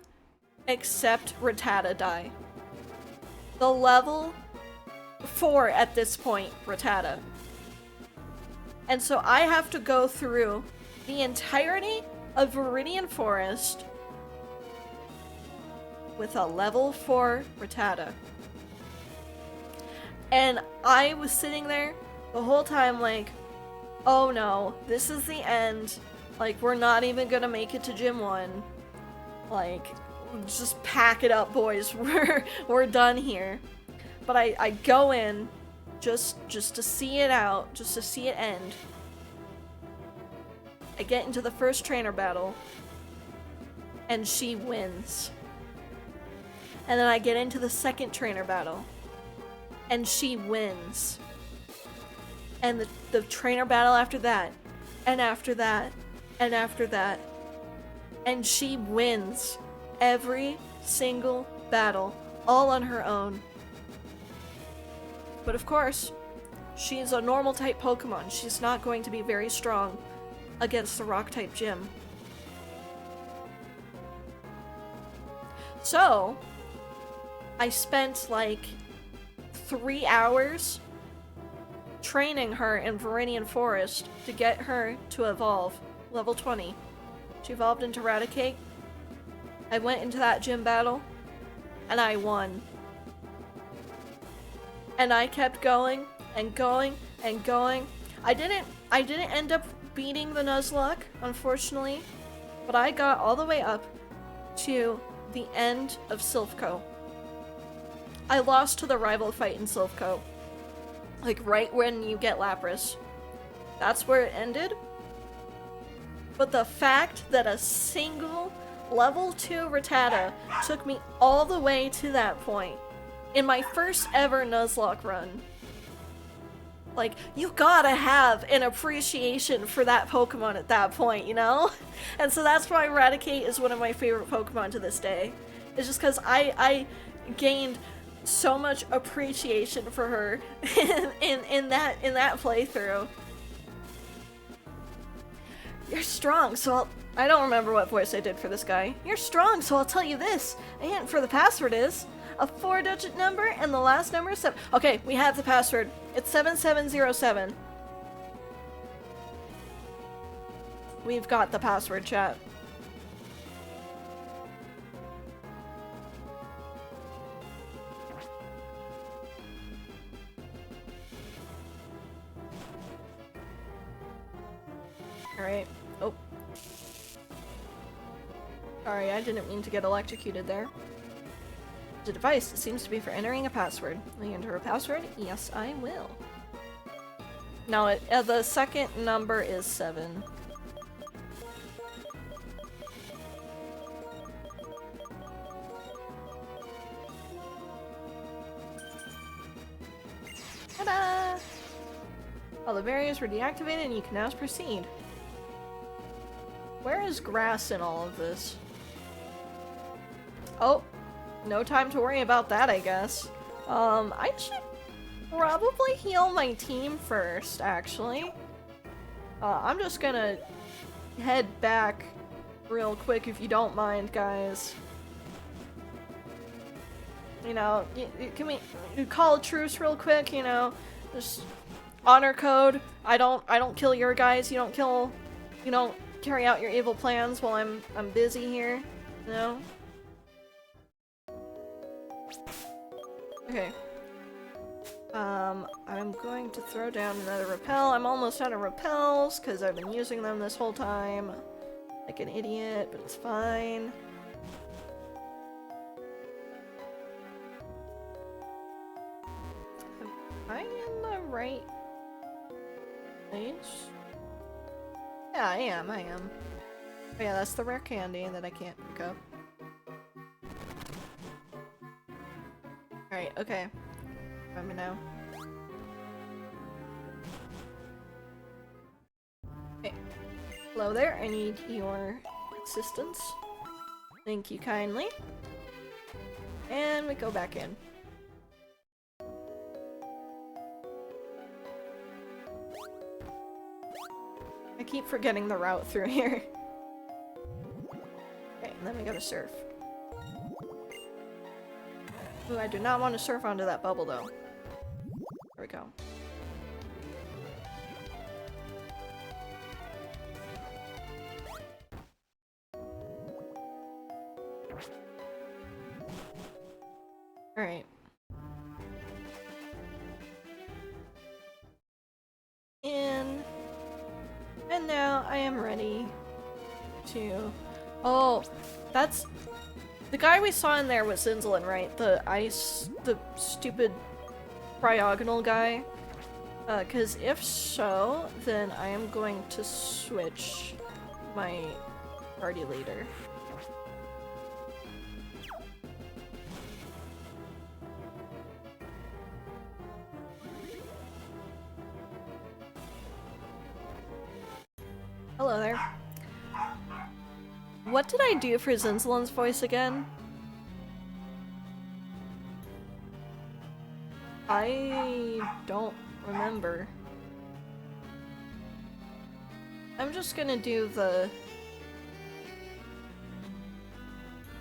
except Rattata die. The level 4 at this point, Rattata. And so I have to go through the entirety of Viridian Forest with a level 4 Rattata. And I was sitting there the whole time like, oh no, this is the end. Like, we're not even gonna make it to Gym 1. Like, just pack it up, boys. We're done here. But I go in just to see it out, just to see it end. I get into the first trainer battle, and she wins. And then I get into the second trainer battle, and she wins. And the trainer battle after that, and after that, and after that. And she wins every single battle, all on her own. But of course, she's a normal type Pokemon. She's not going to be very strong against the rock type gym. So, I spent like 3 hours training her in Viridian Forest to get her to evolve. Level 20. She evolved into Raticate. I went into that gym battle, and I won. And I kept going, and going, and going. I didn't end up beating the Nuzlocke, unfortunately, but I got all the way up to the end of Silphco. I lost to the rival fight in Silphco. Like, right when you get Lapras. That's where it ended. But the fact that a single level 2 Rattata took me all the way to that point in my first ever Nuzlocke run. Like, you gotta have an appreciation for that Pokemon at that point, you know? And so that's why Raticate is one of my favorite Pokemon to this day. It's just because I gained so much appreciation for her in that playthrough. You're strong, so I don't remember what voice I did for this guy. You're strong, so I'll tell you this. A hint for the password is a 4-digit number and the last number is 7. Okay, we have the password. It's 7707. We've got the password, chat. Alright. Oh. Sorry, I didn't mean to get electrocuted there. The device seems to be for entering a password. Will you enter a password? Yes, I will. Now, the second number is 7. Ta-da! All the barriers were deactivated and you can now proceed. Where is grass in all of this? Oh, no time to worry about that, I guess. I should probably heal my team first, actually. I'm just gonna head back real quick if you don't mind, guys. You know, can we call a truce real quick, you know? Just honor code. I don't kill your guys, you don't carry out your evil plans while I'm busy here, you know? Okay. I'm going to throw down another repel. I'm almost out of repels because I've been using them this whole time. Like an idiot, but it's fine. Am I in the right place? Yeah, I am. Oh yeah, that's the rare candy that I can't pick up. Alright, okay. Let me know. Okay. Hello there, I need your assistance. Thank you kindly. And we go back in. I keep forgetting the route through here. Okay, and then we gotta surf. Ooh, I do not want to surf onto that bubble though. There we go. Alright. In. And now I am ready to... Oh, that's... The guy we saw in there was Zinzlin, right? The stupid cryogonal guy? Cause if so, then I am going to switch my party leader. Hello there. What did I do for Zinzlin's voice again? I don't remember. I'm just gonna do the...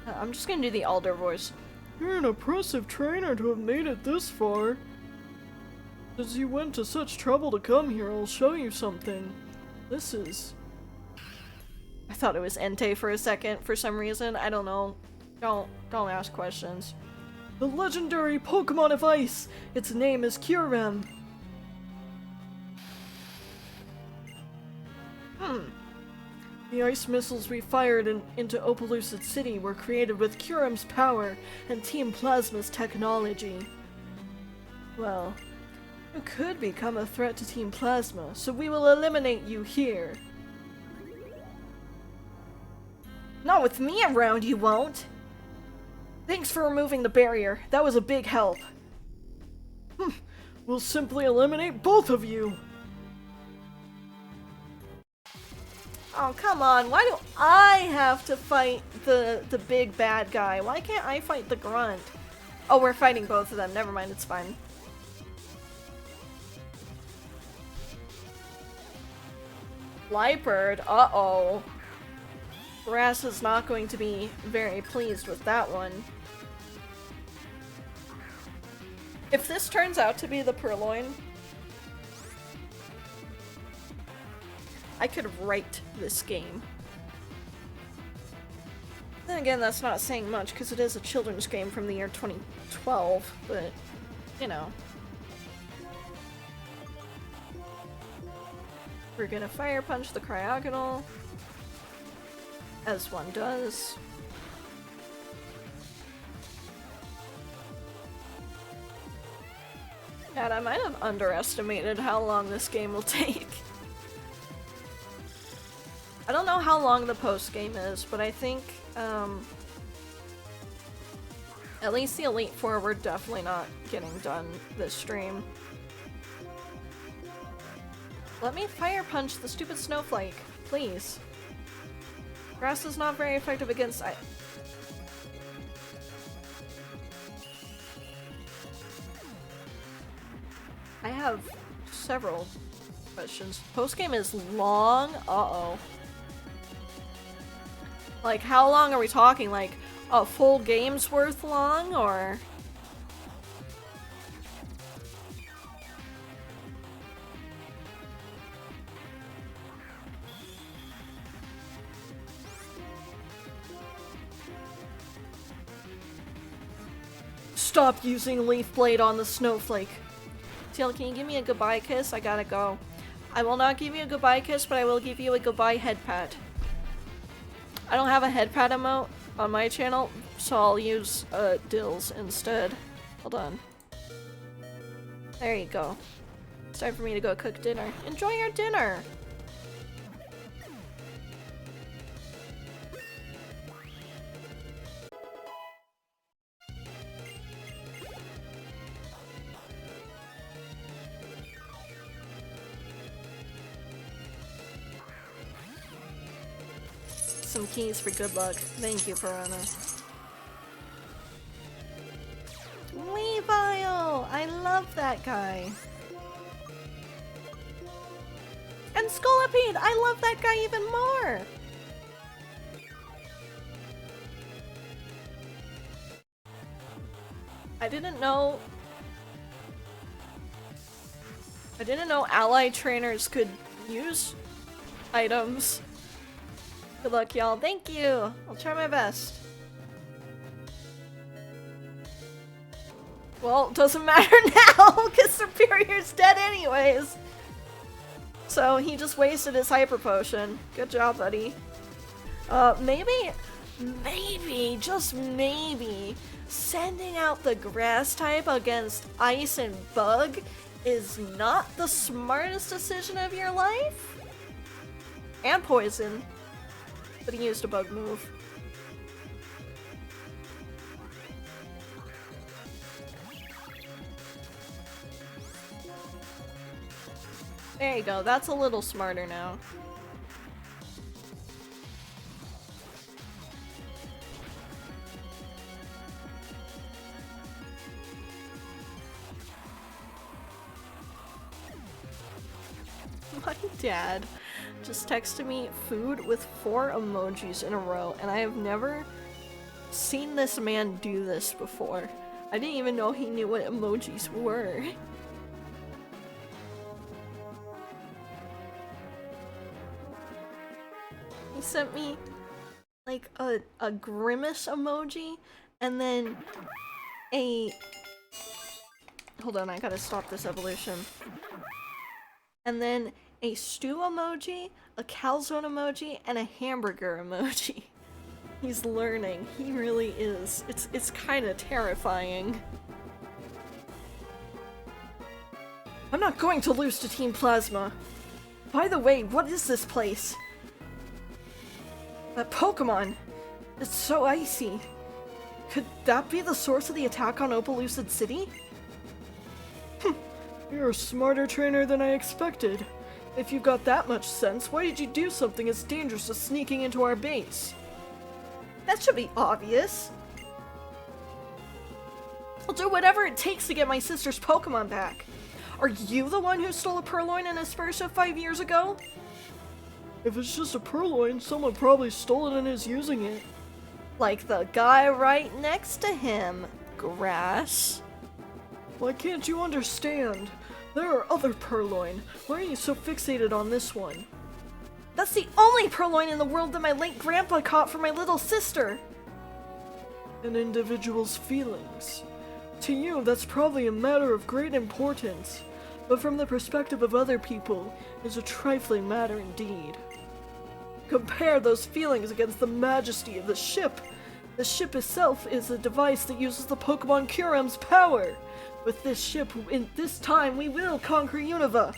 I'm just gonna do the Alder voice. You're an impressive trainer to have made it this far. Since you went to such trouble to come here, I'll show you something. This is... I thought it was Entei for a second for some reason. I don't know. Don't ask questions. The legendary Pokemon of Ice! Its name is Kyurem! The ice missiles we fired into Opelucid City were created with Kyurem's power and Team Plasma's technology. Well, you could become a threat to Team Plasma, so we will eliminate you here. Not with me around, you won't! Thanks for removing the barrier. That was a big help. We'll simply eliminate both of you! Oh, come on. Why do I have to fight the big bad guy? Why can't I fight the grunt? Oh, we're fighting both of them. Never mind, it's fine. Lightbird? Uh-oh. Grass is not going to be very pleased with that one. If this turns out to be the Purloin, I could write this game. Then again, that's not saying much because it is a children's game from the year 2012, but, you know. We're gonna fire punch the Cryogonal, as one does. God, I might have underestimated how long this game will take. I don't know how long the post-game is, but I think, at least the Elite Four we're definitely not getting done this stream. Let me fire punch the stupid snowflake, please. Grass is not very effective against I have several questions. Post-game is long? Uh-oh. Like, how long are we talking? Like, a full game's worth long, or...? stop using Leaf Blade on the snowflake. Teal, can you give me a goodbye kiss? I gotta go. I will not give you a goodbye kiss, but I will give you a goodbye head pat. I don't have a head pat emote on my channel, so I'll use Dills instead. Hold on. There you go. It's time for me to go cook dinner. Enjoy your dinner! Some keys for good luck. Thank you, Piranha. Weavile! I love that guy. And Scolipede! I love that guy even more! I didn't know ally trainers could use items. Good luck, y'all. Thank you! I'll try my best. Well, doesn't matter now, because Superior's dead anyways! So he just wasted his hyper potion. Good job, buddy. Maybe, just maybe, sending out the grass type against ice and bug is not the smartest decision of your life? And poison. But he used a bug move. There you go, that's a little smarter now. My dad just texted me food with 4 emojis in a row, and I have never seen this man do this before. I didn't even know he knew what emojis were. He sent me like a grimace emoji and then a... Hold on, I gotta stop this evolution. And then a stew emoji, a calzone emoji, and a hamburger emoji. He's learning. He really is. It's kind of terrifying. I'm not going to lose to Team Plasma. By the way, what is this place? That Pokemon! It's so icy. Could that be the source of the attack on Opalucid City? You're a smarter trainer than I expected. If you've got that much sense, why did you do something as dangerous as sneaking into our base? That should be obvious. I'll do whatever it takes to get my sister's Pokemon back. Are you the one who stole a Purloin and Aspersia 5 years ago? If it's just a Purloin, someone probably stole it and is using it. Like the guy right next to him, Grass. Why can't you understand? There are other Purloin. Why are you so fixated on this one? That's the only Purloin in the world that my late grandpa caught for my little sister! An individual's feelings. To you, that's probably a matter of great importance, but from the perspective of other people, it's a trifling matter indeed. Compare those feelings against the majesty of the ship. The ship itself is a device that uses the Pokemon Kyurem's power. With this ship, in this time, we will conquer Unova.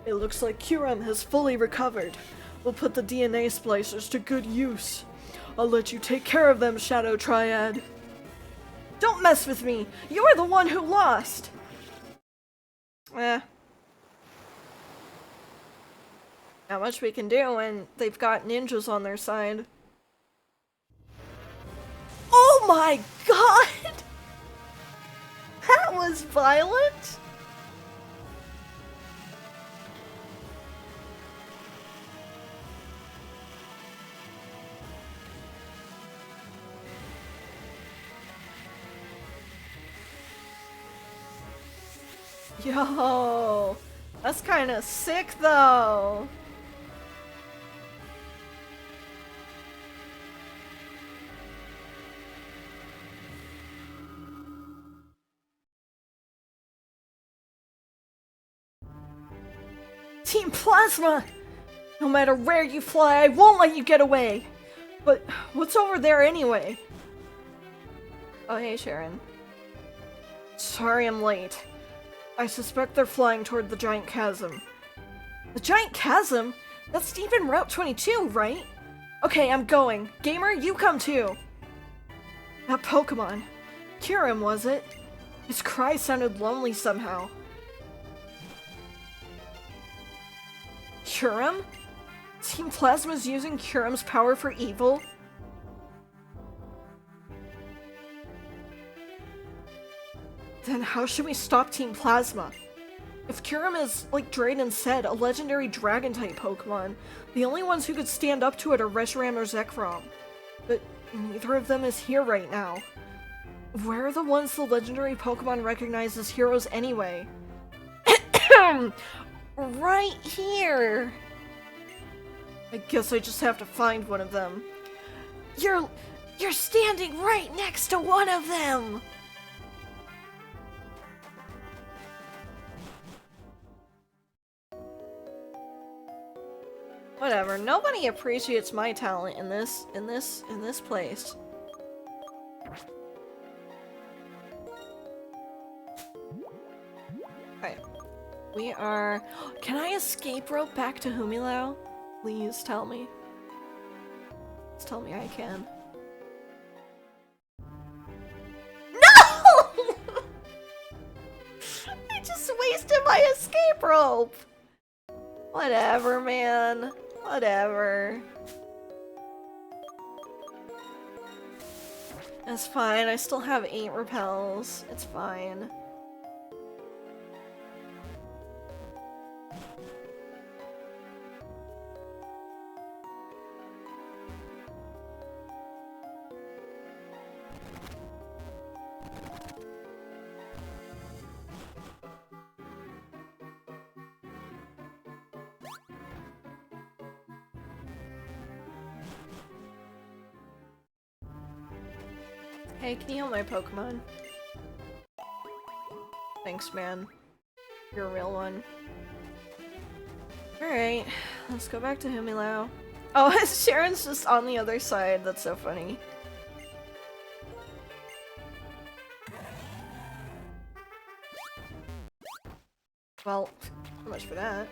It looks like Kyurem has fully recovered. We'll put the DNA splicers to good use. I'll let you take care of them, Shadow Triad. Don't mess with me! You're the one who lost! Not much we can do when they've got ninjas on their side. Oh my god! That was violent! Yo, that's kind of sick though. Team Plasma! No matter where you fly, I won't let you get away! But what's over there anyway? Oh, hey, Sharon. Sorry I'm late. I suspect they're flying toward the giant chasm. The giant chasm? That's deep in Route 22, right? Okay, I'm going. Gamer, you come too! That Pokemon. Kyurem, was it? His cry sounded lonely somehow. Kyurem? Team Plasma's using Kyurem's power for evil? Then how should we stop Team Plasma? If Kyurem is, like Drayden said, a legendary Dragon-type Pokemon, the only ones who could stand up to it are Reshiram or Zekrom. But neither of them is here right now. Where are the ones the legendary Pokemon recognize as heroes anyway? Right here! I guess I just have to find one of them. You're standing right next to one of them! Whatever, nobody appreciates my talent in this place. Alright. We are... Can I escape rope back to Humilau? Please tell me. Please tell me I can. No! I just wasted my escape rope! Whatever, man. Whatever. It's fine, I still have 8 repels. It's fine. Hey, can you help my Pokemon? Thanks, man. You're a real one. Alright, let's go back to Humilau. Oh, Sharon's just on the other side. That's so funny. Well, so much for that.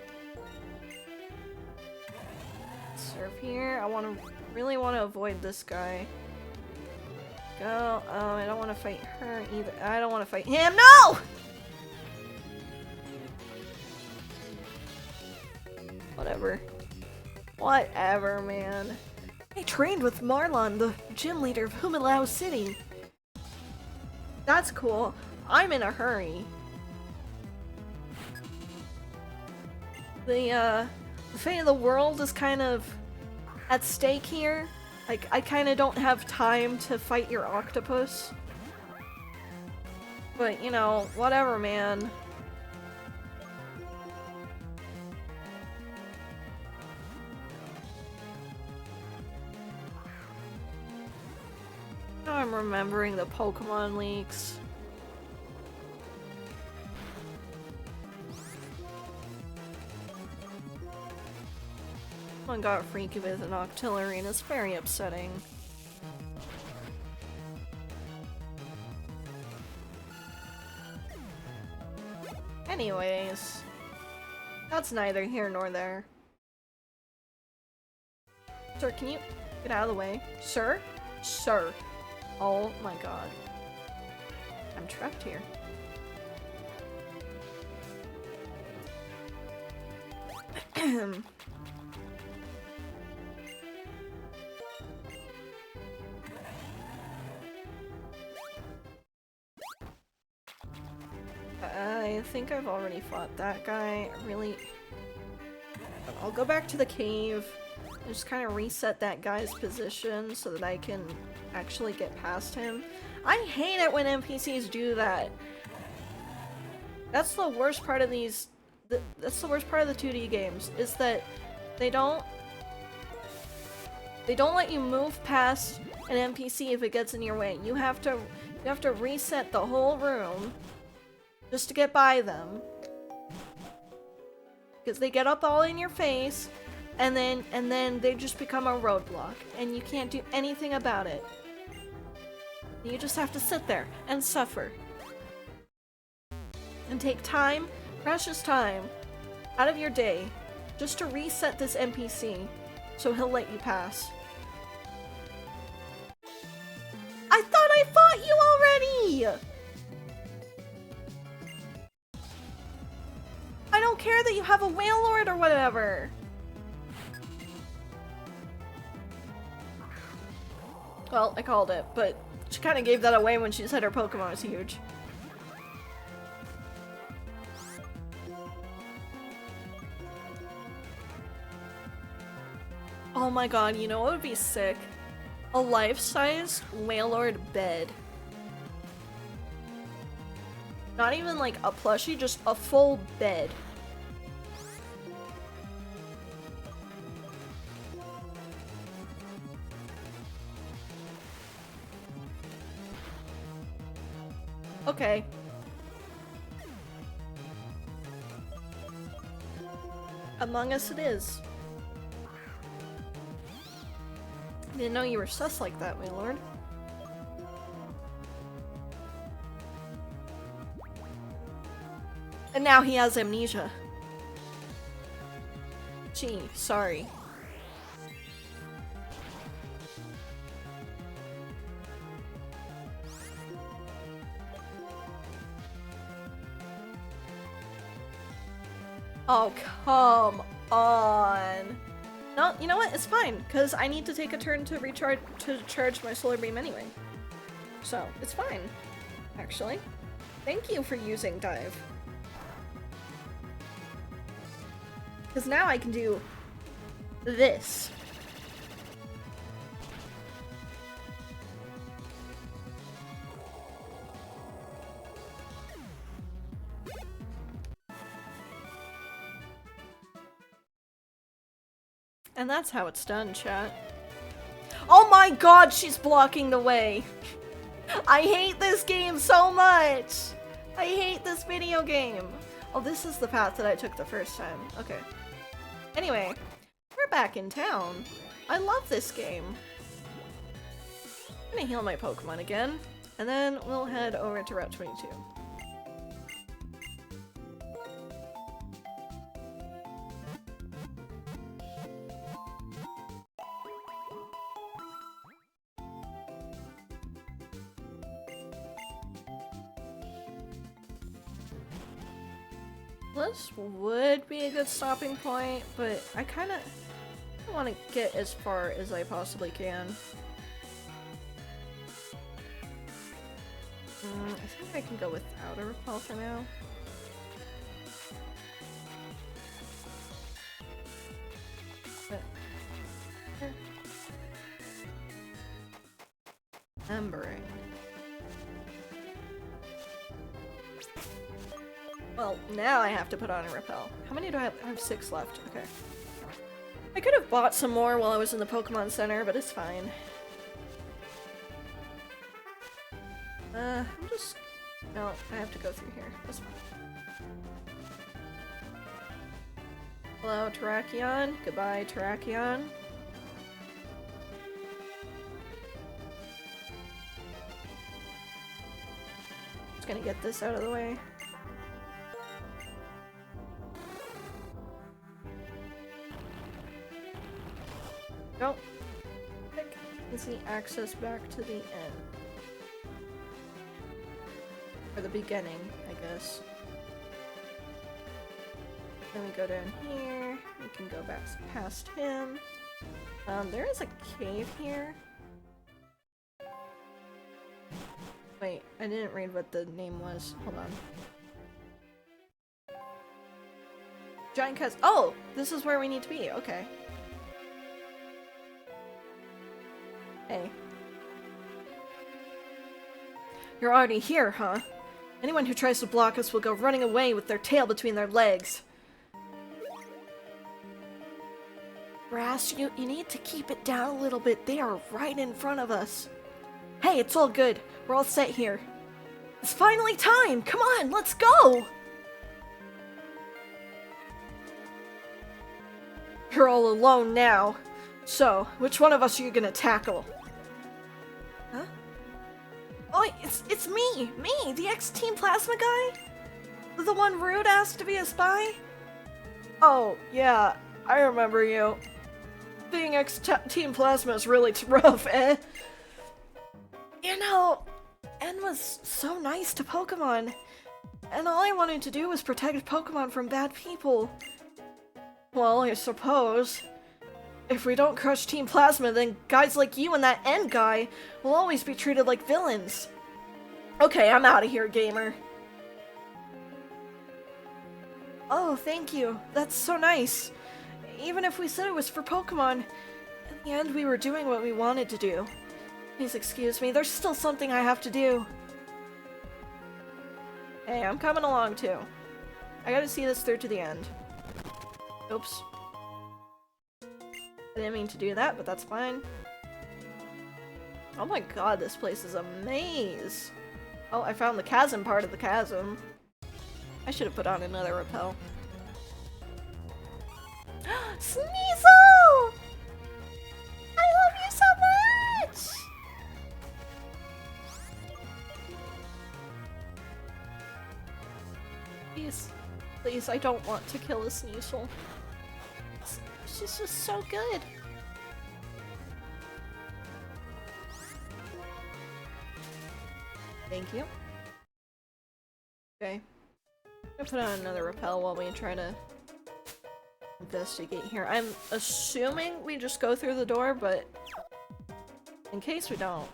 Surf here. I really want to avoid this guy. Go. Oh, I don't want to fight her either. I don't want to fight him. No! Whatever. Whatever, man. I trained with Marlon, the gym leader of Humilau City. That's cool. I'm in a hurry. The fate of the world is kind of at stake here. Like, I kind of don't have time to fight your octopus. But, you know, whatever, man. Now I'm remembering the Pokemon leaks. Someone got freaky with an Octillery and it's very upsetting. Anyways, that's neither here nor there. Sir, can you get out of the way? Sir? Sir. Oh my god. I'm trapped here. I think I've already fought that guy. I'll go back to the cave and just kind of reset that guy's position so that I can actually get past him. I hate it when NPCs do that. That's the worst part of these. That's the worst part of the 2D games, is that they don't let you move past an NPC if it gets in your way. You have to reset the whole room just to get by them. Because they get up all in your face, and then they just become a roadblock, and you can't do anything about it. You just have to sit there and suffer. And take time, precious time, out of your day, just to reset this NPC, so he'll let you pass. I thought I fought you already! I don't care that you have a whale lord or whatever! Well, I called it, but she kind of gave that away when she said her Pokemon was huge. Oh my god, you know what would be sick? A life-size Wailord bed. Not even like a plushie, just a full bed. Okay. Among Us it is. Didn't know you were sus like that, my lord. And now he has amnesia. Gee, sorry. Oh, come on. No, you know what? It's fine, because I need to take a turn to charge my solar beam anyway. So, it's fine, actually. Thank you for using dive. Because now I can do this. And that's how it's done, chat. Oh my god, she's blocking the way! I hate this game so much! I hate this video game! Oh, this is the path that I took the first time. Okay. Anyway, we're back in town. I love this game. I'm gonna heal my Pokemon again, and then we'll head over to Route 22. This would be a good stopping point, but I kind of want to get as far as I possibly can. I think I can go without a repel for now. But, Embering. Well, now I have to put on a repel. How many do I have? I have 6 left. Okay. I could have bought some more while I was in the Pokemon Center, but it's fine. I'm just... No, I have to go through here. That's fine. Hello, Terrakion. Goodbye, Terrakion. Just gonna get this out of the way. Go. Click. Easy access back to the end. Or the beginning, I guess. Then we go down here. We can go back past him. There is a cave here. Wait, I didn't read what the name was. Hold on. Giant cuts. Oh! This is where we need to be. Okay. Hey. You're already here, huh? Anyone who tries to block us will go running away with their tail between their legs. Brass, you need to keep it down a little bit. They are right in front of us. Hey, it's all good. We're all set here. It's finally time! Come on, let's go! You're all alone now. So, which one of us are you gonna tackle? Huh? Oh, it's me, the ex-Team Plasma guy? The one Rude asked to be a spy? Oh, yeah, I remember you. Being ex-Team Plasma is really rough, eh? You know, N was so nice to Pokemon, and all I wanted to do was protect Pokemon from bad people. Well, I suppose. If we don't crush Team Plasma, then guys like you and that N guy will always be treated like villains. Okay, I'm out of here, gamer. Oh, thank you. That's so nice. Even if we said it was for Pokemon, in the end we were doing what we wanted to do. Please excuse me, there's still something I have to do. Hey, I'm coming along too. I gotta see this through to the end. Oops. I didn't mean to do that, but that's fine. Oh my god, this place is a maze! Oh, I found the chasm part of the chasm. I should have put on another repel. Sneasel! I love you so much! Please, please, I don't want to kill a Sneasel. She's just so good. Thank you. Okay. I'm gonna put on another repel while we try to investigate here. I'm assuming we just go through the door, but in case we don't.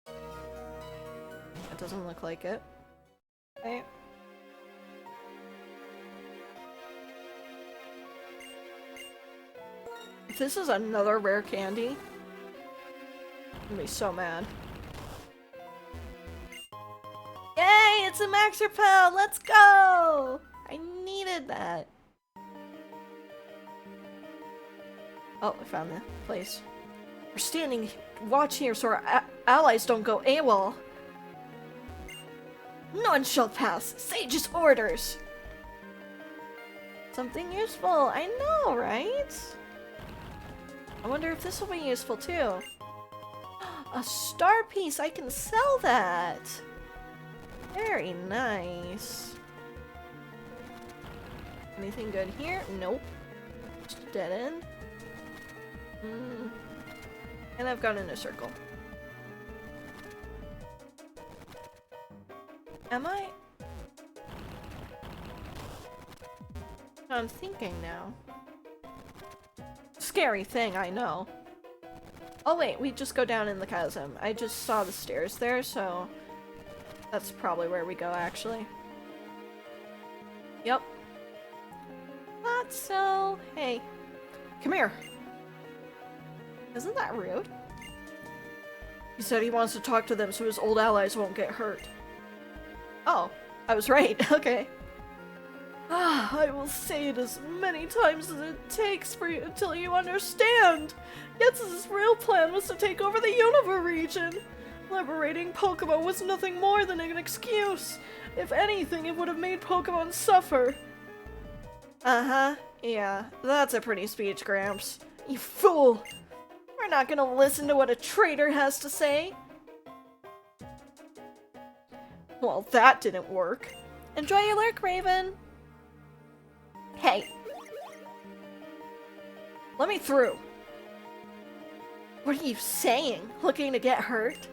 It doesn't look like it. Okay. If this is another rare candy, I'm gonna be so mad. Yay! It's a max repel! Let's go! I needed that. Oh, I found the place. We're standing watch here so our allies don't go AWOL. None shall pass. Sage's orders. Something useful. I know, right? I wonder if this will be useful too. A star piece. I can sell that. Very nice. Anything good here? Nope. Just a dead end. And I've gone in a circle. Am I? I'm thinking now. Scary thing, I know. Oh wait, we just go down in the chasm. I just saw the stairs there, so that's probably where we go, actually. Yep. Thought so. Hey, come here. Isn't that rude? He said he wants to talk to them so his old allies won't get hurt. Oh, I was right. Okay. I will say it as many times as it takes for you until you understand. Getz's real plan was to take over the Unova region. Liberating Pokemon was nothing more than an excuse. If anything, it would have made Pokemon suffer. Uh-huh. Yeah, that's a pretty speech, Gramps. You fool! We're not gonna listen to what a traitor has to say. Well, that didn't work. Enjoy your lurk, Raven! Hey! Let me through! What are you saying? Looking to get hurt?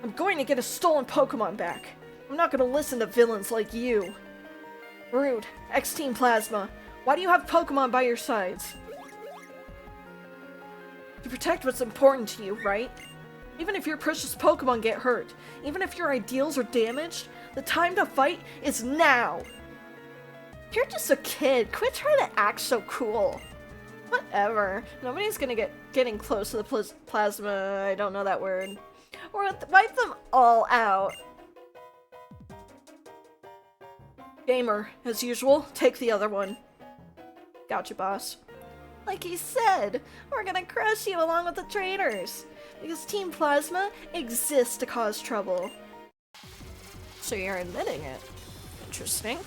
I'm going to get a stolen Pokemon back. I'm not gonna listen to villains like you. Rude, ex-Team Plasma, why do you have Pokemon by your sides? To protect what's important to you, right? Even if your precious Pokemon get hurt, even if your ideals are damaged, the time to fight is now! You're just a kid, quit trying to act so cool. Whatever, nobody's gonna getting close to the plasma, I don't know that word. Or wipe them all out. Gamer, as usual, take the other one. Gotcha, boss. Like he said, we're gonna crush you along with the traitors. Because Team Plasma exists to cause trouble. So you're admitting it. Interesting.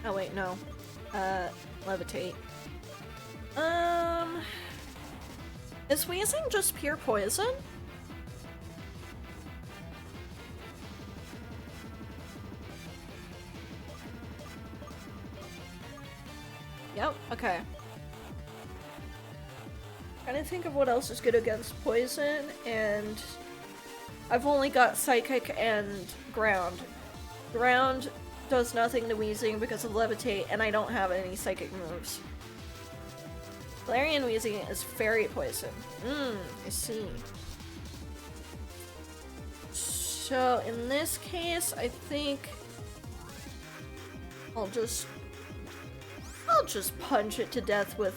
Oh wait, no. Levitate. Is wheezing just pure poison? Yep, okay. Trying to think of what else is good against poison, and I've only got Psychic and Ground. Ground does nothing to Wheezing because of Levitate, and I don't have any Psychic moves. Galarian Wheezing is Fairy Poison. I see. So, in this case, I think I'll just punch it to death with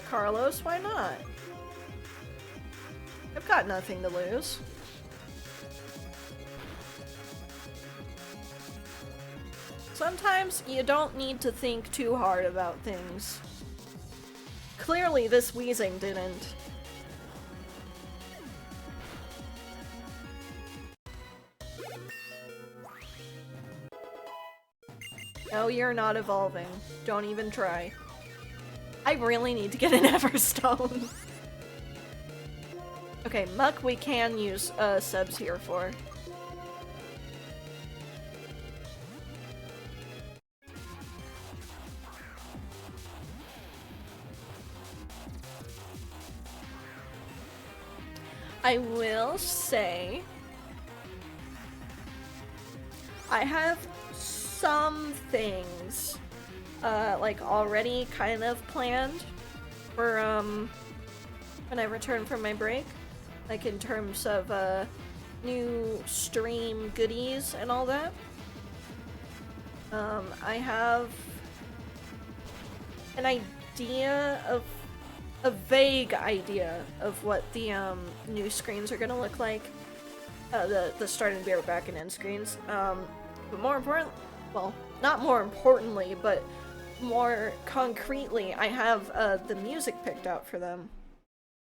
Carlos. Why not? I've got nothing to lose. Sometimes you don't need to think too hard about things. Clearly, this Wheezing didn't. No, you're not evolving. Don't even try. I really need to get an Everstone. Okay, Muck we can use subs here for. I will say I have some things like already kind of planned for when I return from my break, like in terms of new stream goodies and all that. I have an idea of a vague idea of what the new screens are gonna look like, the start and back and end screens. But more important, well, not more importantly, but more concretely, I have the music picked out for them.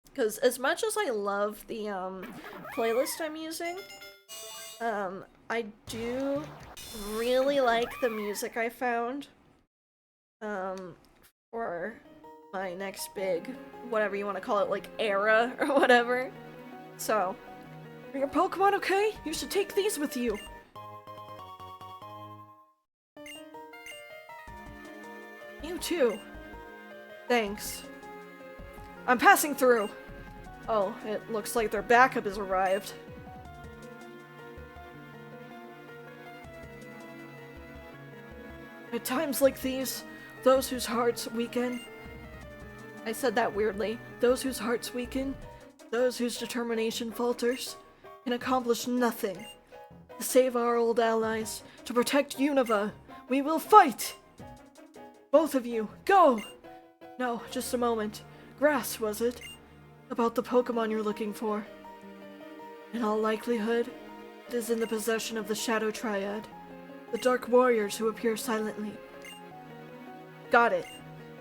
Because as much as I love the playlist I'm using, I do really like the music I found for my next big, whatever you want to call it, like era or whatever. So, are your Pokemon okay? You should take these with you. You too. Thanks. I'm passing through. Oh, it looks like their backup has arrived. At times like these, those whose hearts weaken. I said that weirdly. Those whose hearts weaken, those whose determination falters, can accomplish nothing. To save our old allies, to protect Unova, we will fight! Both of you, go! No, just a moment. Grass, was it? About the Pokemon you're looking for. In all likelihood, it is in the possession of the Shadow Triad, the Dark Warriors who appear silently. Got it.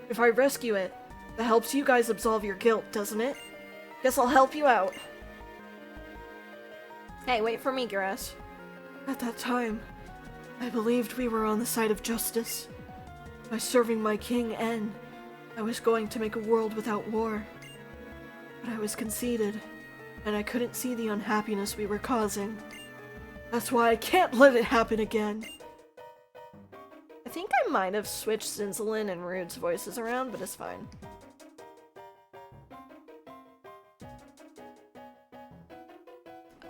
If I rescue it, that helps you guys absolve your guilt, doesn't it? Guess I'll help you out. Hey, wait for me, Grass. At that time, I believed we were on the side of justice. By serving my king, N, I was going to make a world without war. But I was conceited, and I couldn't see the unhappiness we were causing. That's why I can't let it happen again. I think I might have switched Zinzalin and Rude's voices around, but it's fine.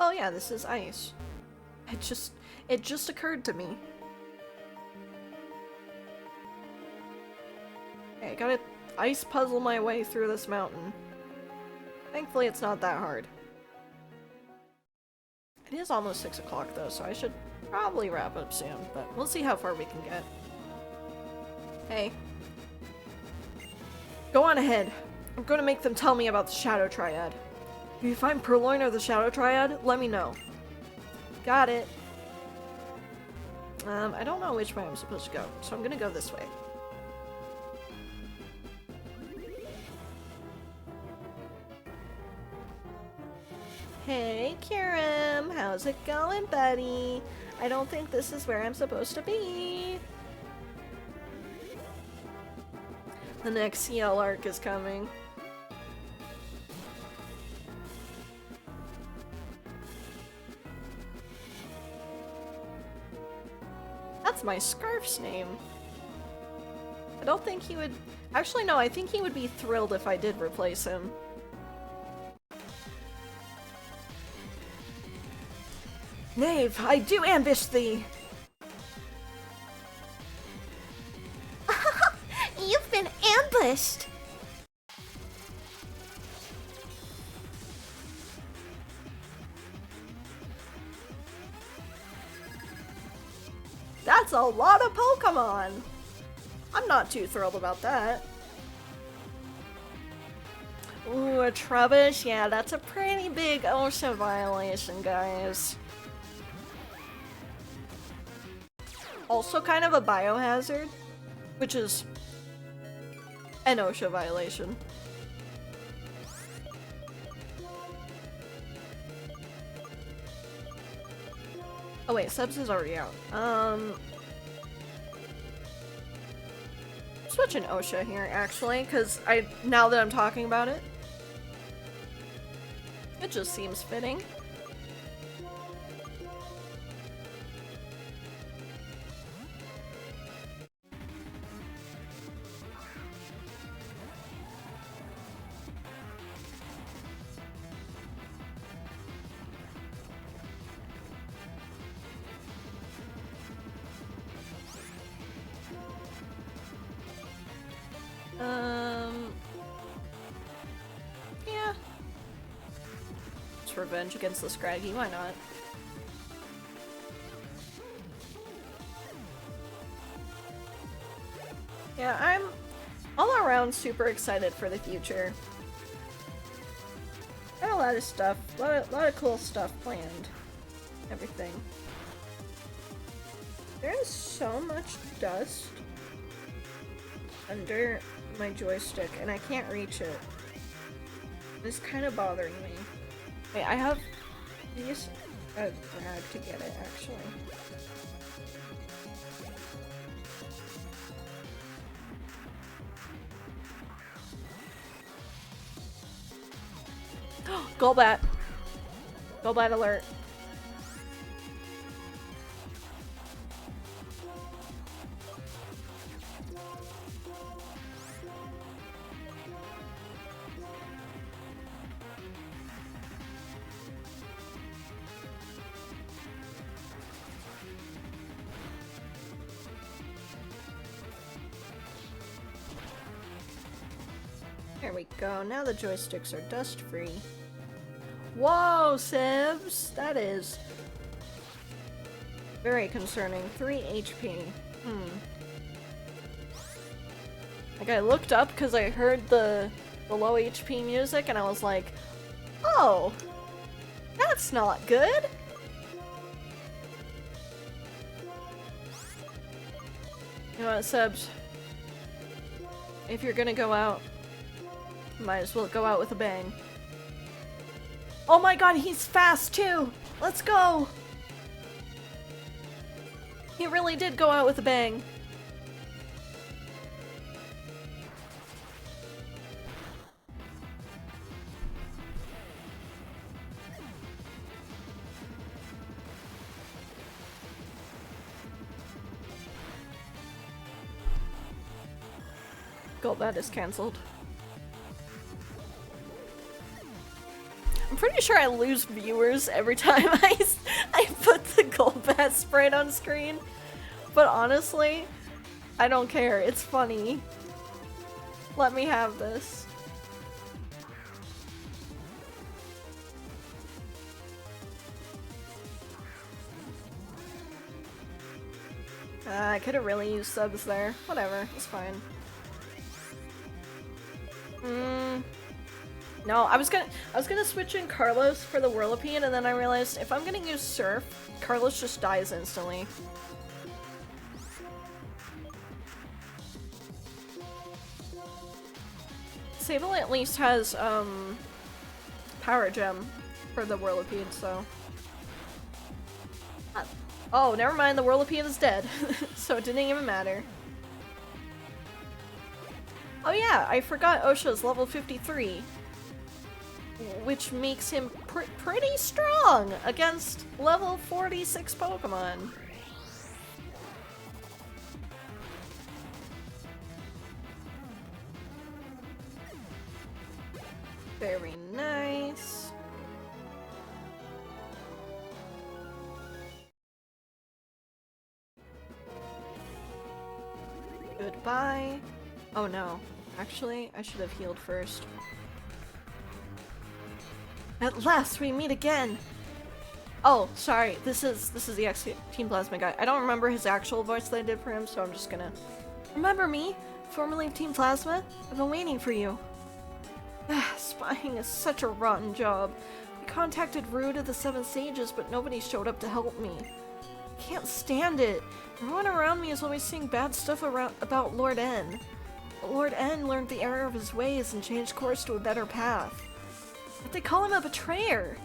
Oh yeah, this is ice. It just occurred to me. Okay, I gotta ice puzzle my way through this mountain. Thankfully it's not that hard. It is almost 6 o'clock though, so I should probably wrap up soon, but we'll see how far we can get. Hey. Go on ahead. I'm gonna make them tell me about the Shadow Triad. If you find Purloin or the Shadow Triad, let me know. Got it. I don't know which way I'm supposed to go, so I'm gonna go this way. Hey, Kirim! How's it going, buddy? I don't think this is where I'm supposed to be. The next CL arc is coming. That's my scarf's name. I don't think he would... Actually, no, I think he would be thrilled if I did replace him. Knave, I do ambush thee! You've been ambushed! That's a lot of Pokemon! I'm not too thrilled about that. Ooh, a Trubbish? Yeah, that's a pretty big OSHA violation, guys. Also kind of a biohazard, which is an OSHA violation. Oh wait, Subs is already out. Switching OSHA here, actually, because now that I'm talking about it, it just seems fitting. Yeah. It's revenge against the Scraggy, why not? Yeah, I'm all around super excited for the future. Got a lot of stuff, a lot of cool stuff planned. Everything. There is so much dust under my joystick and I can't reach it. It's kind of bothering me. Wait, I have to use a drag to get it, actually. Golbat! Golbat alert. There we go, now the joysticks are dust-free. Whoa, Sibs! That is very concerning. 3 HP. Like, I looked up because I heard the low HP music and I was like, oh! That's not good! You know what, Sebs? If you're gonna go out, might as well go out with a bang. Oh my god, he's fast too! Let's go! He really did go out with a bang. Golbat is cancelled. I'm pretty sure I lose viewers every time I put the Golbat sprite on screen. But honestly, I don't care. It's funny. Let me have this. I could have really used subs there. Whatever, it's fine. No, I was gonna switch in Carlos for the Whirlipede, and then I realized if I'm gonna use Surf, Carlos just dies instantly. Sable at least has Power Gem for the Whirlipede, so. Oh, never mind, the Whirlipede is dead, so it didn't even matter. Oh yeah, I forgot Osha's level 53. Which makes him pretty strong against level 46 Pokemon. Very nice. Goodbye. Oh no. Actually, I should have healed first. At last, we meet again! Oh, sorry. This is the Team Plasma guy. I don't remember his actual voice that I did for him, so I'm just gonna... Remember me? Formerly of Team Plasma? I've been waiting for you. Spying is such a rotten job. I contacted Rude of the Seven Sages, but nobody showed up to help me. I can't stand it. Everyone around me is always saying bad stuff about Lord N. But Lord N learned the error of his ways and changed course to a better path. But they call him a betrayer.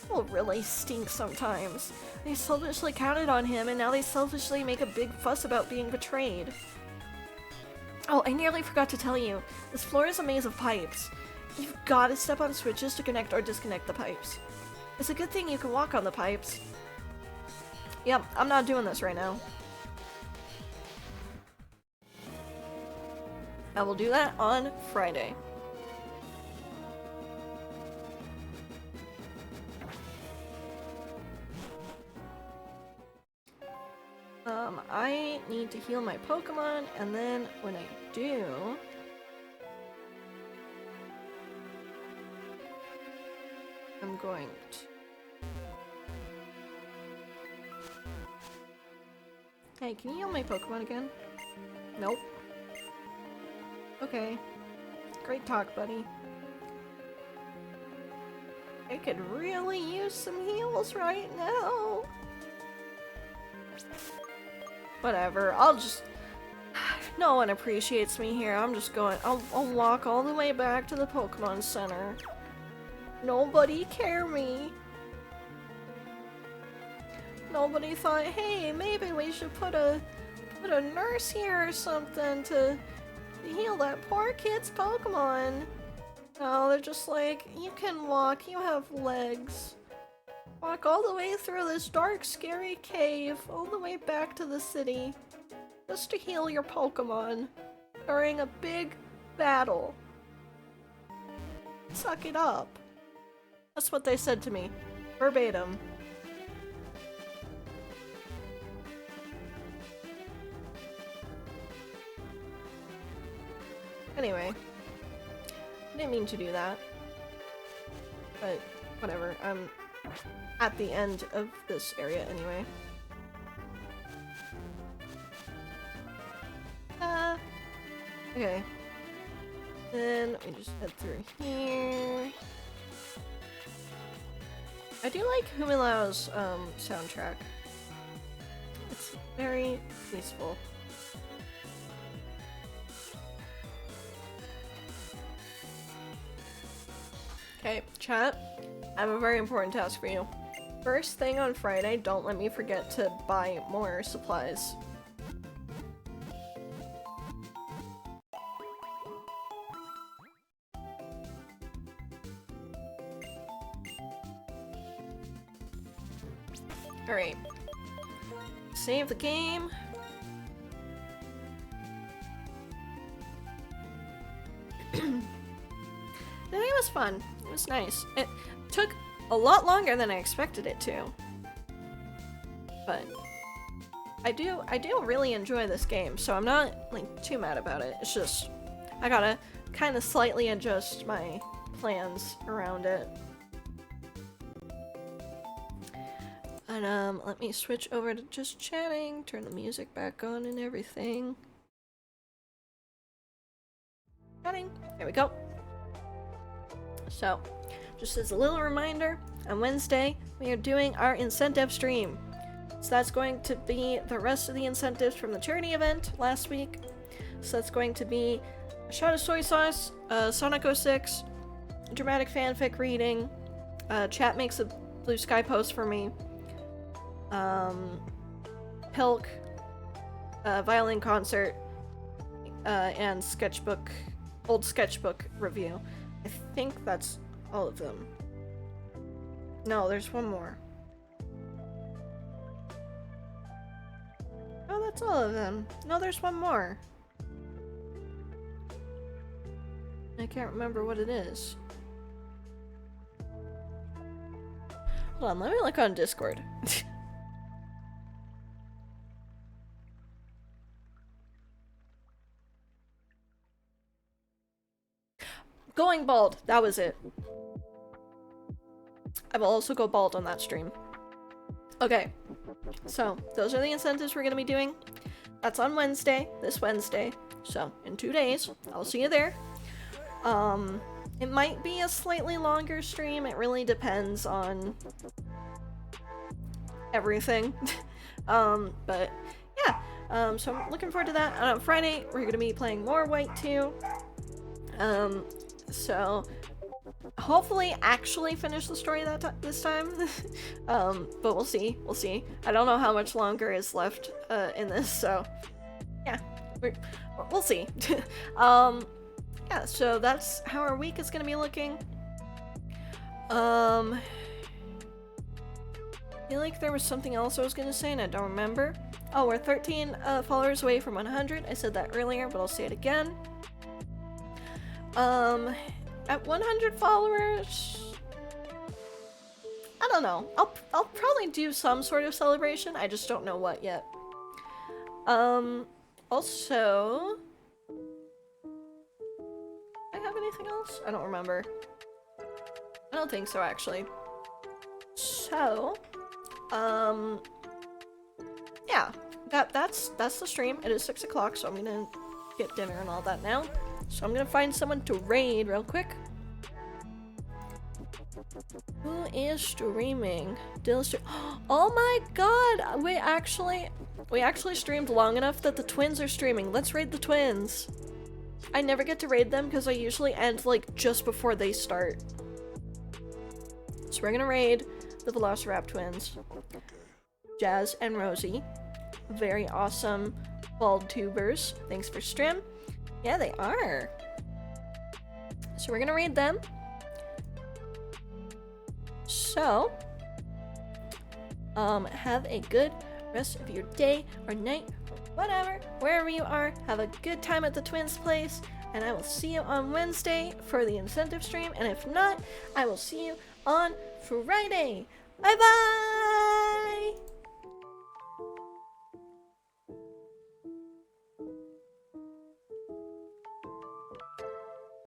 People really stink sometimes. They selfishly counted on him, and now they selfishly make a big fuss about being betrayed. Oh, I nearly forgot to tell you. This floor is a maze of pipes. You've got to step on switches to connect or disconnect the pipes. It's a good thing you can walk on the pipes. Yep, I'm not doing this right now. I will do that on Friday. I need to heal my Pokemon, and then when I do... I'm going to... Hey, can you heal my Pokemon again? Nope. Okay. Great talk, buddy. I could really use some heals right now. Whatever, I'll just... No one appreciates me here. I'm just going... I'll walk all the way back to the Pokemon Center. Nobody care me. Nobody thought, hey, maybe we should put a nurse here or something to heal that poor kid's Pokemon. No, they're just like, you can walk, you have legs. Walk all the way through this dark, scary cave, all the way back to the city, just to heal your Pokemon during a big battle. Suck it up. That's what they said to me. Verbatim. Anyway. I didn't mean to do that. But, whatever. I'm at the end of this area anyway. Okay. Then we just head through here. I do like Humilao's soundtrack. It's very peaceful. Okay, chat. I have a very important task for you. First thing on Friday, don't let me forget to buy more supplies. Alright. Save the game. The day was fun. It was nice. It took a lot longer than I expected it to. But I do really enjoy this game, so I'm not like too mad about it. It's just I gotta kind of slightly adjust my plans around it. And let me switch over to just chatting, turn the music back on and everything. Chatting. There we go. So, just as a little reminder, on Wednesday, we are doing our incentive stream. So that's going to be the rest of the incentives from the charity event last week. So that's going to be a shot of soy sauce, Sonic 06, dramatic fanfic reading, chat makes a blue sky post for me, Pilk, violin concert, and sketchbook old sketchbook review. I think that's all of them. No, there's one more. Oh, that's all of them. No, there's one more. I can't remember what it is. Hold on, let me look on Discord. Going bald, that was it. I will also go bald on that stream. Okay, so those are the incentives we're gonna be doing. That's on Wednesday, this Wednesday. So in 2 days, I'll see you there. It might be a slightly longer stream. It really depends on everything. But yeah. So I'm looking forward to that. On Friday, we're gonna be playing more white2. So hopefully actually finish the story this time. But we'll see. We'll see. I don't know how much longer is left in this, so yeah, we'll see. Yeah, so that's how our week is gonna be looking. I feel like there was something else I was gonna say and I don't remember. Oh, we're 13 followers away from 100. I said that earlier, but I'll say it again. At 100 followers, I don't know. I'll probably do some sort of celebration. I just don't know what yet. Also, I have anything else? I don't remember. I don't think so, actually. So, yeah, that's the stream. It is 6 o'clock, so I'm gonna get dinner and all that now. So I'm gonna find someone to raid real quick. Who is streaming? Oh my god! We actually streamed long enough that the twins are streaming. Let's raid the twins. I never get to raid them because I usually end like just before they start. So we're gonna raid the Velociraptor twins. Jazz and Rosie. Very awesome bald tubers. Thanks for stream. Yeah, they are. So we're gonna raid them. So, have a good rest of your day or night or whatever, wherever you are. Have a good time at the twins' place, and I will see you on Wednesday for the incentive stream. And if not, I will see you on Friday. Bye bye.